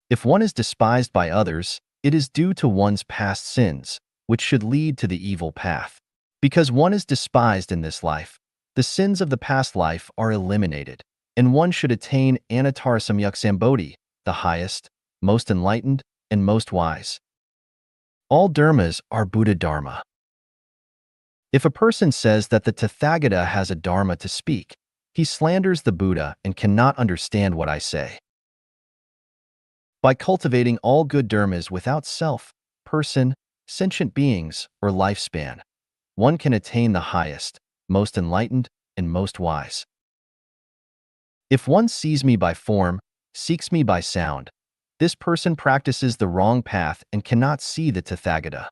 If one is despised by others, it is due to one's past sins, which should lead to the evil path. Because one is despised in this life, the sins of the past life are eliminated, and one should attain Anattara-samyuk-sambodhi, the highest, most enlightened, and most wise. All dharmas are Buddha Dharma. If a person says that the Tathagata has a dharma to speak, He slanders the Buddha and cannot understand what I say. By cultivating all good dharmas without self, person, sentient beings, or lifespan, one can attain the highest, most enlightened, and most wise. If one sees me by form, seeks me by sound, this person practices the wrong path and cannot see the Tathagata.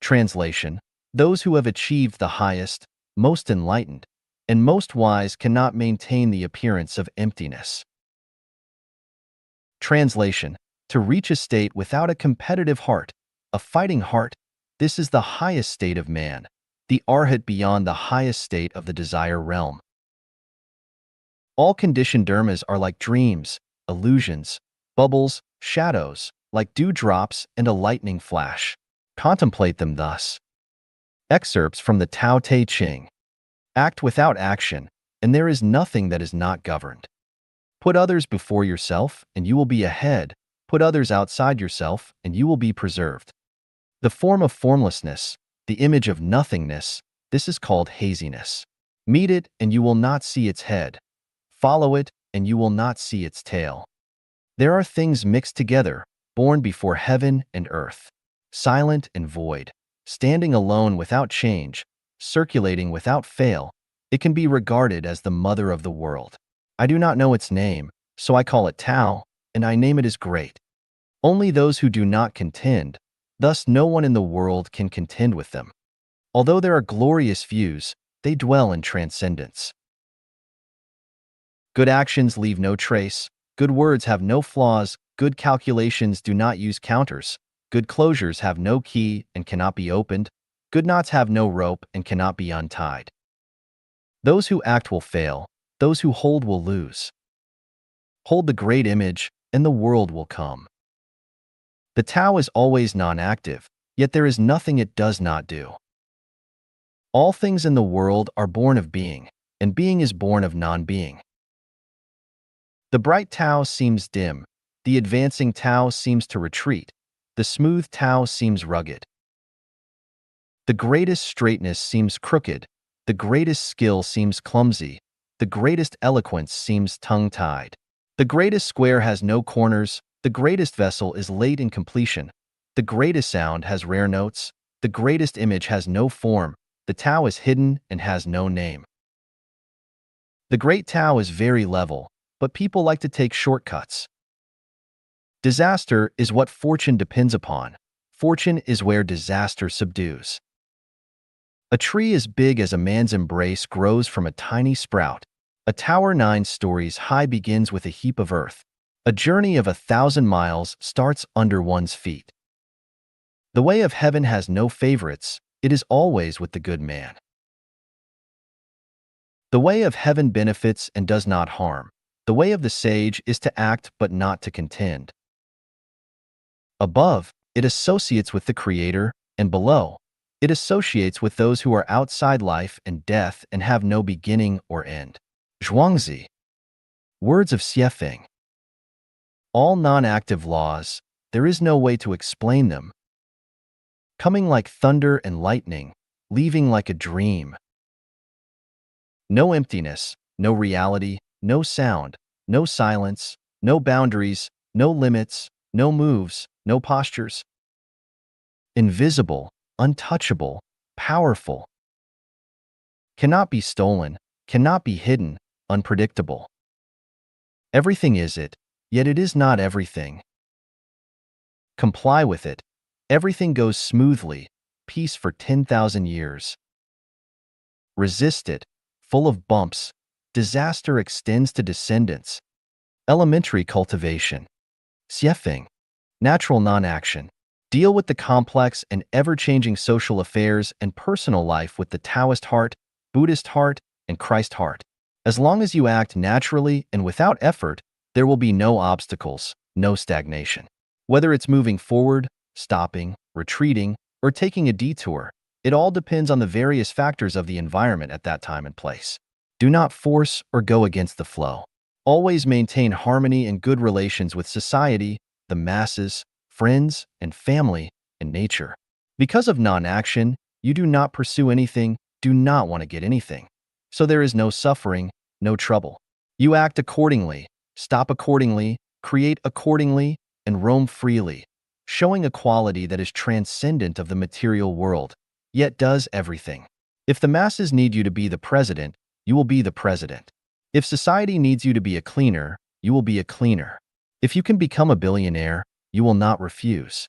Translation: those who have achieved the highest, most enlightened, and most wise cannot maintain the appearance of emptiness. Translation: to reach a state without a competitive heart, a fighting heart, this is the highest state of man, the arhat beyond the highest state of the desire realm. All conditioned dharmas are like dreams, illusions, bubbles, shadows, like dewdrops and a lightning flash. Contemplate them thus. Excerpts from the Tao Te Ching. Act without action, and there is nothing that is not governed. Put others before yourself, and you will be ahead. Put others outside yourself, and you will be preserved. The form of formlessness, the image of nothingness, this is called haziness. Meet it, and you will not see its head. Follow it, and you will not see its tail. There are things mixed together, born before heaven and earth, silent and void, standing alone without change, circulating without fail. It can be regarded as the mother of the world. I do not know its name, so I call it Tao, and I name it as great. Only those who do not contend, thus no one in the world can contend with them. Although there are glorious views, they dwell in transcendence. Good actions leave no trace, good words have no flaws, good calculations do not use counters, good closures have no key and cannot be opened, good knots have no rope and cannot be untied. Those who act will fail, those who hold will lose. Hold the great image, and the world will come. The Tao is always non-active, yet there is nothing it does not do. All things in the world are born of being, and being is born of non-being. The bright Tao seems dim, the advancing Tao seems to retreat, the smooth Tao seems rugged. The greatest straightness seems crooked, the greatest skill seems clumsy, the greatest eloquence seems tongue-tied. The greatest square has no corners, the greatest vessel is late in completion, the greatest sound has rare notes, the greatest image has no form, the Tao is hidden and has no name. The great Tao is very level, but people like to take shortcuts. Disaster is what fortune depends upon. Fortune is where disaster subdues. A tree as big as a man's embrace grows from a tiny sprout. A tower 9 stories high begins with a heap of earth. A journey of 1,000 miles starts under one's feet. The way of heaven has no favorites, it is always with the good man. The way of heaven benefits and does not harm. The way of the sage is to act but not to contend. Above, it associates with the Creator, and below, it associates with those who are outside life and death and have no beginning or end. Zhuangzi. Words of Xiefeng. All non-active laws, there is no way to explain them. Coming like thunder and lightning, leaving like a dream. No emptiness, no reality, no sound, no silence, no boundaries, no limits, no moves, no postures. Invisible, untouchable, powerful. Cannot be stolen, cannot be hidden, unpredictable. Everything is it, yet it is not everything. Comply with it. Everything goes smoothly, peace for 10,000 years. Resist it, full of bumps, disaster extends to descendants. Elementary cultivation. Xiefeng. Natural non-action. Deal with the complex and ever-changing social affairs and personal life with the Taoist heart, Buddhist heart, and Christ heart. As long as you act naturally and without effort, there will be no obstacles, no stagnation. Whether it's moving forward, stopping, retreating, or taking a detour, it all depends on the various factors of the environment at that time and place. Do not force or go against the flow. Always maintain harmony and good relations with society, the masses, friends, and family, and nature. Because of non-action, you do not pursue anything, do not want to get anything. So there is no suffering, no trouble. You act accordingly, stop accordingly, create accordingly, and roam freely, showing a quality that is transcendent of the material world, yet does everything. If the masses need you to be the president, you will be the president. If society needs you to be a cleaner, you will be a cleaner. If you can become a billionaire, you will not refuse.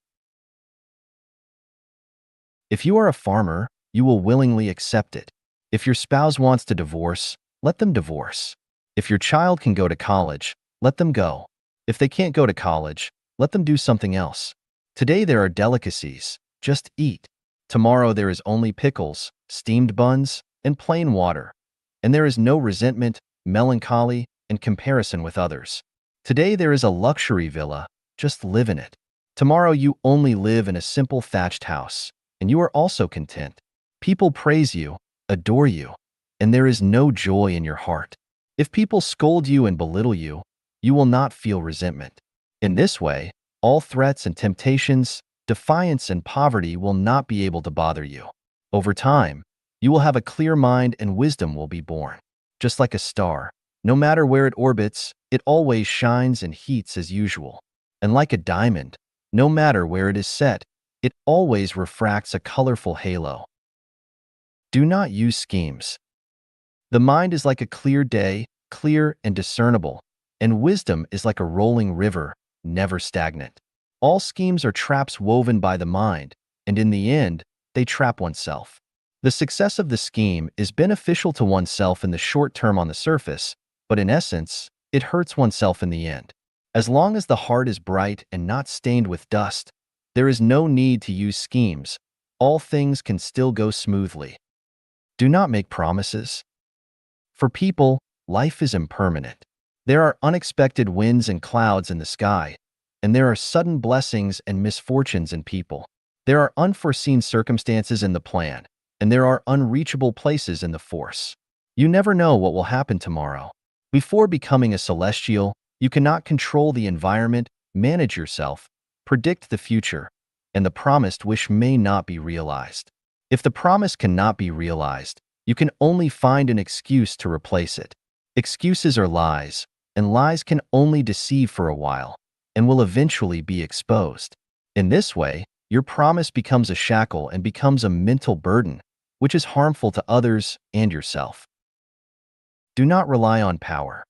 If you are a farmer, you will willingly accept it. If your spouse wants to divorce, let them divorce. If your child can go to college, let them go. If they can't go to college, let them do something else. Today there are delicacies, just eat. Tomorrow there is only pickles, steamed buns, and plain water. And there is no resentment, melancholy, and comparison with others. Today there is a luxury villa, just live in it. Tomorrow you only live in a simple thatched house, and you are also content. People praise you, adore you, and there is no joy in your heart. If people scold you and belittle you, you will not feel resentment. In this way, all threats and temptations, defiance and poverty will not be able to bother you. Over time, you will have a clear mind and wisdom will be born. Just like a star, no matter where it orbits, it always shines and heats as usual. And like a diamond, no matter where it is set, it always refracts a colorful halo. Do not use schemes. The mind is like a clear day, clear and discernible, and wisdom is like a rolling river, never stagnant. All schemes are traps woven by the mind, and in the end, they trap oneself. The success of the scheme is beneficial to oneself in the short term on the surface, but in essence, it hurts oneself in the end. As long as the heart is bright and not stained with dust, there is no need to use schemes. All things can still go smoothly. Do not make promises. For people, life is impermanent. There are unexpected winds and clouds in the sky, and there are sudden blessings and misfortunes in people. There are unforeseen circumstances in the plan, and there are unreachable places in the force. You never know what will happen tomorrow. Before becoming a celestial, you cannot control the environment, manage yourself, predict the future, and the promised wish may not be realized. If the promise cannot be realized, you can only find an excuse to replace it. Excuses are lies, and lies can only deceive for a while, and will eventually be exposed. In this way, your promise becomes a shackle and becomes a mental burden, which is harmful to others and yourself. Do not rely on power.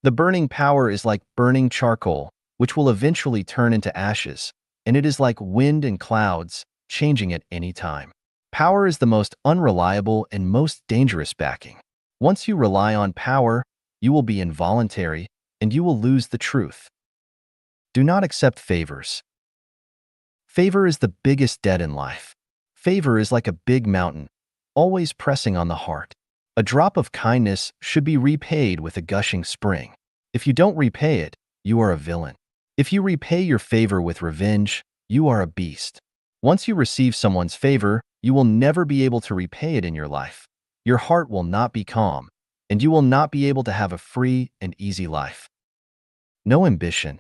The burning power is like burning charcoal, which will eventually turn into ashes, and it is like wind and clouds, changing at any time. Power is the most unreliable and most dangerous backing. Once you rely on power, you will be involuntary, and you will lose the truth. Do not accept favors. Favor is the biggest debt in life. Favor is like a big mountain, always pressing on the heart. A drop of kindness should be repaid with a gushing spring. If you don't repay it, you are a villain. If you repay your favor with revenge, you are a beast. Once you receive someone's favor, you will never be able to repay it in your life. Your heart will not be calm, and you will not be able to have a free and easy life. No ambition.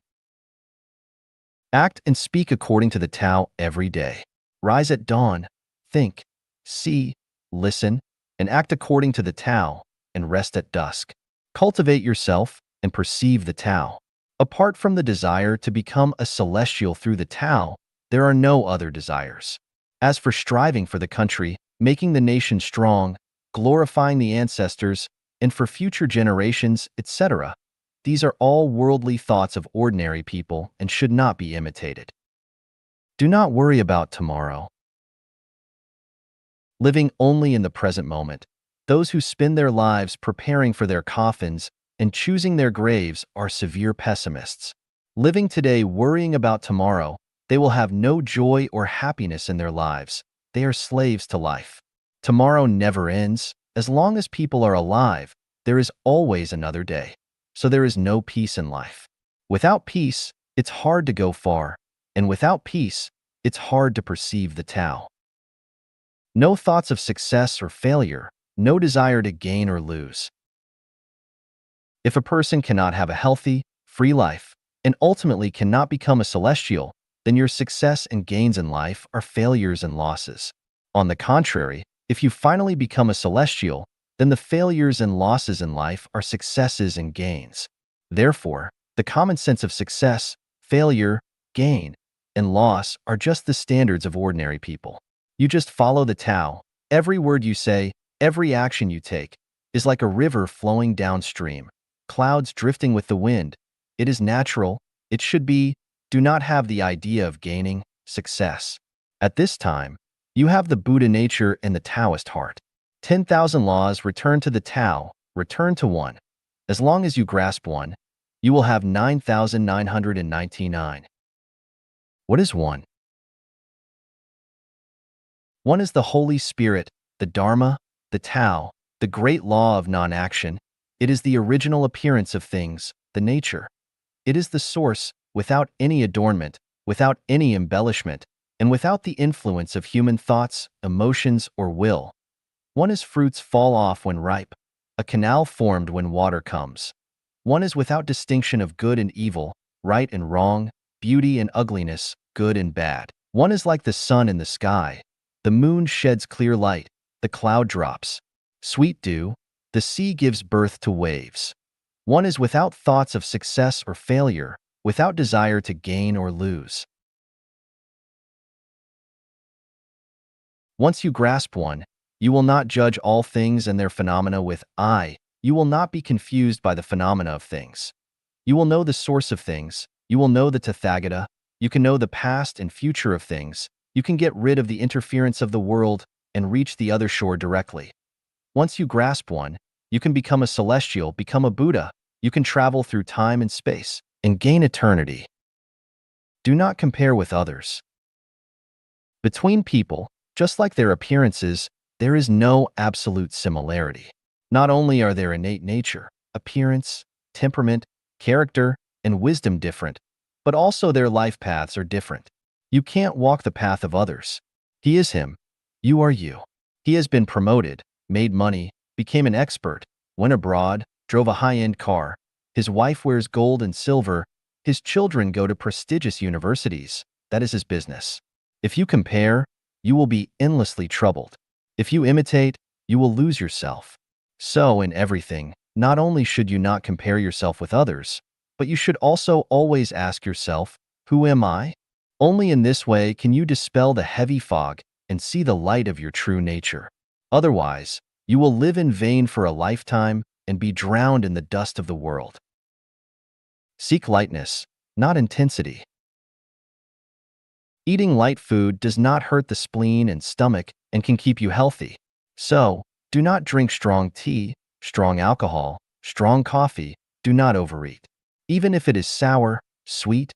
Act and speak according to the Tao every day. Rise at dawn, think, see, listen, and act according to the Tao, and rest at dusk. Cultivate yourself and perceive the Tao. Apart from the desire to become a celestial through the Tao, there are no other desires. As for striving for the country, making the nation strong, glorifying the ancestors, and for future generations, etc., these are all worldly thoughts of ordinary people and should not be imitated. Do not worry about tomorrow. Living only in the present moment, those who spend their lives preparing for their coffins and choosing their graves are severe pessimists. Living today worrying about tomorrow, they will have no joy or happiness in their lives. They are slaves to life. Tomorrow never ends. As long as people are alive, there is always another day. So there is no peace in life. Without peace, it's hard to go far, and without peace, it's hard to perceive the Tao. No thoughts of success or failure, no desire to gain or lose. If a person cannot have a healthy, free life, and ultimately cannot become a celestial, then your success and gains in life are failures and losses. On the contrary, If you finally become a celestial, then the failures and losses in life are successes and gains. Therefore, the common sense of success, failure, gain, and loss are just the standards of ordinary people. You just follow the Tao. Every word you say, every action you take, is like a river flowing downstream, clouds drifting with the wind. It is natural, it should be. Do not have the idea of gaining success. At this time, you have the Buddha nature and the Taoist heart. 10,000 laws return to the Tao, return to one. As long as you grasp one, you will have 9,999. What is one? One is the Holy Spirit, the Dharma, the Tao, the great law of non-action. It is the original appearance of things, the nature. It is the source, without any adornment, without any embellishment, and without the influence of human thoughts, emotions, or will. One is fruits fall off when ripe, a canal formed when water comes. One is without distinction of good and evil, right and wrong, beauty and ugliness, good and bad. One is like the sun in the sky. The moon sheds clear light, the cloud drops. Sweet dew, the sea gives birth to waves. One is without thoughts of success or failure, without desire to gain or lose. Once you grasp one, you will not judge all things and their phenomena with I. You will not be confused by the phenomena of things. You will know the source of things. You will know the Tathagata. You can know the past and future of things. You can get rid of the interference of the world and reach the other shore directly. Once you grasp one, you can become a celestial, become a Buddha. You can travel through time and space and gain eternity. Do not compare with others. Between people, just like their appearances, there is no absolute similarity. Not only are their innate nature, appearance, temperament, character, and wisdom different, but also their life paths are different. You can't walk the path of others. He is him. You are you. He has been promoted, made money, became an expert, went abroad, drove a high-end car. His wife wears gold and silver. His children go to prestigious universities. That is his business. If you compare, you will be endlessly troubled. If you imitate, you will lose yourself. So, in everything, not only should you not compare yourself with others, but you should also always ask yourself, who am I? Only in this way can you dispel the heavy fog and see the light of your true nature. Otherwise, you will live in vain for a lifetime and be drowned in the dust of the world. Seek lightness, not intensity. Eating light food does not hurt the spleen and stomach and can keep you healthy. So, do not drink strong tea, strong alcohol, strong coffee. Do not overeat. Even if it is sour, sweet,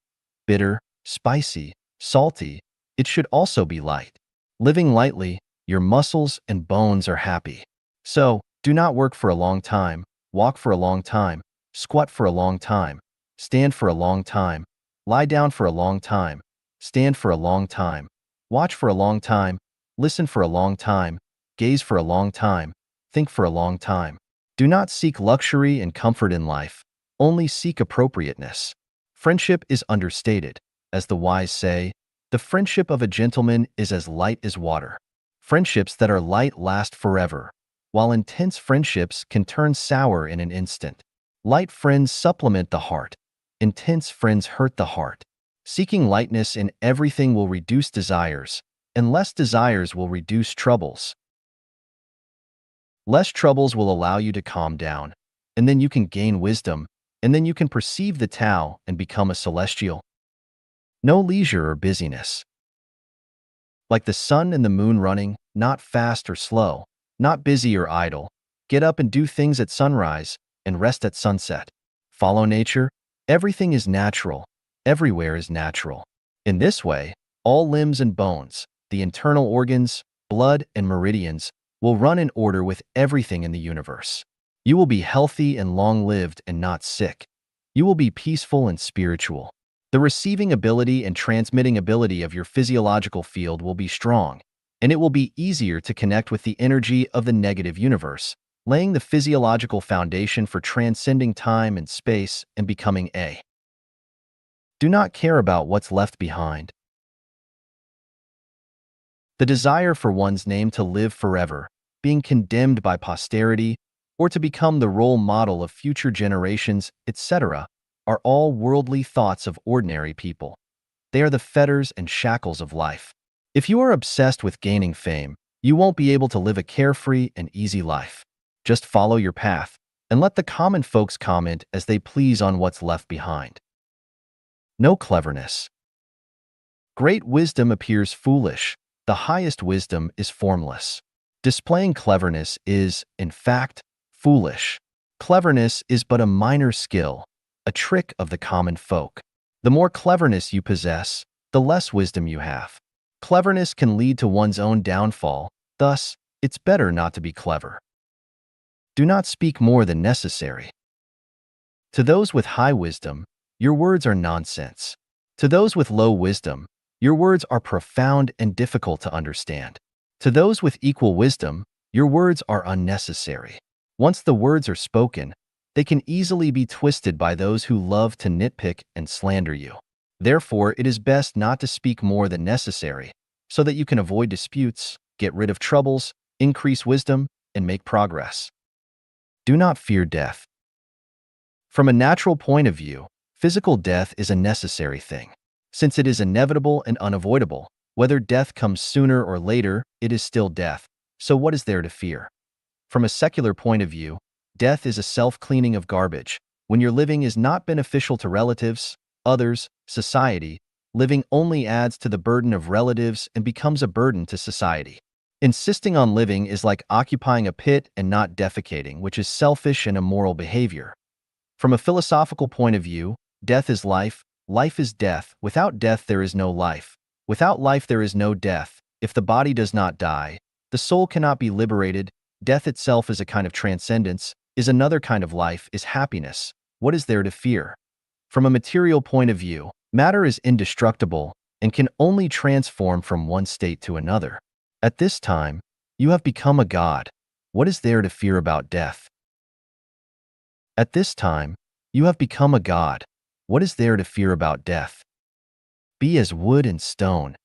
bitter, spicy, salty, it should also be light. Living lightly, your muscles and bones are happy. So, do not work for a long time, walk for a long time, squat for a long time, stand for a long time, lie down for a long time, stand for a long time, watch for a long time, listen for a long time, gaze for a long time, think for a long time. Do not seek luxury and comfort in life, only seek appropriateness. Friendship is understated. As the wise say, the friendship of a gentleman is as light as water. Friendships that are light last forever, while intense friendships can turn sour in an instant. Light friends supplement the heart. Intense friends hurt the heart. Seeking lightness in everything will reduce desires, and less desires will reduce troubles. Less troubles will allow you to calm down, and then you can gain wisdom, and then you can perceive the Tao and become a celestial. No leisure or busyness. Like the sun and the moon running, not fast or slow, not busy or idle. Get up and do things at sunrise and rest at sunset. Follow nature. Everything is natural. Everywhere is natural. In this way, all limbs and bones, the internal organs, blood, and meridians will run in order with everything in the universe. You will be healthy and long-lived and not sick. You will be peaceful and spiritual. The receiving ability and transmitting ability of your physiological field will be strong, and it will be easier to connect with the energy of the negative universe, laying the physiological foundation for transcending time and space and becoming a. Do not care about what's left behind. The desire for one's name to live forever, being condemned by posterity, or to become the role model of future generations, etc., are all worldly thoughts of ordinary people. They are the fetters and shackles of life. If you are obsessed with gaining fame, you won't be able to live a carefree and easy life. Just follow your path, and let the common folks comment as they please on what's left behind. No cleverness. Great wisdom appears foolish. The highest wisdom is formless. Displaying cleverness is, in fact, foolish. Cleverness is but a minor skill, a trick of the common folk. The more cleverness you possess, the less wisdom you have. Cleverness can lead to one's own downfall, thus, it's better not to be clever. Do not speak more than necessary. To those with high wisdom, your words are nonsense. To those with low wisdom, your words are profound and difficult to understand. To those with equal wisdom, your words are unnecessary. Once the words are spoken, they can easily be twisted by those who love to nitpick and slander you. Therefore, it is best not to speak more than necessary, so that you can avoid disputes, get rid of troubles, increase wisdom, and make progress. Do not fear death. From a natural point of view, physical death is a necessary thing. Since it is inevitable and unavoidable, whether death comes sooner or later, it is still death. So what is there to fear? From a secular point of view, death is a self-cleaning of garbage. When your living is not beneficial to relatives, others, society, living only adds to the burden of relatives and becomes a burden to society. Insisting on living is like occupying a pit and not defecating, which is selfish and immoral behavior. From a philosophical point of view, death is life, life is death. Without death there is no life. Without life there is no death. If the body does not die, the soul cannot be liberated. Death itself is a kind of transcendence, is another kind of life, is happiness. What is there to fear? From a material point of view, matter is indestructible and can only transform from one state to another. At this time, you have become a god. What is there to fear about death? At this time, you have become a god. What is there to fear about death? Be as wood and stone.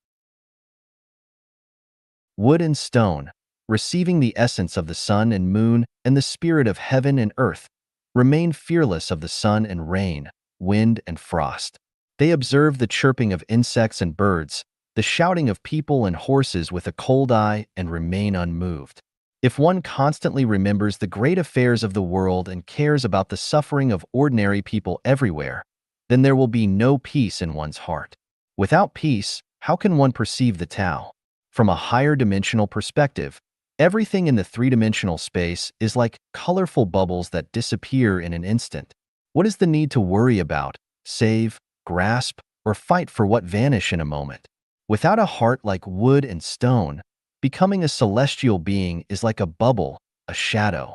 Wood and stone, receiving the essence of the sun and moon and the spirit of heaven and earth, remain fearless of the sun and rain, wind and frost. They observe the chirping of insects and birds, the shouting of people and horses with a cold eye, and remain unmoved. If one constantly remembers the great affairs of the world and cares about the suffering of ordinary people everywhere, then there will be no peace in one's heart. Without peace, how can one perceive the Tao? From a higher dimensional perspective, everything in the three-dimensional space is like colorful bubbles that disappear in an instant. What is the need to worry about, save, grasp, or fight for what vanish in a moment? Without a heart like wood and stone, becoming a celestial being is like a bubble, a shadow.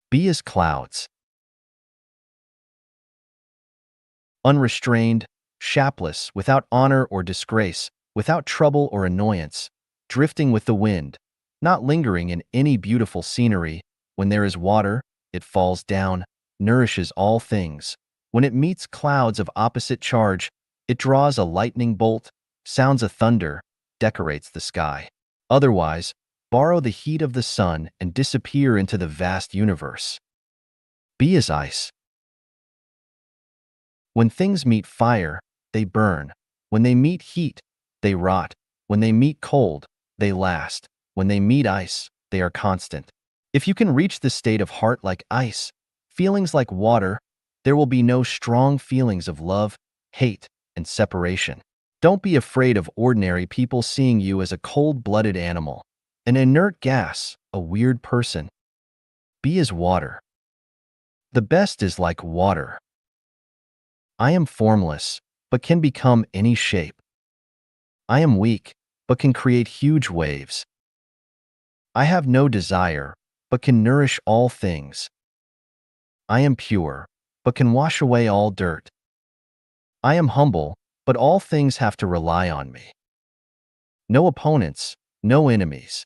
Be as clouds. Unrestrained, shapless, without honor or disgrace, without trouble or annoyance, drifting with the wind, not lingering in any beautiful scenery. When there is water, it falls down, nourishes all things. When it meets clouds of opposite charge, it draws a lightning bolt, sounds a thunder, decorates the sky. Otherwise, borrow the heat of the sun and disappear into the vast universe. Be as ice. When things meet fire, they burn. When they meet heat, they rot. When they meet cold, they last. When they meet ice, they are constant. If you can reach this state of heart like ice, feelings like water, there will be no strong feelings of love, hate, and separation. Don't be afraid of ordinary people seeing you as a cold-blooded animal, an inert gas, a weird person. Be as water. The best is like water. I am formless, but can become any shape. I am weak, but can create huge waves. I have no desire, but can nourish all things. I am pure, but can wash away all dirt. I am humble, but all things have to rely on me. No opponents, no enemies.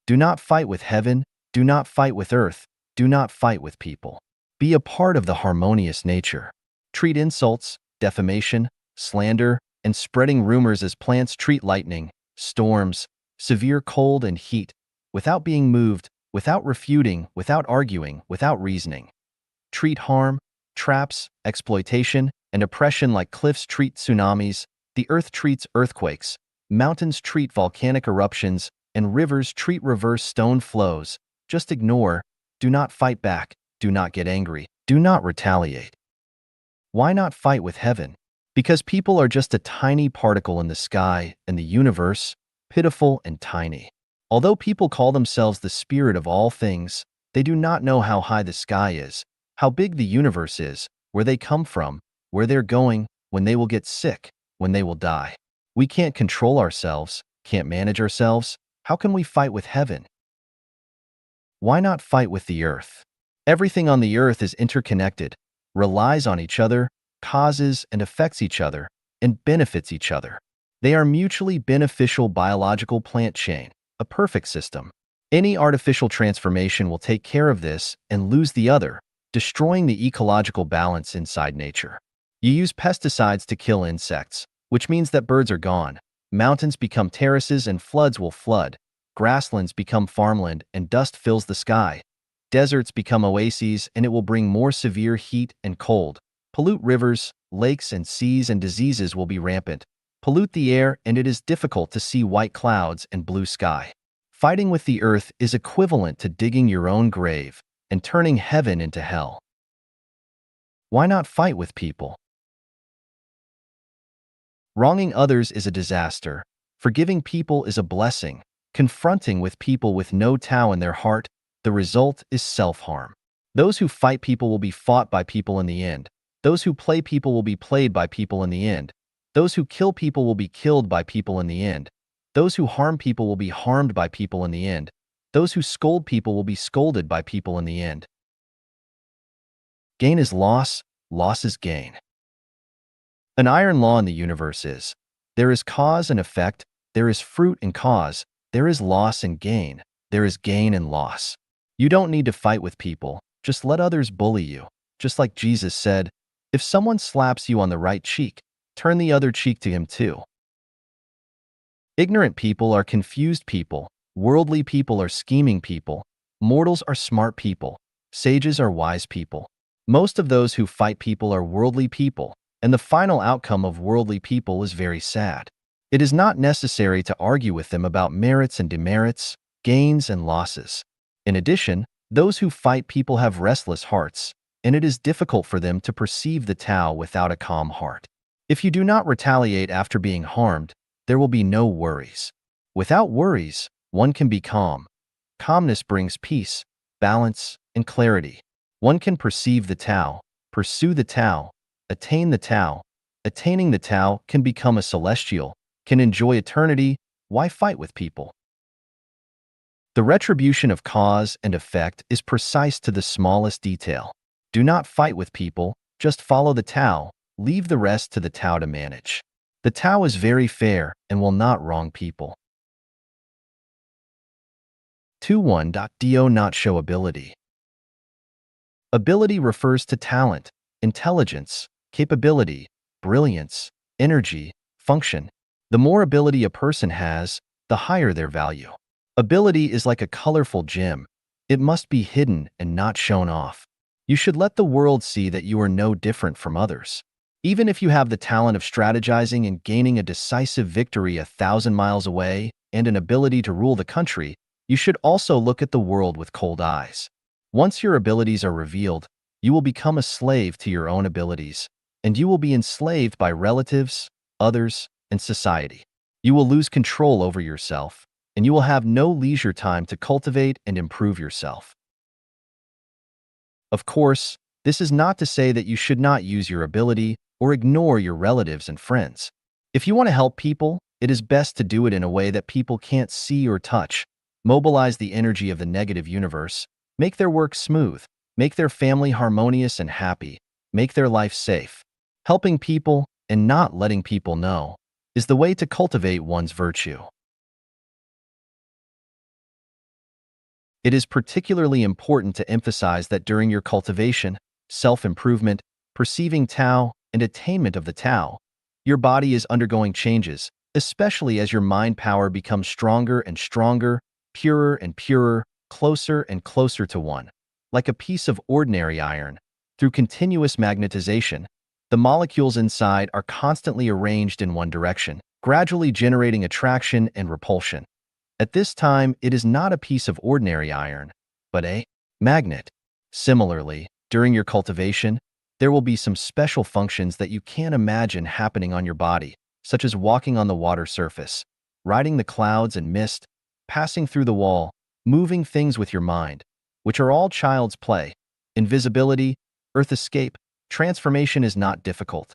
Do not fight with heaven, do not fight with earth, do not fight with people. Be a part of the harmonious nature. Treat insults, defamation, slander, and spreading rumors as plants treat lightning, storms, severe cold and heat, without being moved, without refuting, without arguing, without reasoning. Treat harm, traps, exploitation, and oppression like cliffs treat tsunamis, the earth treats earthquakes, mountains treat volcanic eruptions, and rivers treat reverse stone flows. Just ignore, do not fight back, do not get angry, do not retaliate. Why not fight with heaven? Because people are just a tiny particle in the sky and the universe, pitiful and tiny. Although people call themselves the spirit of all things, they do not know how high the sky is, how big the universe is, where they come from, where they're going, when they will get sick, when they will die. We can't control ourselves, can't manage ourselves. How can we fight with heaven? Why not fight with the earth? Everything on the earth is interconnected, relies on each other, causes and affects each other, and benefits each other. They are mutually beneficial biological plant chain, a perfect system. Any artificial transformation will take care of this and lose the other, destroying the ecological balance inside nature. You use pesticides to kill insects, which means that birds are gone. Mountains become terraces and floods will flood. Grasslands become farmland and dust fills the sky. Deserts become oases and it will bring more severe heat and cold. Pollute rivers, lakes, and seas and diseases will be rampant. Pollute the air and it is difficult to see white clouds and blue sky. Fighting with the earth is equivalent to digging your own grave and turning heaven into hell. Why not fight with people? Wronging others is a disaster. Forgiving people is a blessing. Confronting with people with no Tao in their heart, the result is self-harm. Those who fight people will be fought by people in the end. Those who play people will be played by people in the end. Those who kill people will be killed by people in the end. Those who harm people will be harmed by people in the end. Those who scold people will be scolded by people in the end. Gain is loss, loss is gain. An iron law in the universe is, there is cause and effect, there is fruit and cause, there is loss and gain, there is gain and loss. You don't need to fight with people, just let others bully you. Just like Jesus said, if someone slaps you on the right cheek, turn the other cheek to him too. Ignorant people are confused people, worldly people are scheming people, mortals are smart people, sages are wise people. Most of those who fight people are worldly people, and the final outcome of worldly people is very sad. It is not necessary to argue with them about merits and demerits, gains and losses. In addition, those who fight people have restless hearts, and it is difficult for them to perceive the Tao without a calm heart. If you do not retaliate after being harmed, there will be no worries. Without worries, one can be calm. Calmness brings peace, balance, and clarity. One can perceive the Tao, pursue the Tao, attain the Tao. Attaining the Tao can become a celestial, can enjoy eternity. Why fight with people? The retribution of cause and effect is precise to the smallest detail. Do not fight with people, just follow the Tao, leave the rest to the Tao to manage. The Tao is very fair and will not wrong people. 2.1.Do not show ability. Ability refers to talent, intelligence, capability, brilliance, energy, function. The more ability a person has, the higher their value. Ability is like a colorful gem. It must be hidden and not shown off. You should let the world see that you are no different from others. Even if you have the talent of strategizing and gaining a decisive victory 1,000 miles away and an ability to rule the country, you should also look at the world with cold eyes. Once your abilities are revealed, you will become a slave to your own abilities, and you will be enslaved by relatives, others, and society. You will lose control over yourself, and you will have no leisure time to cultivate and improve yourself. Of course, this is not to say that you should not use your ability or ignore your relatives and friends. If you want to help people, it is best to do it in a way that people can't see or touch. Mobilize the energy of the negative universe, make their work smooth, make their family harmonious and happy, make their life safe. Helping people and not letting people know is the way to cultivate one's virtue. It is particularly important to emphasize that during your cultivation, self-improvement, perceiving Tao, and attainment of the Tao, your body is undergoing changes, especially as your mind power becomes stronger and stronger, purer and purer, closer and closer to one. Like a piece of ordinary iron, through continuous magnetization, the molecules inside are constantly arranged in one direction, gradually generating attraction and repulsion. At this time, it is not a piece of ordinary iron, but a magnet. Similarly, during your cultivation, there will be some special functions that you can't imagine happening on your body, such as walking on the water surface, riding the clouds and mist, passing through the wall, moving things with your mind, which are all child's play. Invisibility, earth escape, transformation is not difficult.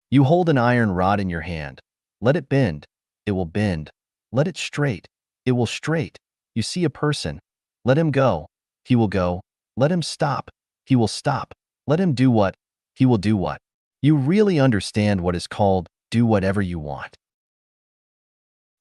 You hold an iron rod in your hand. Let it bend. It will bend. Let it straight. It will straight. You see a person. Let him go. He will go. Let him stop. He will stop. Let him do what? He will do what? You really understand what is called do whatever you want.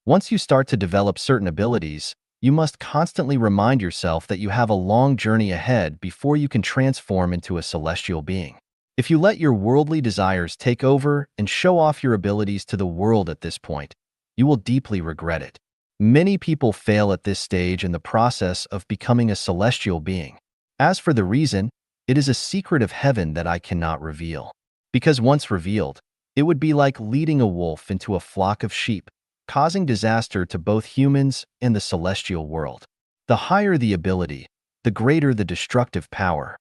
Once you start to develop certain abilities, you must constantly remind yourself that you have a long journey ahead before you can transform into a celestial being. If you let your worldly desires take over and show off your abilities to the world at this point, you will deeply regret it. Many people fail at this stage in the process of becoming a celestial being. As for the reason, it is a secret of heaven that I cannot reveal. Because once revealed, it would be like leading a wolf into a flock of sheep, causing disaster to both humans and the celestial world. The higher the ability, the greater the destructive power.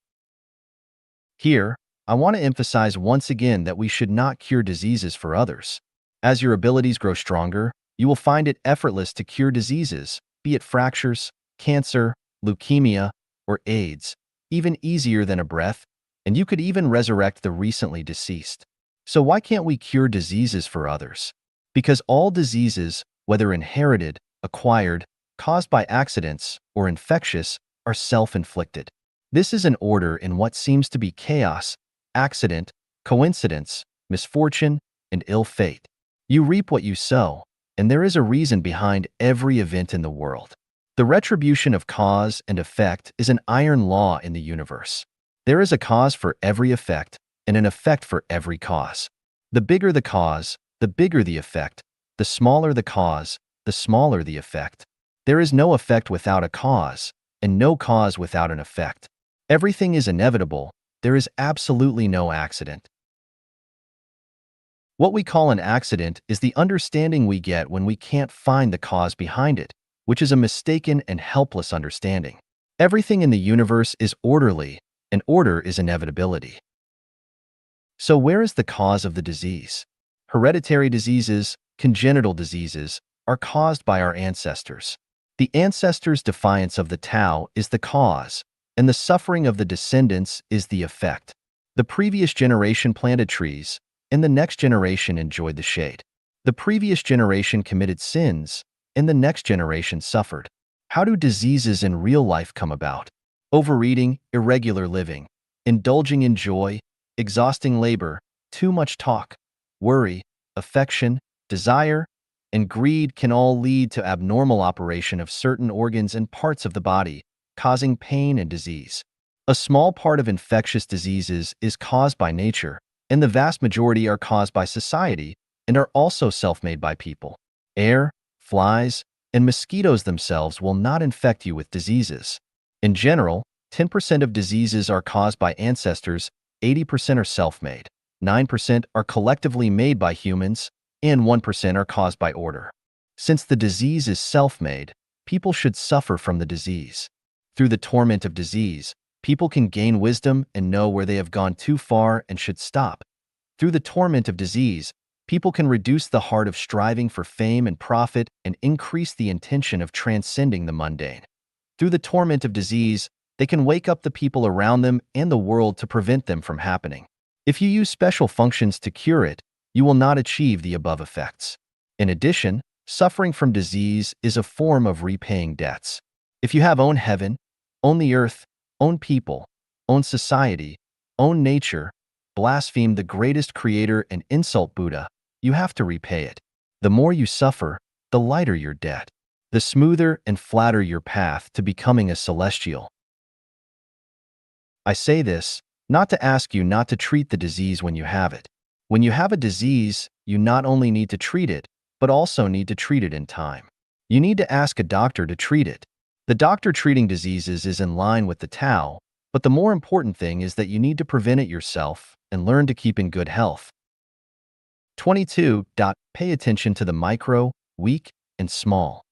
Here, I want to emphasize once again that we should not cure diseases for others. As your abilities grow stronger, you will find it effortless to cure diseases, be it fractures, cancer, leukemia, or AIDS, even easier than a breath, and you could even resurrect the recently deceased. So why can't we cure diseases for others? Because all diseases, whether inherited, acquired, caused by accidents, or infectious, are self-inflicted. This is an order in what seems to be chaos, accident, coincidence, misfortune, and ill fate. You reap what you sow, and there is a reason behind every event in the world. The retribution of cause and effect is an iron law in the universe. There is a cause for every effect, and an effect for every cause. The bigger the cause, the bigger the effect. The smaller the cause, the smaller the effect. There is no effect without a cause, and no cause without an effect. Everything is inevitable. There is absolutely no accident. What we call an accident is the understanding we get when we can't find the cause behind it, which is a mistaken and helpless understanding. Everything in the universe is orderly, and order is inevitability. So where is the cause of the disease? Hereditary diseases, congenital diseases, are caused by our ancestors. The ancestors' defiance of the Tao is the cause, and the suffering of the descendants is the effect. The previous generation planted trees, and the next generation enjoyed the shade. The previous generation committed sins, and the next generation suffered. How do diseases in real life come about? Overeating, irregular living, indulging in joy, exhausting labor, too much talk, worry, affection, desire, and greed can all lead to abnormal operation of certain organs and parts of the body, causing pain and disease. A small part of infectious diseases is caused by nature, and the vast majority are caused by society and are also self-made by people. Air, flies, and mosquitoes themselves will not infect you with diseases. In general, 10% of diseases are caused by ancestors, 80% are self-made, 9% are collectively made by humans, and 1% are caused by order. Since the disease is self-made, people should suffer from the disease. Through the torment of disease, people can gain wisdom and know where they have gone too far and should stop. Through the torment of disease, people can reduce the heart of striving for fame and profit and increase the intention of transcending the mundane. Through the torment of disease, they can wake up the people around them and the world to prevent them from happening. If you use special functions to cure it, you will not achieve the above effects. In addition, suffering from disease is a form of repaying debts. If you have own heaven, own the earth, own people, own society, own nature, blaspheme the greatest creator and insult Buddha, you have to repay it. The more you suffer, the lighter your debt. The smoother and flatter your path to becoming a celestial. I say this, not to ask you not to treat the disease when you have it. When you have a disease, you not only need to treat it, but also need to treat it in time. You need to ask a doctor to treat it. The doctor treating diseases is in line with the Tao, but the more important thing is that you need to prevent it yourself and learn to keep in good health. 22. Pay attention to the micro, weak, and small.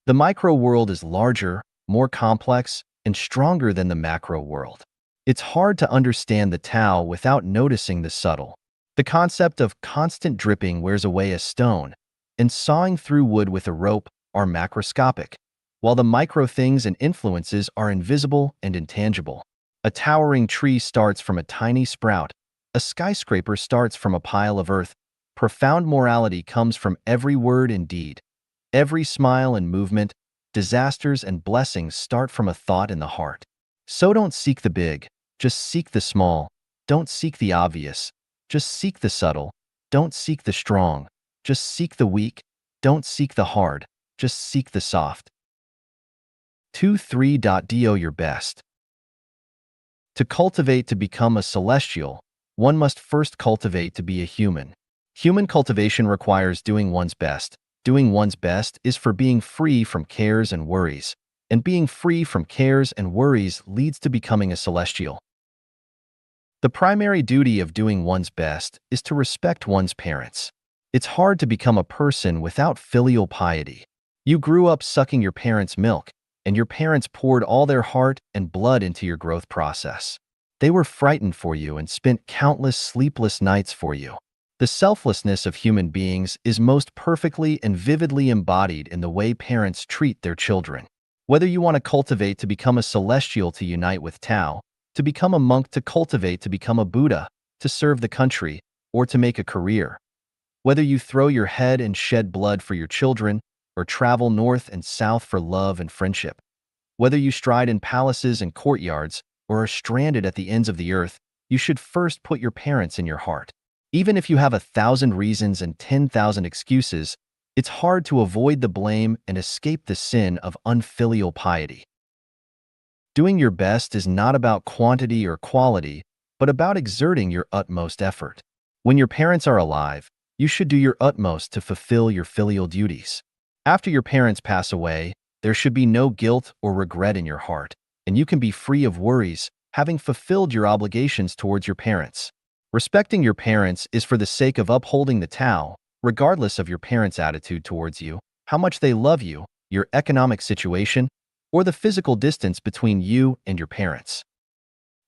The micro world is larger, more complex, and stronger than the macro world. It's hard to understand the Tao without noticing the subtle. The concept of constant dripping wears away a stone, and sawing through wood with a rope are macroscopic, while the micro things and influences are invisible and intangible. A towering tree starts from a tiny sprout. A skyscraper starts from a pile of earth. Profound morality comes from every word and deed. Every smile and movement, disasters and blessings start from a thought in the heart. So don't seek the big, just seek the small. Don't seek the obvious, just seek the subtle. Don't seek the strong, just seek the weak. Don't seek the hard, just seek the soft. 23. Do your best. To cultivate to become a celestial, one must first cultivate to be a human. Human cultivation requires doing one's best. Doing one's best is for being free from cares and worries, and being free from cares and worries leads to becoming a celestial. The primary duty of doing one's best is to respect one's parents. It's hard to become a person without filial piety. You grew up sucking your parents' milk, and your parents poured all their heart and blood into your growth process. They were frightened for you and spent countless sleepless nights for you. The selflessness of human beings is most perfectly and vividly embodied in the way parents treat their children. Whether you want to cultivate to become a celestial to unite with Tao, to become a monk to cultivate to become a Buddha, to serve the country, or to make a career. Whether you throw your head and shed blood for your children, or travel north and south for love and friendship. Whether you stride in palaces and courtyards, or are stranded at the ends of the earth, you should first put your parents in your heart. Even if you have 1,000 reasons and 10,000 excuses, it's hard to avoid the blame and escape the sin of unfilial piety. Doing your best is not about quantity or quality, but about exerting your utmost effort. When your parents are alive, you should do your utmost to fulfill your filial duties. After your parents pass away, there should be no guilt or regret in your heart, and you can be free of worries, having fulfilled your obligations towards your parents. Respecting your parents is for the sake of upholding the Tao, regardless of your parents' attitude towards you, how much they love you, your economic situation, or the physical distance between you and your parents.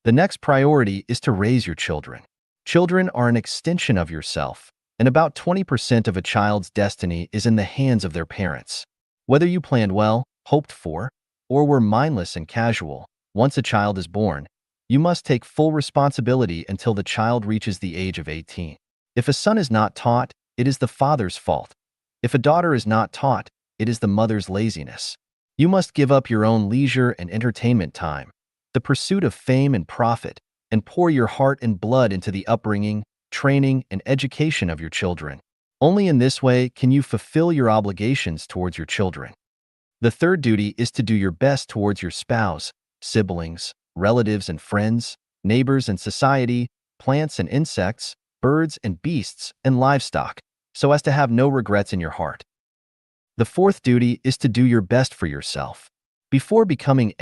The next priority is to raise your children. Children are an extension of yourself, and about 20% of a child's destiny is in the hands of their parents. Whether you planned well, hoped for, or were mindless and casual, once a child is born, you must take full responsibility until the child reaches the age of 18. If a son is not taught, it is the father's fault. If a daughter is not taught, it is the mother's laziness. You must give up your own leisure and entertainment time, the pursuit of fame and profit, and pour your heart and blood into the upbringing, training, and education of your children. Only in this way can you fulfill your obligations towards your children. The third duty is to do your best towards your spouse, siblings, relatives and friends, neighbors and society, plants and insects, birds and beasts, and livestock, so as to have no regrets in your heart. The fourth duty is to do your best for yourself. Before becoming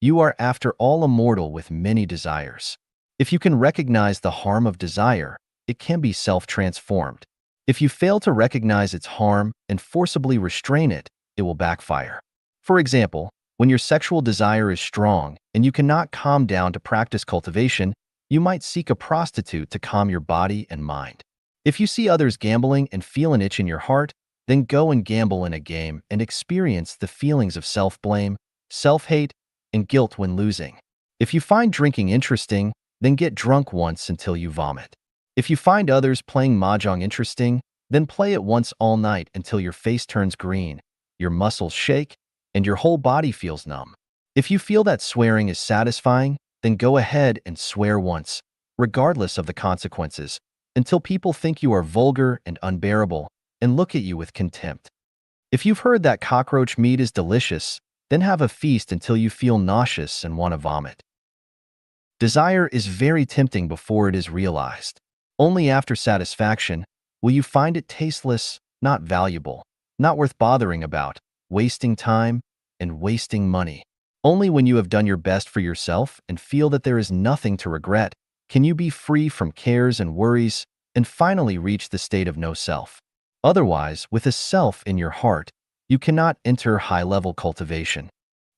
you are after all a mortal with many desires. If you can recognize the harm of desire, it can be self-transformed. If you fail to recognize its harm and forcibly restrain it, it will backfire. For example, when your sexual desire is strong and you cannot calm down to practice cultivation, you might seek a prostitute to calm your body and mind. If you see others gambling and feel an itch in your heart, then go and gamble in a game and experience the feelings of self-blame, self-hate, and guilt when losing. If you find drinking interesting, then get drunk once until you vomit. If you find others playing mahjong interesting, then play it once all night until your face turns green, your muscles shake, and your whole body feels numb. If you feel that swearing is satisfying, then go ahead and swear once, regardless of the consequences, until people think you are vulgar and unbearable and look at you with contempt. If you've heard that cockroach meat is delicious, then have a feast until you feel nauseous and want to vomit. Desire is very tempting before it is realized. Only after satisfaction, Will you find it tasteless, not valuable, not worth bothering about, wasting time and wasting money? Only when you have done your best for yourself and feel that there is nothing to regret can you be free from cares and worries and finally reach the state of no self. Otherwise, with a self in your heart, you cannot enter high-level cultivation.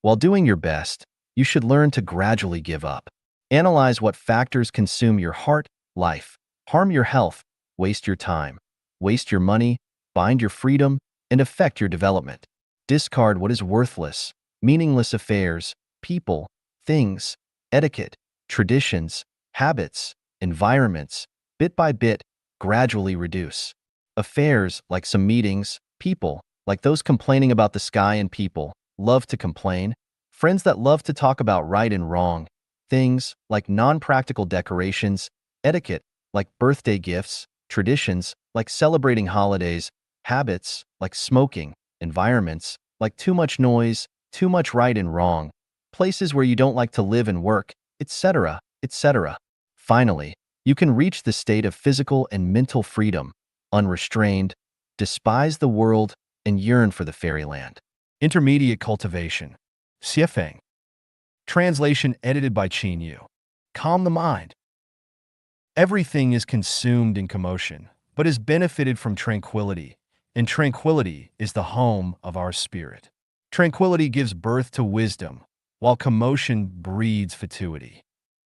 While doing your best, you should learn to gradually give up. Analyze what factors consume your heart, life, harm your health, waste your time, waste your money, bind your freedom, and affect your development. Discard what is worthless, meaningless affairs, people, things, etiquette, traditions, habits, environments, bit by bit, gradually reduce. Affairs, like some meetings, people, like those complaining about the sky and people, love to complain, friends that love to talk about right and wrong, things, like non-practical decorations, etiquette, like birthday gifts, traditions, like celebrating holidays, habits, like smoking, environments, like too much noise, too much right and wrong, places where you don't like to live and work, etc., etc. Finally, you can reach the state of physical and mental freedom, unrestrained, despise the world, and yearn for the fairyland. Intermediate cultivation. Xiefeng. Translation edited by Qin Yu. Calm the mind. Everything is consumed in commotion, but is benefited from tranquility, and tranquility is the home of our spirit. Tranquility gives birth to wisdom, while commotion breeds fatuity.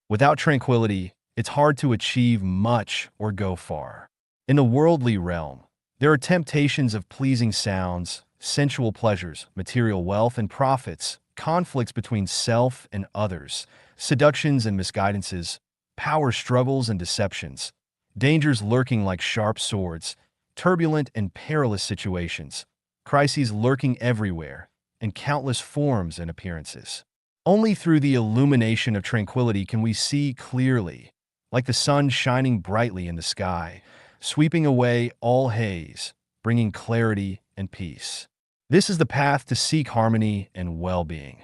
Without tranquility, it's hard to achieve much or go far. In the worldly realm, there are temptations of pleasing sounds, sensual pleasures, material wealth and profits, conflicts between self and others, seductions and misguidances, power struggles and deceptions, dangers lurking like sharp swords, turbulent and perilous situations, crises lurking everywhere, and countless forms and appearances. Only through the illumination of tranquility can we see clearly, like the sun shining brightly in the sky, sweeping away all haze, bringing clarity and peace. This is the path to seek harmony and well-being.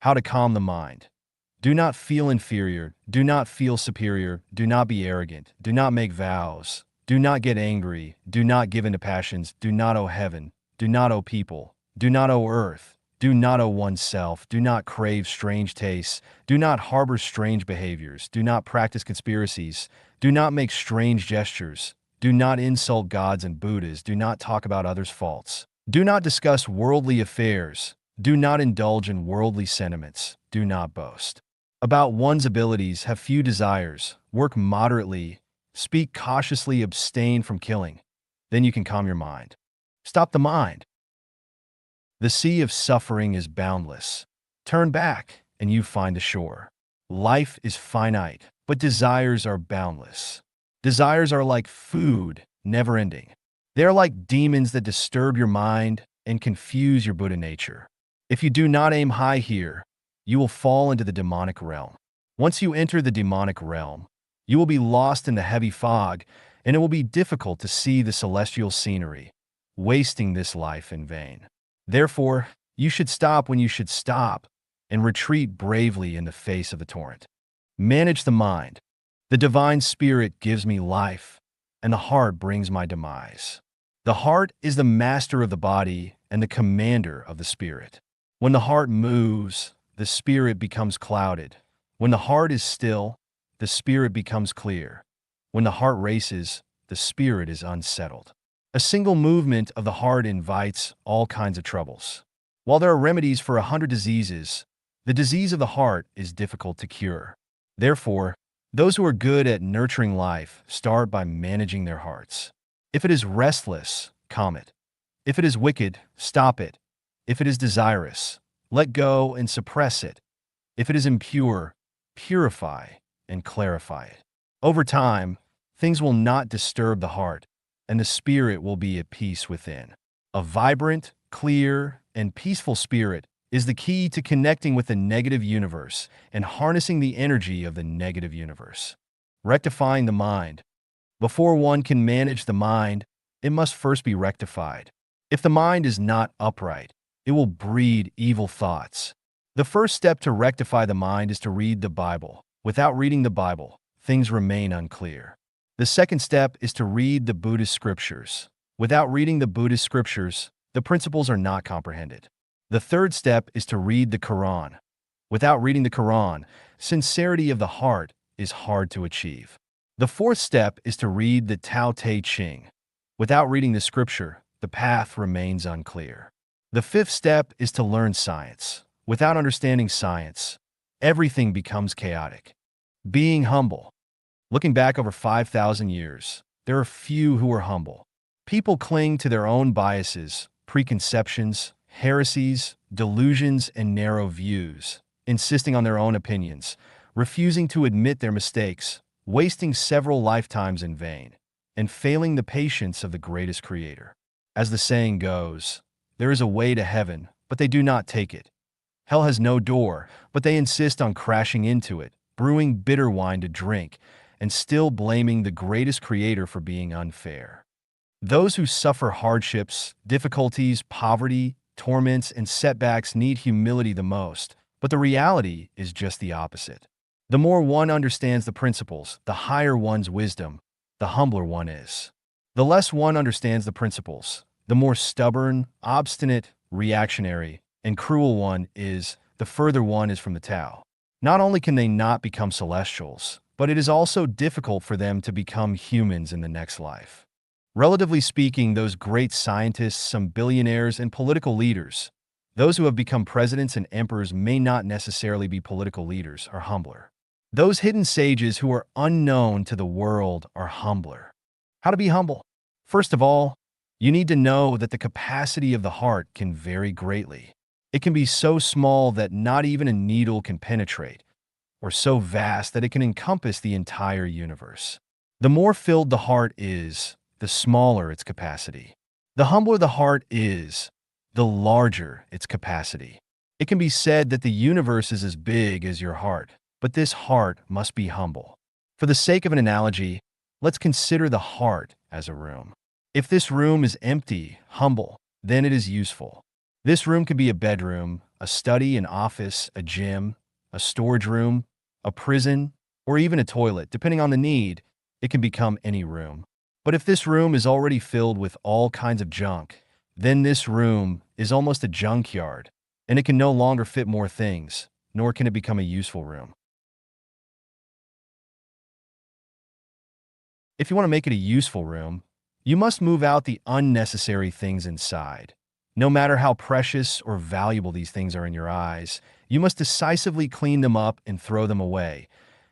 How to calm the mind. Do not feel inferior, do not feel superior, do not be arrogant, do not make vows, do not get angry, do not give in to passions, do not owe heaven, do not owe people, do not owe earth, do not owe oneself, do not crave strange tastes, do not harbor strange behaviors, do not practice conspiracies, do not make strange gestures, do not insult gods and Buddhas, do not talk about others' faults, do not discuss worldly affairs, do not indulge in worldly sentiments, do not boast about one's abilities, have few desires, work moderately, speak cautiously, abstain from killing. Then you can calm your mind. Stop the mind. The sea of suffering is boundless. Turn back, and you find the shore. Life is finite, but desires are boundless. Desires are like food, never-ending. They are like demons that disturb your mind and confuse your Buddha nature. If you do not aim high here, you will fall into the demonic realm. Once you enter the demonic realm, you will be lost in the heavy fog, and it will be difficult to see the celestial scenery, wasting this life in vain. Therefore, you should stop when you should stop and retreat bravely in the face of the torrent. Manage the mind. The divine spirit gives me life, and the heart brings my demise. The heart is the master of the body and the commander of the spirit. When the heart moves, the spirit becomes clouded. When the heart is still, the spirit becomes clear. When the heart races, the spirit is unsettled. A single movement of the heart invites all kinds of troubles. While there are remedies for 100 diseases, the disease of the heart is difficult to cure. Therefore, those who are good at nurturing life start by managing their hearts. If it is restless, calm it. If it is wicked, stop it. If it is desirous, let go and suppress it. If it is impure, purify and clarify it. Over time, things will not disturb the heart, and the spirit will be at peace within. A vibrant, clear, and peaceful spirit is the key to connecting with the negative universe and harnessing the energy of the negative universe. Rectifying the mind. Before one can manage the mind, it must first be rectified. If the mind is not upright, it will breed evil thoughts. The first step to rectify the mind is to read the Bible. Without reading the Bible, things remain unclear. The second step is to read the Buddhist scriptures. Without reading the Buddhist scriptures, the principles are not comprehended. The third step is to read the Quran. Without reading the Quran, sincerity of the heart is hard to achieve. The fourth step is to read the Tao Te Ching. Without reading the scripture, the path remains unclear. The fifth step is to learn science. Without understanding science, everything becomes chaotic. Being humble. Looking back over 5,000 years, there are few who are humble. People cling to their own biases, preconceptions, heresies, delusions, and narrow views, insisting on their own opinions, refusing to admit their mistakes, wasting several lifetimes in vain, and failing the patience of the greatest creator. As the saying goes, there is a way to heaven, but they do not take it. Hell has no door, but they insist on crashing into it, brewing bitter wine to drink, and still blaming the greatest creator for being unfair. Those who suffer hardships, difficulties, poverty, torments, and setbacks need humility the most, but the reality is just the opposite. The more one understands the principles, the higher one's wisdom, the humbler one is. The less one understands the principles, the more stubborn, obstinate, reactionary, and cruel one is, the further one is from the Tao. Not only can they not become celestials, but it is also difficult for them to become humans in the next life. Relatively speaking, those great scientists, some billionaires, and political leaders, those who have become presidents and emperors may not necessarily be political leaders, are humbler. Those hidden sages who are unknown to the world are humbler. How to be humble? First of all, you need to know that the capacity of the heart can vary greatly. It can be so small that not even a needle can penetrate, or so vast that it can encompass the entire universe. The more filled the heart is, the smaller its capacity. The humbler the heart is, the larger its capacity. It can be said that the universe is as big as your heart, but this heart must be humble. For the sake of an analogy, let's consider the heart as a room. If this room is empty, humble, then it is useful. This room could be a bedroom, a study, an office, a gym, a storage room, a prison, or even a toilet. Depending on the need, it can become any room. But if this room is already filled with all kinds of junk, then this room is almost a junkyard, and it can no longer fit more things, nor can it become a useful room. If you want to make it a useful room, you must move out the unnecessary things inside. No matter how precious or valuable these things are in your eyes, you must decisively clean them up and throw them away,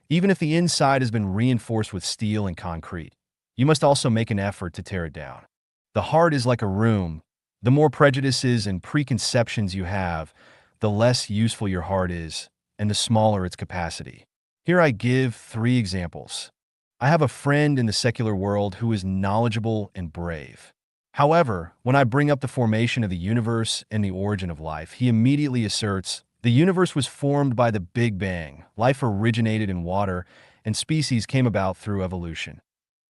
even if the inside has been reinforced with steel and concrete. You must also make an effort to tear it down. The heart is like a room. The more prejudices and preconceptions you have, the less useful your heart is, and the smaller its capacity. Here I give 3 examples. I have a friend in the secular world who is knowledgeable and brave. However, when I bring up the formation of the universe and the origin of life, he immediately asserts, the universe was formed by the Big Bang, life originated in water, and species came about through evolution.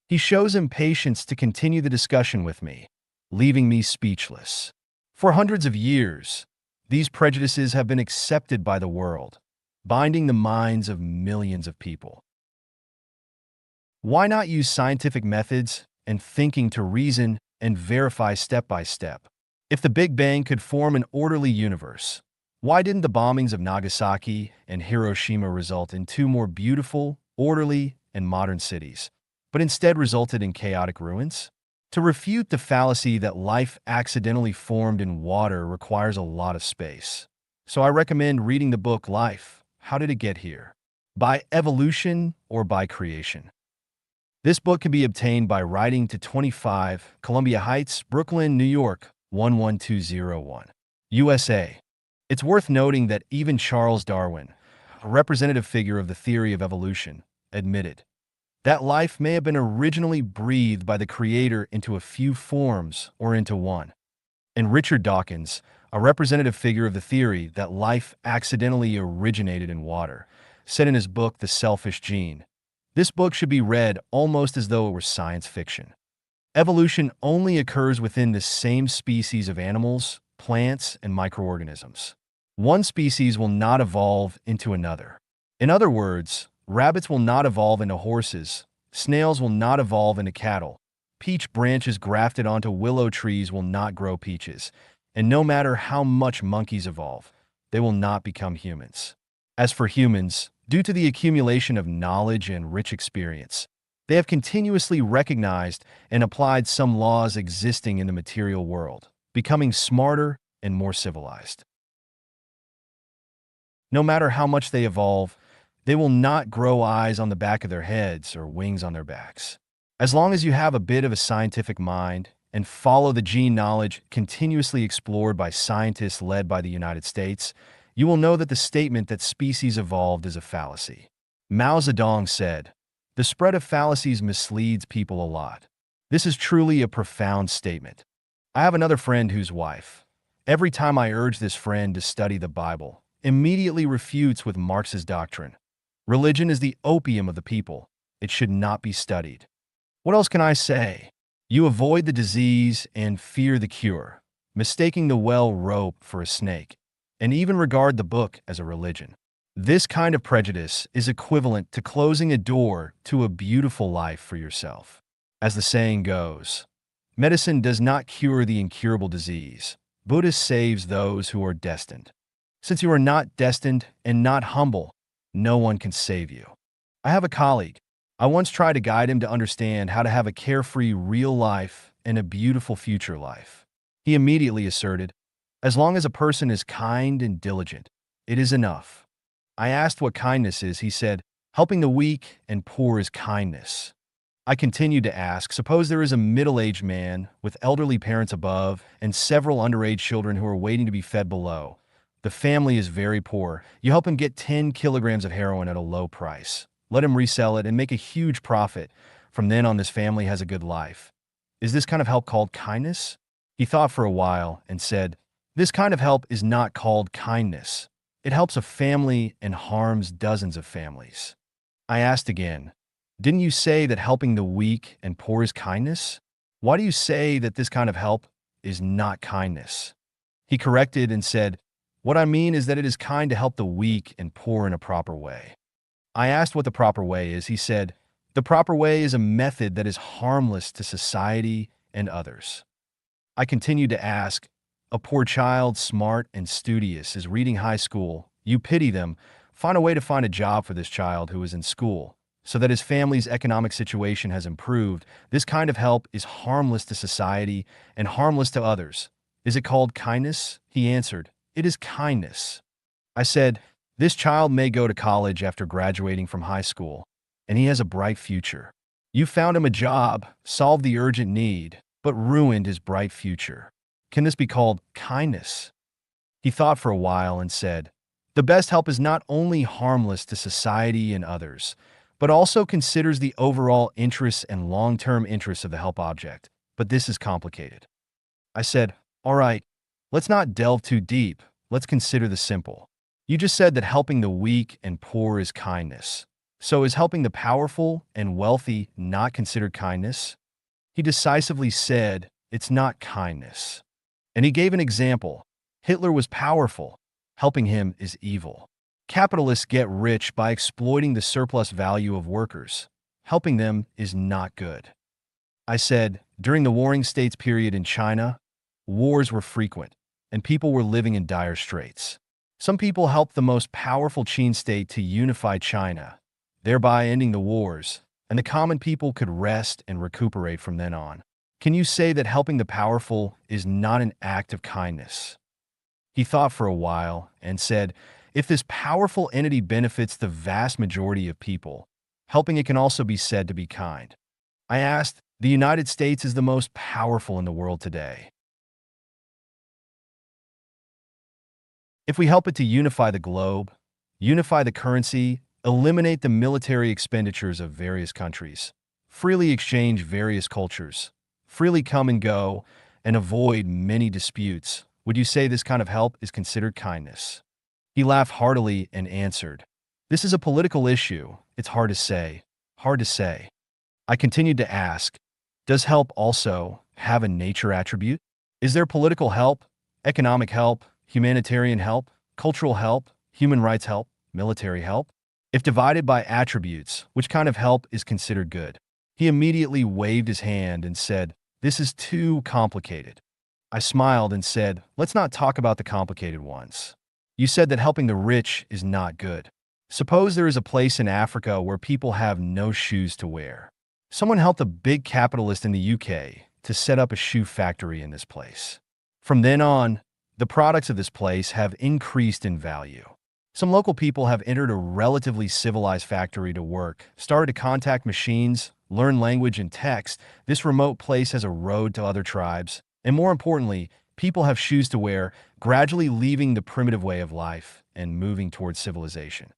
He shows impatience to continue the discussion with me, leaving me speechless. For hundreds of years, these prejudices have been accepted by the world, binding the minds of millions of people. Why not use scientific methods and thinking to reason and verify step by step? If the Big Bang could form an orderly universe, why didn't the bombings of Nagasaki and Hiroshima result in 2 more beautiful, orderly, and modern cities, but instead resulted in chaotic ruins? To refute the fallacy that life accidentally formed in water requires a lot of space. So I recommend reading the book Life, How Did It Get Here? By evolution or by creation. This book can be obtained by writing to 25 Columbia Heights, Brooklyn, New York, 11201, USA. It's worth noting that even Charles Darwin, a representative figure of the theory of evolution, admitted that life may have been originally breathed by the Creator into a few forms or into one. And Richard Dawkins, a representative figure of the theory that life accidentally originated in water, said in his book The Selfish Gene, this book should be read almost as though it were science fiction. Evolution only occurs within the same species of animals, plants, and microorganisms. One species will not evolve into another. In other words, rabbits will not evolve into horses, Snails will not evolve into cattle. Peach branches grafted onto willow trees will not grow peaches. And no matter how much monkeys evolve, they will not become humans. As for humans, due to the accumulation of knowledge and rich experience, they have continuously recognized and applied some laws existing in the material world, becoming smarter and more civilized. No matter how much they evolve, they will not grow eyes on the back of their heads or wings on their backs. As long as you have a bit of a scientific mind and follow the gene knowledge continuously explored by scientists led by the United States, you will know that the statement that species evolved is a fallacy. Mao Zedong said, "The spread of fallacies misleads people a lot." This is truly a profound statement. I have another friend whose wife, every time I urge this friend to study the Bible, immediately refutes with Marx's doctrine. Religion is the opium of the people. It should not be studied. What else can I say? You avoid the disease and fear the cure, mistaking the well rope for a snake, and even regard the book as a religion. This kind of prejudice is equivalent to closing a door to a beautiful life for yourself. As the saying goes, medicine does not cure the incurable disease. Buddha saves those who are destined. Since you are not destined and not humble, no one can save you. I have a colleague. I once tried to guide him to understand how to have a carefree real life and a beautiful future life. He immediately asserted, "As long as a person is kind and diligent, it is enough." I asked what kindness is. He said, "Helping the weak and poor is kindness." I continued to ask, suppose there is a middle-aged man with elderly parents above and several underage children who are waiting to be fed below. The family is very poor. You help him get 10 kilograms of heroin at a low price. Let him resell it and make a huge profit. From then on, this family has a good life. Is this kind of help called kindness? He thought for a while and said, "This kind of help is not called kindness. It helps a family and harms dozens of families." I asked again, "Didn't you say that helping the weak and poor is kindness? Why do you say that this kind of help is not kindness?" He corrected and said, "What I mean is that it is kind to help the weak and poor in a proper way." I asked what the proper way is. He said, "The proper way is a method that is harmless to society and others." I continued to ask, "A poor child, smart and studious, is reading high school. You pity them. Find a way to find a job for this child who is in school, so that his family's economic situation has improved. This kind of help is harmless to society and harmless to others. Is it called kindness?" He answered, "It is kindness." I said, "This child may go to college after graduating from high school, and he has a bright future. You found him a job, solved the urgent need, but ruined his bright future. Can this be called kindness?" He thought for a while and said, "The best help is not only harmless to society and others, but also considers the overall interests and long-term interests of the help object. But this is complicated." I said, "All right, let's not delve too deep. Let's consider the simple. You just said that helping the weak and poor is kindness. So is helping the powerful and wealthy not considered kindness?" He decisively said, "It's not kindness." And he gave an example. Hitler was powerful. Helping him is evil. Capitalists get rich by exploiting the surplus value of workers. Helping them is not good. I said, during the Warring States period in China, wars were frequent, and people were living in dire straits. Some people helped the most powerful Qin state to unify China, thereby ending the wars, and the common people could rest and recuperate from then on. Can you say that helping the powerful is not an act of kindness? He thought for a while and said, if this powerful entity benefits the vast majority of people, helping it can also be said to be kind. I asked, the United States is the most powerful in the world today. If we help it to unify the globe, unify the currency, eliminate the military expenditures of various countries, freely exchange various cultures, freely come and go, and avoid many disputes, would you say this kind of help is considered kindness? He laughed heartily and answered, "This is a political issue. It's hard to say. Hard to say." I continued to ask, does help also have a nature attribute? Is there political help, economic help, humanitarian help, cultural help, human rights help, military help? If divided by attributes, which kind of help is considered good? He immediately waved his hand and said, "This is too complicated." I smiled and said, "Let's not talk about the complicated ones. You said that helping the rich is not good. Suppose there is a place in Africa where people have no shoes to wear. Someone helped a big capitalist in the UK to set up a shoe factory in this place. From then on, the products of this place have increased in value. Some local people have entered a relatively civilized factory to work, started to contact machines, learn language and text. This remote place has a road to other tribes. And more importantly, people have shoes to wear, gradually leaving the primitive way of life and moving towards civilization.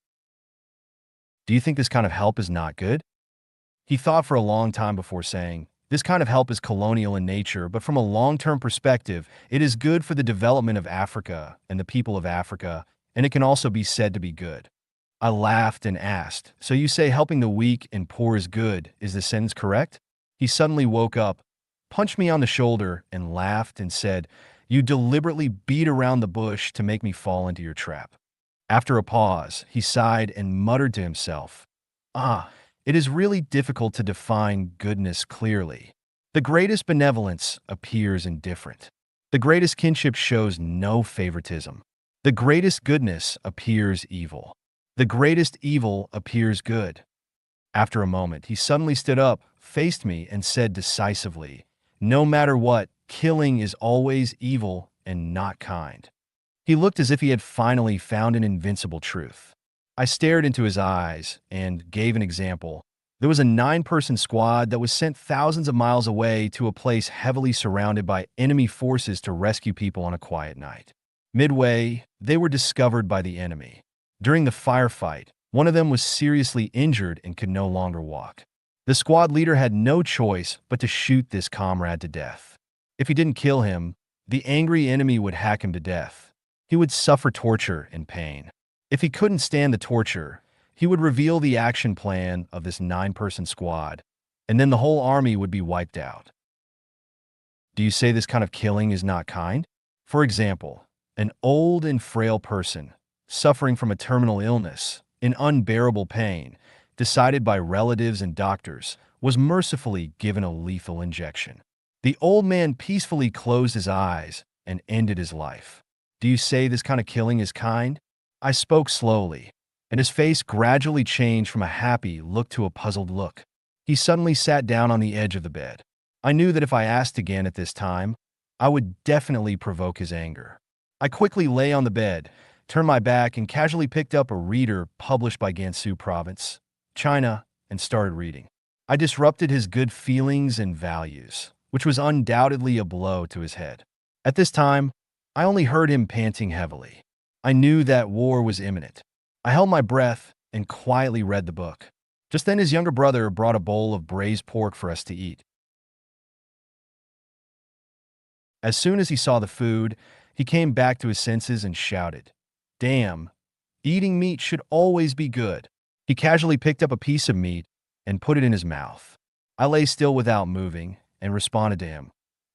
Do you think this kind of help is not good?" He thought for a long time before saying, "This kind of help is colonial in nature, but from a long-term perspective, it is good for the development of Africa and the people of Africa, and it can also be said to be good." I laughed and asked, "So you say helping the weak and poor is good, is the sentence correct?" He suddenly woke up, punched me on the shoulder, and laughed and said, "You deliberately beat around the bush to make me fall into your trap." After a pause, he sighed and muttered to himself, it is really difficult to define goodness clearly. The greatest benevolence appears indifferent. The greatest kinship shows no favoritism. The greatest goodness appears evil. The greatest evil appears good." After a moment, he suddenly stood up, faced me, and said decisively, "No matter what, killing is always evil and not kind." He looked as if he had finally found an invincible truth. I stared into his eyes and gave an example. There was a 9-person squad that was sent thousands of miles away to a place heavily surrounded by enemy forces to rescue people on a quiet night. Midway, they were discovered by the enemy. During the firefight, one of them was seriously injured and could no longer walk. The squad leader had no choice but to shoot this comrade to death. If he didn't kill him, the angry enemy would hack him to death. He would suffer torture and pain. If he couldn't stand the torture, he would reveal the action plan of this 9-person squad, and then the whole army would be wiped out. Do you say this kind of killing is not kind? For example, an old and frail person, suffering from a terminal illness, in unbearable pain, decided by relatives and doctors, was mercifully given a lethal injection. The old man peacefully closed his eyes and ended his life. Do you say this kind of killing is kind? I spoke slowly, and his face gradually changed from a happy look to a puzzled look. He suddenly sat down on the edge of the bed. I knew that if I asked again at this time, I would definitely provoke his anger. I quickly lay on the bed, turned my back, and casually picked up a reader published by Gansu Province, China, and started reading. I disrupted his good feelings and values, which was undoubtedly a blow to his head. At this time, I only heard him panting heavily. I knew that war was imminent. I held my breath and quietly read the book. Just then his younger brother brought a bowl of braised pork for us to eat. As soon as he saw the food, he came back to his senses and shouted, "Damn, eating meat should always be good." He casually picked up a piece of meat and put it in his mouth. I lay still without moving and responded to him,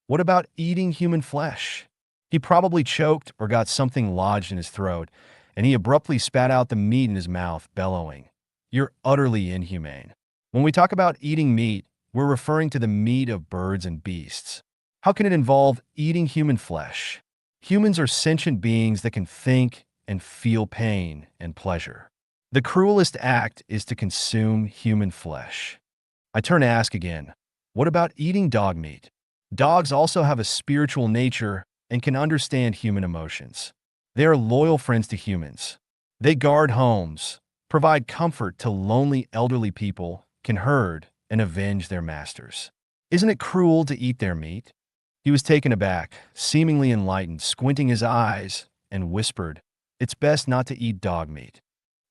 "What about eating human flesh?" He probably choked or got something lodged in his throat, and he abruptly spat out the meat in his mouth, bellowing, "You're utterly inhumane." When we talk about eating meat, we're referring to the meat of birds and beasts. How can it involve eating human flesh? Humans are sentient beings that can think and feel pain and pleasure. The cruelest act is to consume human flesh. I turn to ask again, what about eating dog meat? Dogs also have a spiritual nature and can understand human emotions. They are loyal friends to humans. They guard homes, provide comfort to lonely elderly people, can herd, and avenge their masters. Isn't it cruel to eat their meat? He was taken aback, seemingly enlightened, squinting his eyes, and whispered, "It's best not to eat dog meat."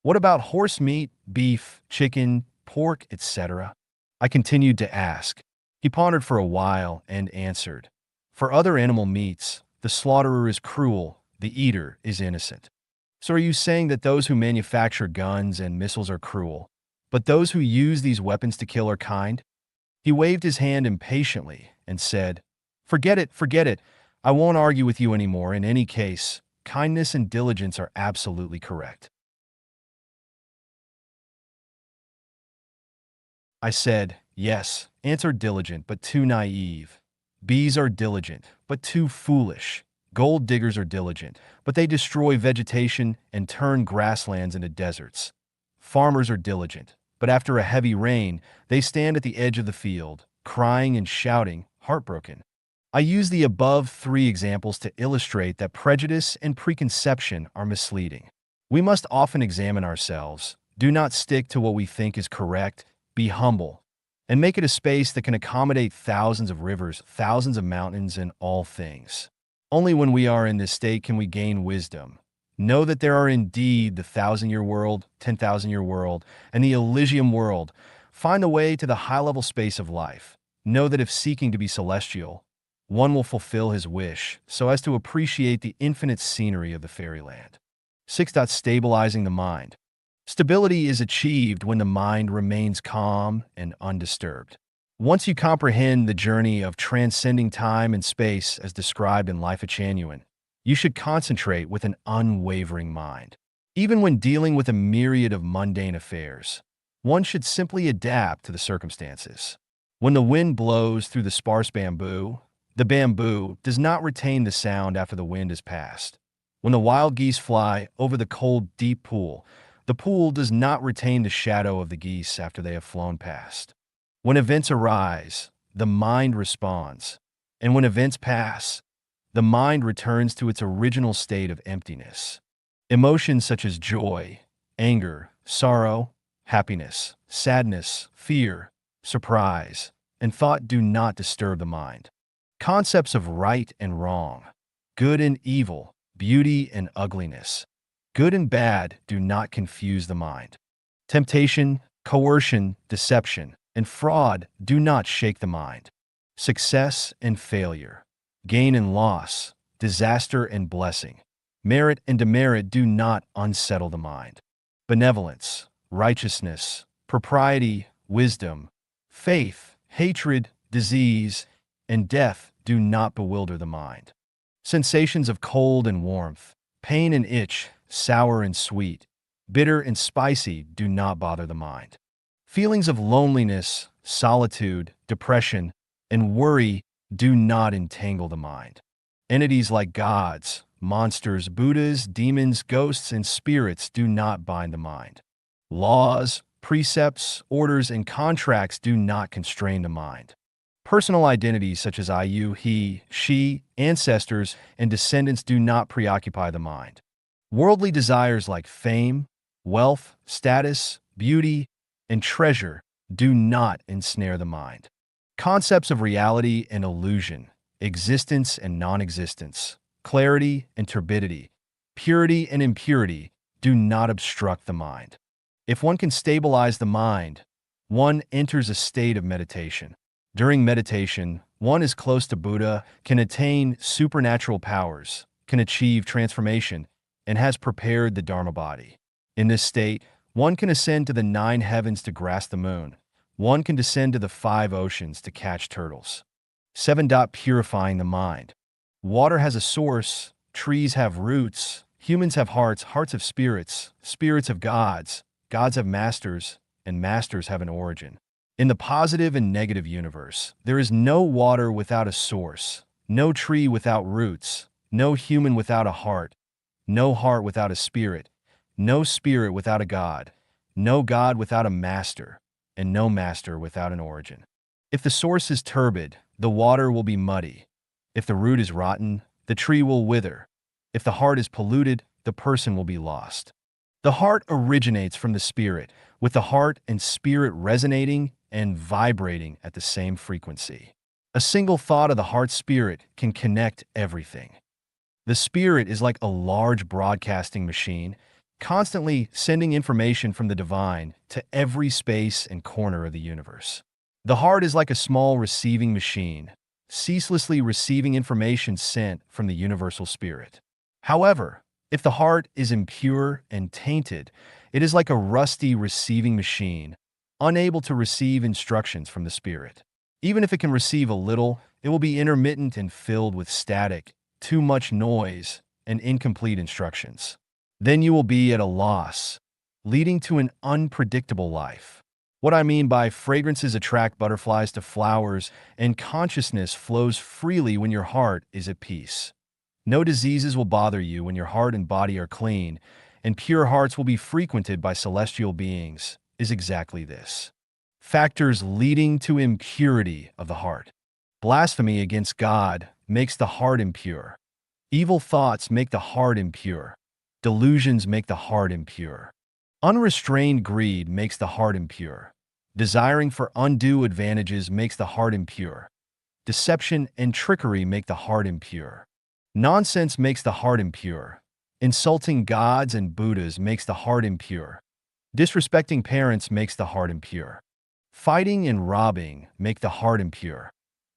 What about horse meat, beef, chicken, pork, etc.? I continued to ask. He pondered for a while and answered, "For other animal meats, the slaughterer is cruel, the eater is innocent." So are you saying that those who manufacture guns and missiles are cruel, but those who use these weapons to kill are kind? He waved his hand impatiently and said, forget it, forget it. I won't argue with you anymore. In any case, kindness and diligence are absolutely correct." I said, yes, ants are diligent, but too naive. Bees are diligent, but too foolish. Gold diggers are diligent, but they destroy vegetation and turn grasslands into deserts. Farmers are diligent, but after a heavy rain, they stand at the edge of the field, crying and shouting, heartbroken. I use the above three examples to illustrate that prejudice and preconception are misleading. We must often examine ourselves. Do not stick to what we think is correct. Be humble, and make it a space that can accommodate thousands of rivers, thousands of mountains, and all things. Only when we are in this state can we gain wisdom. Know that there are indeed the 1,000-year world, 10,000-year world, and the Elysium world. Find the way to the high-level space of life. Know that if seeking to be celestial, one will fulfill his wish so as to appreciate the infinite scenery of the fairyland. 6. Stabilizing the mind. Stability is achieved when the mind remains calm and undisturbed. Once you comprehend the journey of transcending time and space as described in Life of Genuine, you should concentrate with an unwavering mind. Even when dealing with a myriad of mundane affairs, one should simply adapt to the circumstances. When the wind blows through the sparse bamboo, the bamboo does not retain the sound after the wind has passed. When the wild geese fly over the cold, deep pool, the pool does not retain the shadow of the geese after they have flown past. When events arise, the mind responds. And when events pass, the mind returns to its original state of emptiness. Emotions such as joy, anger, sorrow, happiness, sadness, fear, surprise, and thought do not disturb the mind. Concepts of right and wrong, good and evil, beauty and ugliness, good and bad do not confuse the mind. Temptation, coercion, deception, and fraud do not shake the mind. Success and failure, gain and loss, disaster and blessing, merit and demerit do not unsettle the mind. Benevolence, righteousness, propriety, wisdom, faith, hatred, disease, and death do not bewilder the mind. Sensations of cold and warmth, pain and itch, sour and sweet, bitter and spicy do not bother the mind. Feelings of loneliness, solitude, depression, and worry do not entangle the mind. Entities like gods, monsters, Buddhas, demons, ghosts, and spirits do not bind the mind. Laws, precepts, orders, and contracts do not constrain the mind. Personal identities such as I, you, he, she, ancestors, and descendants do not preoccupy the mind. Worldly desires like fame, wealth, status, beauty, and treasure do not ensnare the mind. Concepts of reality and illusion, existence and non-existence, clarity and turbidity, purity and impurity do not obstruct the mind. If one can stabilize the mind, one enters a state of meditation. During meditation, one is close to Buddha, can attain supernatural powers, can achieve transformation, and has prepared the Dharma body. In this state, one can ascend to the 9 heavens to grasp the moon. One can descend to the 5 oceans to catch turtles. 7. Purifying the mind. Water has a source, trees have roots, humans have hearts, hearts have spirits, spirits have gods, gods have masters, and masters have an origin. In the positive and negative universe, there is no water without a source, no tree without roots, no human without a heart, no heart without a spirit, no spirit without a god, no god without a master, and no master without an origin. If the source is turbid, the water will be muddy. If the root is rotten, the tree will wither. If the heart is polluted, the person will be lost. The heart originates from the spirit, with the heart and spirit resonating and vibrating at the same frequency. A single thought of the heart-spirit can connect everything. The spirit is like a large broadcasting machine, constantly sending information from the divine to every space and corner of the universe. The heart is like a small receiving machine, ceaselessly receiving information sent from the universal spirit. However, if the heart is impure and tainted, it is like a rusty receiving machine, unable to receive instructions from the spirit. Even if it can receive a little, it will be intermittent and filled with static, too much noise, and incomplete instructions. Then you will be at a loss, leading to an unpredictable life. What I mean by fragrances attract butterflies to flowers, and consciousness flows freely when your heart is at peace. No diseases will bother you when your heart and body are clean, and pure hearts will be frequented by celestial beings, is exactly this. Factors leading to impurity of the heart. Blasphemy against God makes the heart impure. Evil thoughts make the heart impure. Delusions make the heart impure. Unrestrained greed makes the heart impure. Desiring for undue advantages makes the heart impure. Deception and trickery make the heart impure. Nonsense makes the heart impure. Insulting gods and Buddhas makes the heart impure. Disrespecting parents makes the heart impure. Fighting and robbing make the heart impure.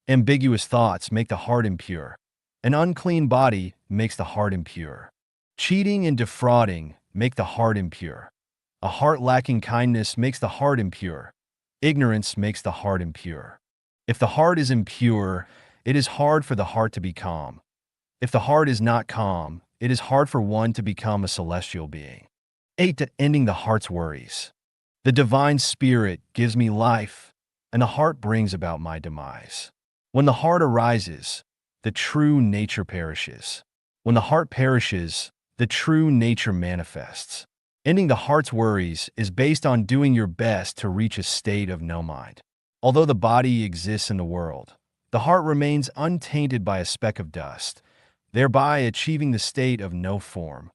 Ambiguous thoughts make the heart impure. An unclean body makes the heart impure. Cheating and defrauding make the heart impure. A heart lacking kindness makes the heart impure. Ignorance makes the heart impure. If the heart is impure, it is hard for the heart to be calm. If the heart is not calm, it is hard for one to become a celestial being. 8. Ending the heart's worries. The divine spirit gives me life, and the heart brings about my demise. When the heart arises, the true nature perishes. When the heart perishes, the true nature manifests. Ending the heart's worries is based on doing your best to reach a state of no mind. Although the body exists in the world, the heart remains untainted by a speck of dust, thereby achieving the state of no form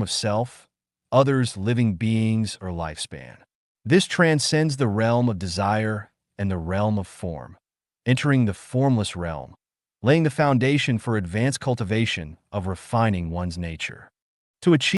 of self, others, living beings, or lifespan. This transcends the realm of desire and the realm of form, entering the formless realm, laying the foundation for advanced cultivation of refining one's nature. To achieve